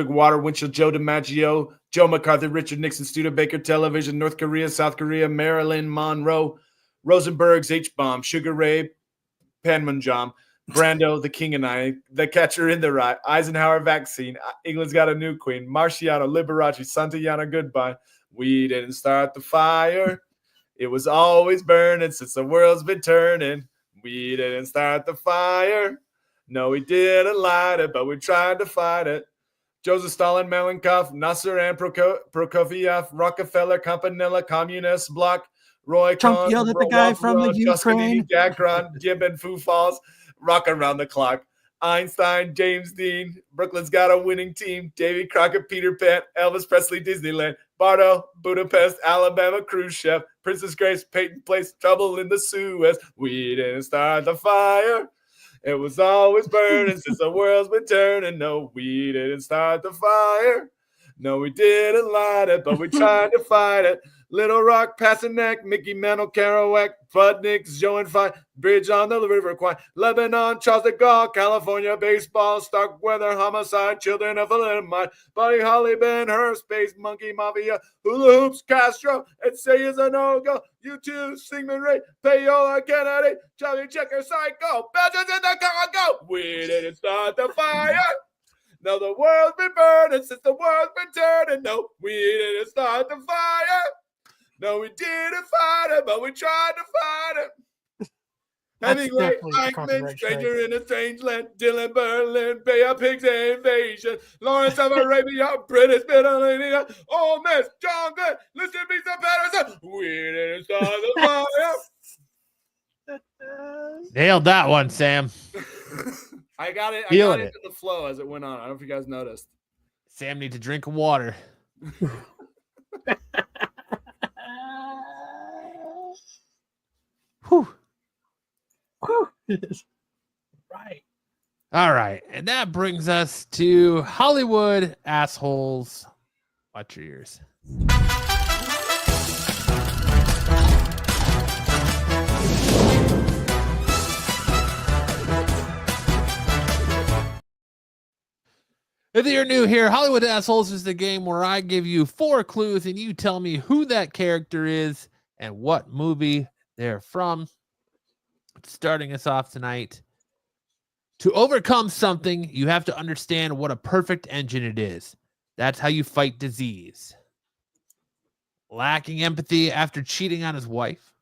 Water, Winchell, Joe DiMaggio, Joe McCarthy, Richard Nixon, Studebaker Television, North Korea, South Korea, Marilyn Monroe, Rosenberg's H-Bomb, Sugar Ray, Panmunjom, Brando, The King and I, The Catcher in the Rye, Eisenhower Vaccine, England's Got a New Queen, Marciano, Liberace, Santayana, Goodbye. We didn't start the fire. It was always burning since the world's been turning. We didn't start the fire. No, we didn't light it, but we tried to fight it. Joseph Stalin, Malenkov, Nasser and Prokofiev, Rockefeller, Campanella, Communist Bloc, Roy Trump Cohn, yelled at the guy from the Ukraine. Jackron, Jim and Foo Falls, Rock Around the Clock. Einstein, James Dean, Brooklyn's Got a Winning Team, Davy Crockett, Peter Pan, Elvis Presley, Disneyland, Bardo, Budapest, Alabama, Cruise Chef, Princess Grace, Peyton Place, Trouble in the Suez. We didn't start the fire. It was always burning since the world's been turning. No, we didn't start the fire. No, we didn't light it, but we tried to fight it. Little Rock, Passaneck, Mickey Mantle, Kerouac, Budnick, Joe and Fine, Bridge on the River Kwai, Lebanon, Charles de Gaulle, California, baseball, Starkweather, homicide, children of a mind, Buddy Holly, Ben Hur, Space Monkey, Mafia, Hula Hoops, Castro, and Say is a no-go, U2, Sigmund Ray, Payola, Kennedy, Charlie Checker, Psycho, Belgians in the Congo. We didn't start the fire. No, the world's been burning since the world's been turning. No, we didn't start the fire. No, we didn't fight it, but we tried to fight it. That's Hemingway, definitely a Eichmann, copyright Stranger in a Strange Land, Dylan Berlin, Bay of Pigs Invasion, Lawrence of Arabia, British Pennsylvania, Ole Miss, John Glenn, Listen to me some Patterson. We didn't start the fire. Nailed that one, Sam. I got it Feeling into the flow as it went on. I don't know if you guys noticed. Sam needs to drink water. Whew. Whew. Right. All right. And that brings us to Hollywood assholes. Watch your ears. If you're new here, Hollywood Assholes is the game where I give you 4 clues and you tell me who that character is and what movie they're from. Starting us off tonight. To overcome something, you have to understand what a perfect engine it is. That's how you fight disease. Lacking empathy after cheating on his wife.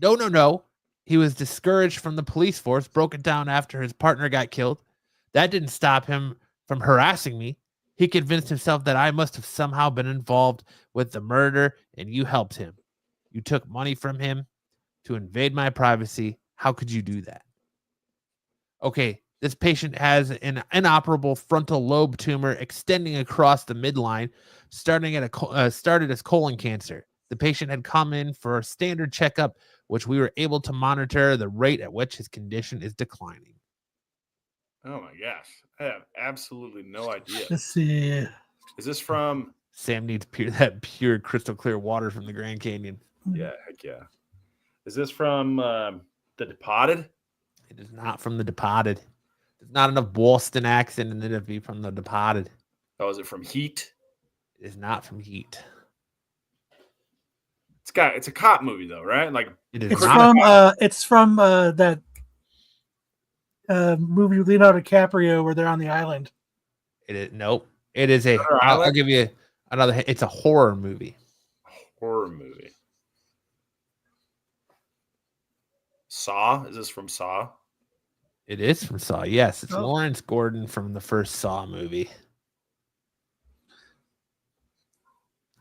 No. He was discouraged from the police force, broken down after his partner got killed. That didn't stop him from harassing me. He convinced himself that I must have somehow been involved with the murder, and you helped him. You took money from him to invade my privacy. How could you do that? Okay, this patient has an inoperable frontal lobe tumor extending across the midline, started as colon cancer. The patient had come in for a standard checkup, which we were able to monitor the rate at which his condition is declining. Oh my gosh. I have absolutely no idea. Let's see. Is this from? Sam needs that pure crystal clear water from the Grand Canyon. Yeah, heck yeah. Is this from The Departed? It is not from The Departed. There's not enough Boston accent in it to be from The Departed. Oh, is it from Heat? It is not from Heat. It's a cop movie though, right? Like It is It's not. from that movie with Leonardo DiCaprio where they're on the island. It is nope. It is a. Another I'll island? give you another. It's a horror movie. horror movie. Saw? Is this from Saw? It is from Saw. Yes, it's Oh. Lawrence Gordon from the first Saw movie.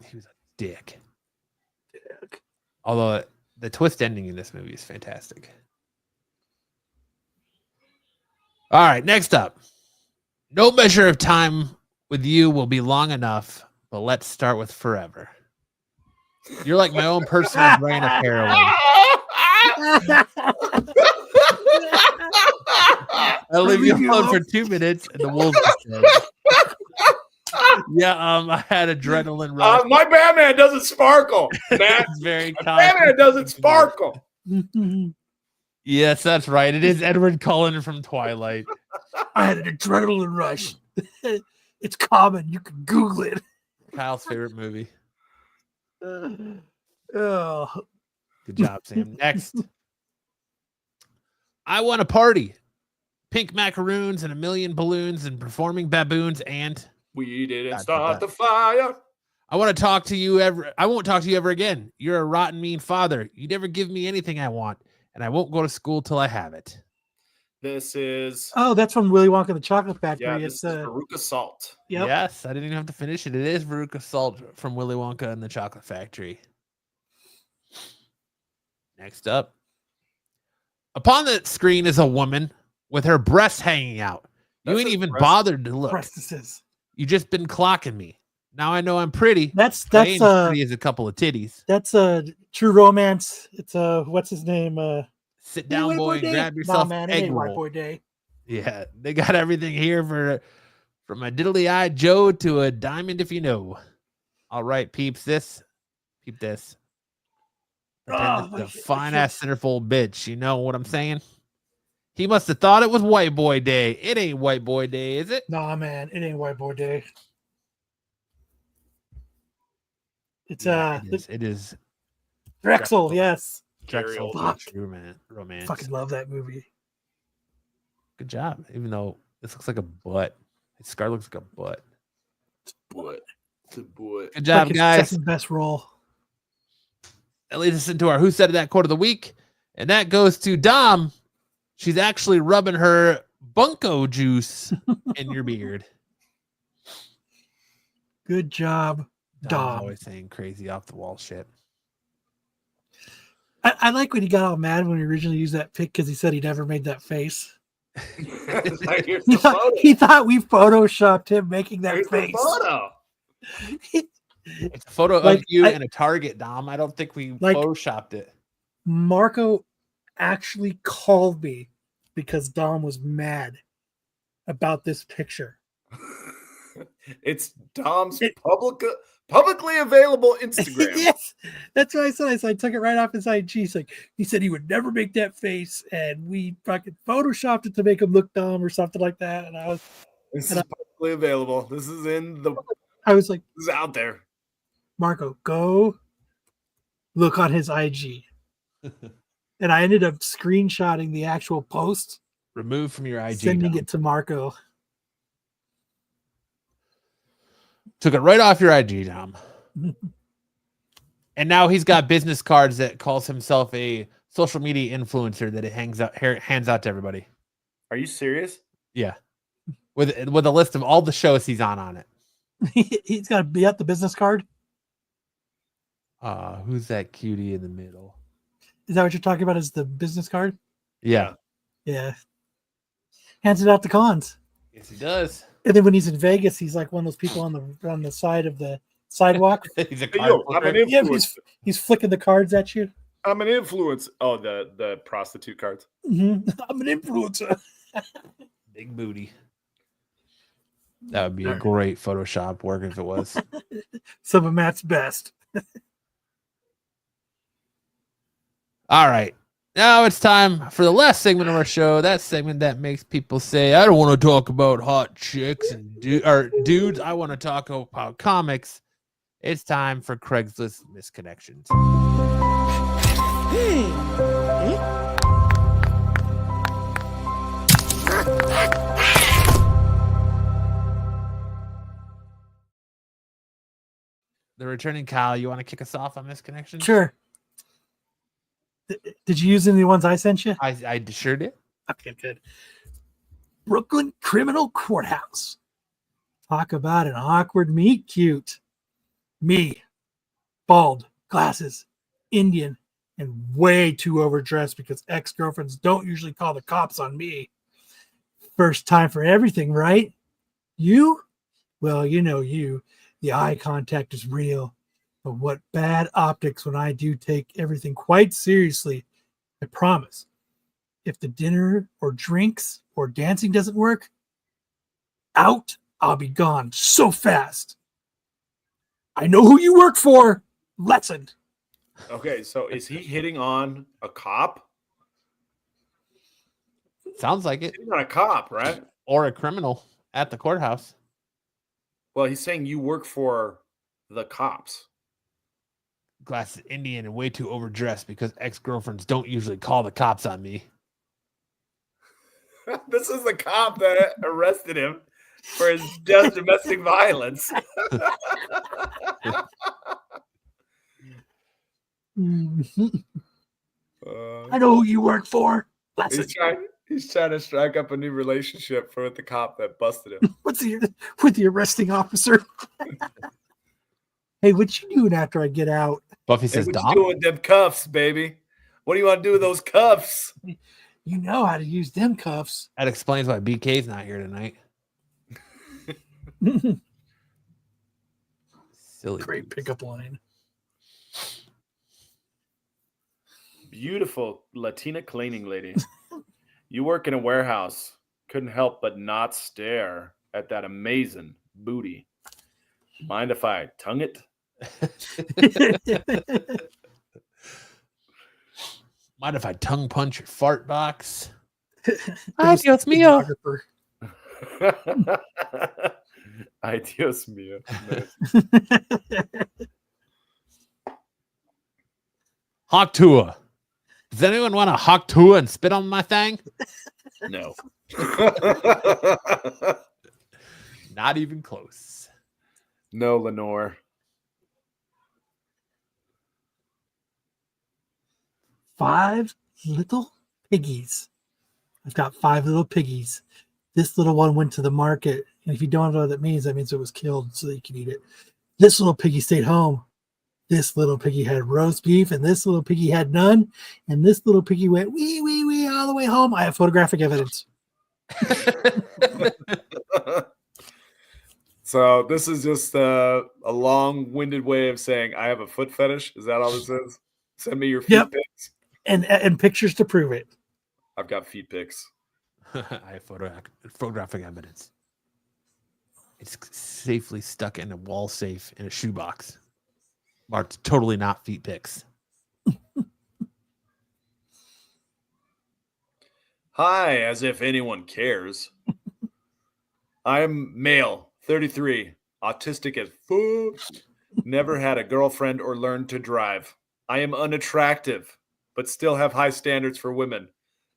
He was a dick. Although the twist ending in this movie is fantastic. All right, next up. No measure of time with you will be long enough, but let's start with forever. You're like my own personal brain of heroin. I'll leave you alone for 2 minutes, and the wolves descend. Yeah, I had adrenaline rush. My Batman doesn't sparkle, man. It's very My Batman doesn't sparkle. Yes, that's right. It is Edward Cullen from Twilight. I had an adrenaline rush. It's common. You can Google it. Kyle's favorite movie. Oh, Good job, Sam. Next. I want a party. Pink macaroons and a million balloons and performing baboons and We didn't God, start that- the fire. I want to talk to you ever. I won't talk to you ever again. You're a rotten, mean father. You never give me anything I want, and I won't go to school till I have it. This is that's from Willy Wonka and the Chocolate Factory. yeah, this It's is Veruca Salt. yep. Yes, I didn't even have to finish it. It is Veruca Salt from Willy Wonka and the Chocolate Factory. Next up. Upon the screen is a woman with her breasts hanging out. You That ain't says even breast- bothered to look. Breastises. You just been clocking me. Now I know I'm pretty. That's but I ain't that's as pretty as a couple of titties. that's True Romance. It's what's his name? Sit down, boy, and grab yourself man, it egg ain't White roll. Boy Day. Yeah, they got everything here from a diddly-eyed Joe to a diamond if you know. All right, peeps, peep this. Oh, Pretend it's my the fine-ass centerfold bitch. You know what I'm saying? He must have thought it was White Boy Day. It ain't White Boy Day, is it? Nah, man, it ain't White Boy Day. It's Yeah, it is Drexel. Yes, Drexel. Fuck. romance. fucking love that movie. Good job. Even though this looks like a butt. His scar looks like a butt. What? The boy. Good job, Like his guys. second best role. That leads us into our Who Said It That quote of the week. And that goes to Dom. She's actually rubbing her bunko juice in your beard. Good job, Dom's Dom. always saying crazy off the wall shit. I like when he got all mad when he originally used that pic because he said he never made that face. Like, here's the photo. He thought we photoshopped him making that Here's the face. photo. It's a photo Like, of you I- in a Target, Dom. I don't think we Like- photoshopped it. Marco actually called me because Dom was mad about this picture. It's Dom's It- publicly available Instagram. Yes, that's what I said. I took it right off his IG. He said he would never make that face, and we fucking photoshopped it to make him look dumb or something like that. And This is publicly available. This is I was like, this is out there. Marco, go look on his IG. And I ended up screenshotting the actual post, Removed from your IG. sending Dom. it to Marco. Took it right off your IG, Dom. And now he's got business cards that calls himself a social media influencer that it hands out to everybody. Are you serious? Yeah, with a list of all the shows he's on it. He's got to be at the business card. Who's that cutie in the middle? Is that what you're talking about? Is the business card? Yeah, Yeah. Hands it out to cons. yes, he does. And then when he's in Vegas, he's like one of those people on the side of the sidewalk. He's a Hey, card yo, I'm flipper. an Yeah, influencer. he's flicking the cards at you. I'm an influence. Oh, the prostitute cards. I'm an influencer. Big booty. That would be a great Photoshop work if it was. Some of Matt's best. All right. Now it's time for the last segment of our show. That segment that makes people say, I don't want to talk about hot chicks and dudes. I want to talk about comics. It's time for Craigslist Misconnections. The returning Kyle, you want to kick us off on Misconnections? Sure. Did you use any of the ones I sent you? I sure did. Okay, good. Brooklyn Criminal Courthouse. Talk about an awkward meet cute. Me, bald, glasses, Indian, and way too overdressed because ex-girlfriends don't usually call the cops on me. First time for everything, right? You? Well, you know you. The eye contact is real. But what bad optics when I do take everything quite seriously. I promise. If the dinner or drinks or dancing doesn't work, out, I'll be gone so fast. I know who you work for. Lesson. Okay, so is he hitting on a cop? Sounds like it. Hitting on a cop, right? Or a criminal at the courthouse. Well, he's saying you work for the cops. Glasses Indian and way too overdressed because ex-girlfriends don't usually call the cops on me. This is the cop that arrested him for his domestic violence. Mhm. I know who you work for. Lesson. He's trying to strike up a new relationship with the cop that busted him. With the arresting officer. Hey, what you doing after I get out? Buffy Hey, says, what you Dom, doing with them cuffs, baby? What do you want to do with those cuffs? You know how to use them cuffs. that explains why BK's not here tonight. Silly. Great dudes. pickup line. Beautiful Latina cleaning lady. You work in a warehouse. Couldn't help but not stare at that amazing booty. Mind if I tongue it? Mind if I tongue punch your fart box? Adios mio. Ay, Dios mío. Hawk Tua. Does anyone want a Hawk Tua and spit on my thing? No. Not even close. No, Lenore. 5 little piggies. I've got 5 little piggies. This little one went to the market. And if you don't know what that means it was killed so that you can eat it. This little piggy stayed home. This little piggy had roast beef, and this little piggy had none. And this little piggy went wee, wee, wee all the way home. I have photographic evidence. So this is just a long-winded way of saying I have a foot fetish. Is that all this is? Send me your feet Yep. pics. And pictures to prove it. I've got feet pics. I have photographic evidence. It's safely stuck in a wall safe in a shoebox. Marked totally not feet pics. Hi, as if anyone cares. I'm male, 33, autistic as fuck. Never had a girlfriend or learned to drive. I am unattractive, but still have high standards for women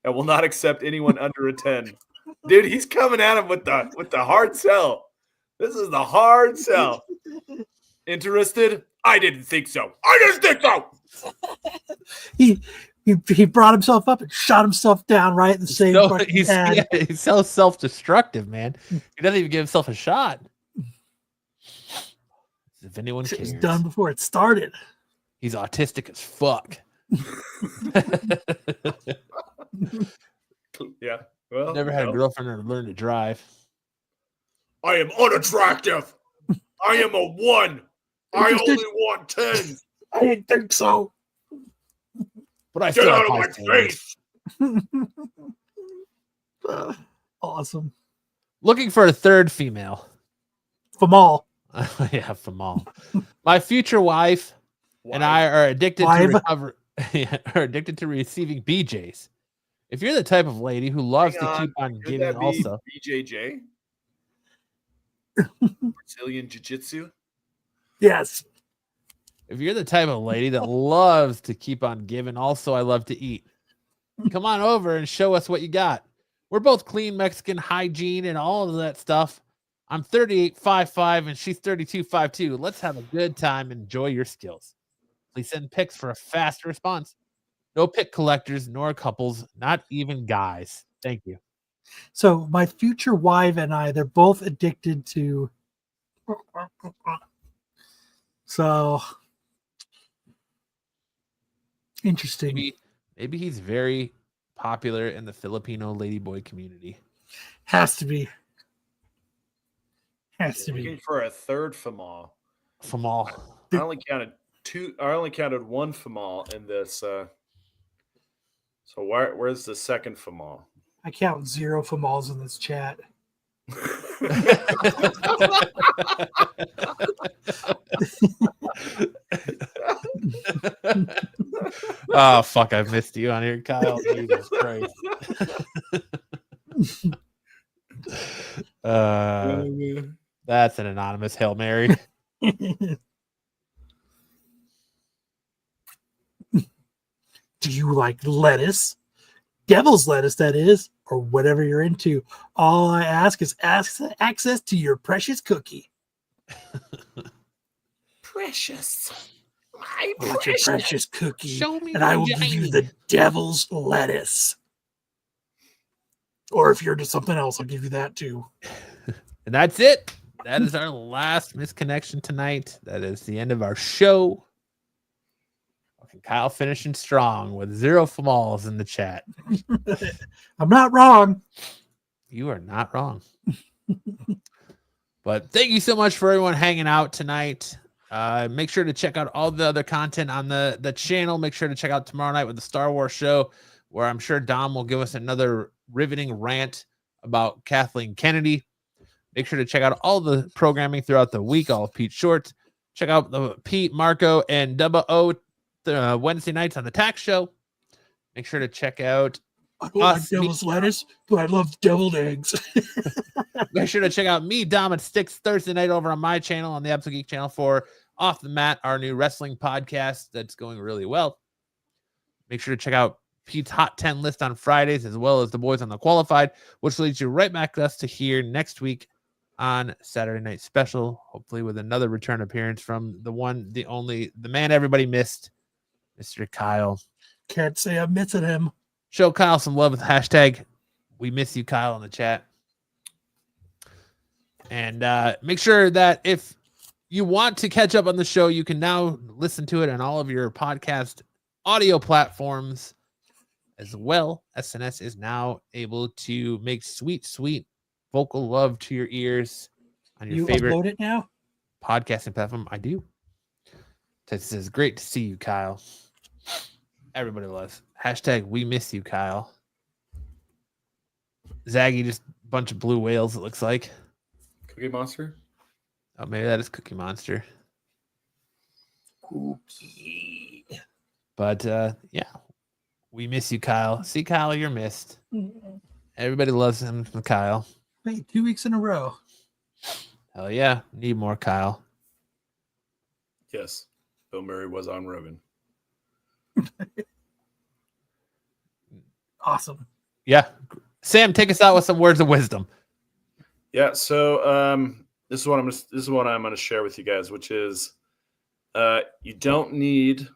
and will not accept anyone under a 10. Dude, he's coming at him with the hard sell. This is the hard sell. Interested? I didn't think so. I didn't think so. He brought himself up and shot himself down right in the same fucking head. He's so self-destructive, man. He doesn't even give himself a shot. If anyone Shit cares. was done before it started. He's autistic as fuck. Yeah. Well, Never had a girlfriend or learned to drive. I am unattractive. I am a 1. I only want 10. I didn't think so. But I Get still out have of high my standards. face. Awesome. Looking for a third female. Famal. Yeah, from all. My future wife and I are addicted are addicted to receiving BJs. If you're the type of lady who loves to keep on Could giving that be also, BJJ? Brazilian Jiu-Jitsu? Yes. if you're the type of lady that loves to keep on giving, also I love to eat. Come on over and show us what you got. We're both clean Mexican hygiene and all of that stuff. I'm 38'5'5" and she's 32'5'2". Let's have a good time and enjoy your skills. Please send pics for a fast response. No pic collectors nor couples, not even guys. Thank you. So my future wife and I, they're both addicted to. So interesting. Maybe he's very popular in the Filipino ladyboy community. Has to be. Has to Looking be. for a third Famal. From all. I only counted one Famal in this. So where's the second Famal? I count 0 famals in this chat. Oh fuck! I missed you on here, Kyle. Jesus Christ. That's an anonymous Hail Mary. Do you like lettuce? Devil's lettuce, that is, or whatever you're into. All I ask is access to your precious cookie. Precious. My I want your precious cookie, Show me and I will your give you giant. the devil's lettuce. Or if you're into something else, I'll give you that too. And that's it. That is our last misconnection tonight. That is the end of our show. Fucking Kyle finishing strong with 0 famals in the chat. I'm not wrong. You are not wrong. But thank you so much for everyone hanging out tonight. Make sure to check out all the other content on the channel. Make sure to check out tomorrow night with the Star Wars show, where I'm sure Dom will give us another riveting rant about Kathleen Kennedy. Make sure to check out all the programming throughout the week, all of Pete's shorts. Check out the Pete, Marco, and Dubba O Wednesday nights on the Tax Show. Make sure to check out I don't like devil's lettuce, but I love deviled eggs. Make sure to check out me, Dom, and Sticks Thursday night over on my channel, on the Absolute Geek channel, for Off the Mat, our new wrestling podcast that's going really well. Make sure to check out Pete's Hot 10 list on Fridays, as well as the Boys on the Qualified, which leads you right back to us to here next week on Saturday Night Special, hopefully with another return appearance from the one, the only, the man everybody missed, Mr. Kyle. Can't say I'm missing him. Show Kyle some love with hashtag we miss you, Kyle, in the chat. And make sure that if you want to catch up on the show, you can now listen to it on all of your podcast audio platforms as well. SNS is now able to make sweet, sweet vocal love to your ears on your You favorite upload it now? podcasting platform. I do. This is great to see you, Kyle. Everybody loves. Hashtag we miss you, Kyle. Zaggy, just a bunch of blue whales, it looks like. Cookie Monster? Oh, maybe that is Cookie Monster. Cookie. But yeah, we miss you, Kyle. See, Kyle, you're missed. Everybody loves him, Kyle. Wait, 2 weeks in a row. Hell yeah, need more Kyle. Yes. Bill Murray was on Rogan. Awesome. Yeah, Sam, take us out with some words of wisdom. Yeah, so this is what I'm gonna share with you guys, which is you don't need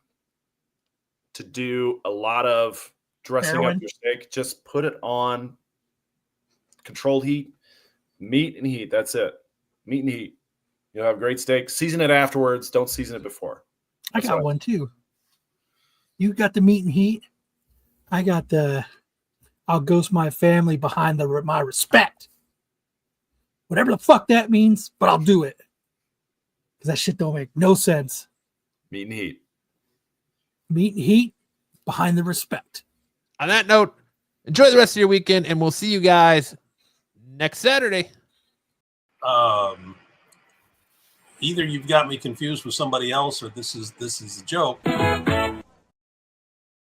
to do a lot of dressing Heroin. up your steak. Just put it on controlled heat, meat and heat. That's it. Meat and heat. You'll have great steak. Season it afterwards. Don't season it before. I got one too. You got the meat and heat. I got the I'll ghost my family behind my respect. Whatever the fuck that means, but I'll do it. Because that shit don't make no sense. Meat and heat. Meat and heat behind the respect. On that note, enjoy the rest of your weekend, and we'll see you guys next Saturday. Either you've got me confused with somebody else, or this is a joke.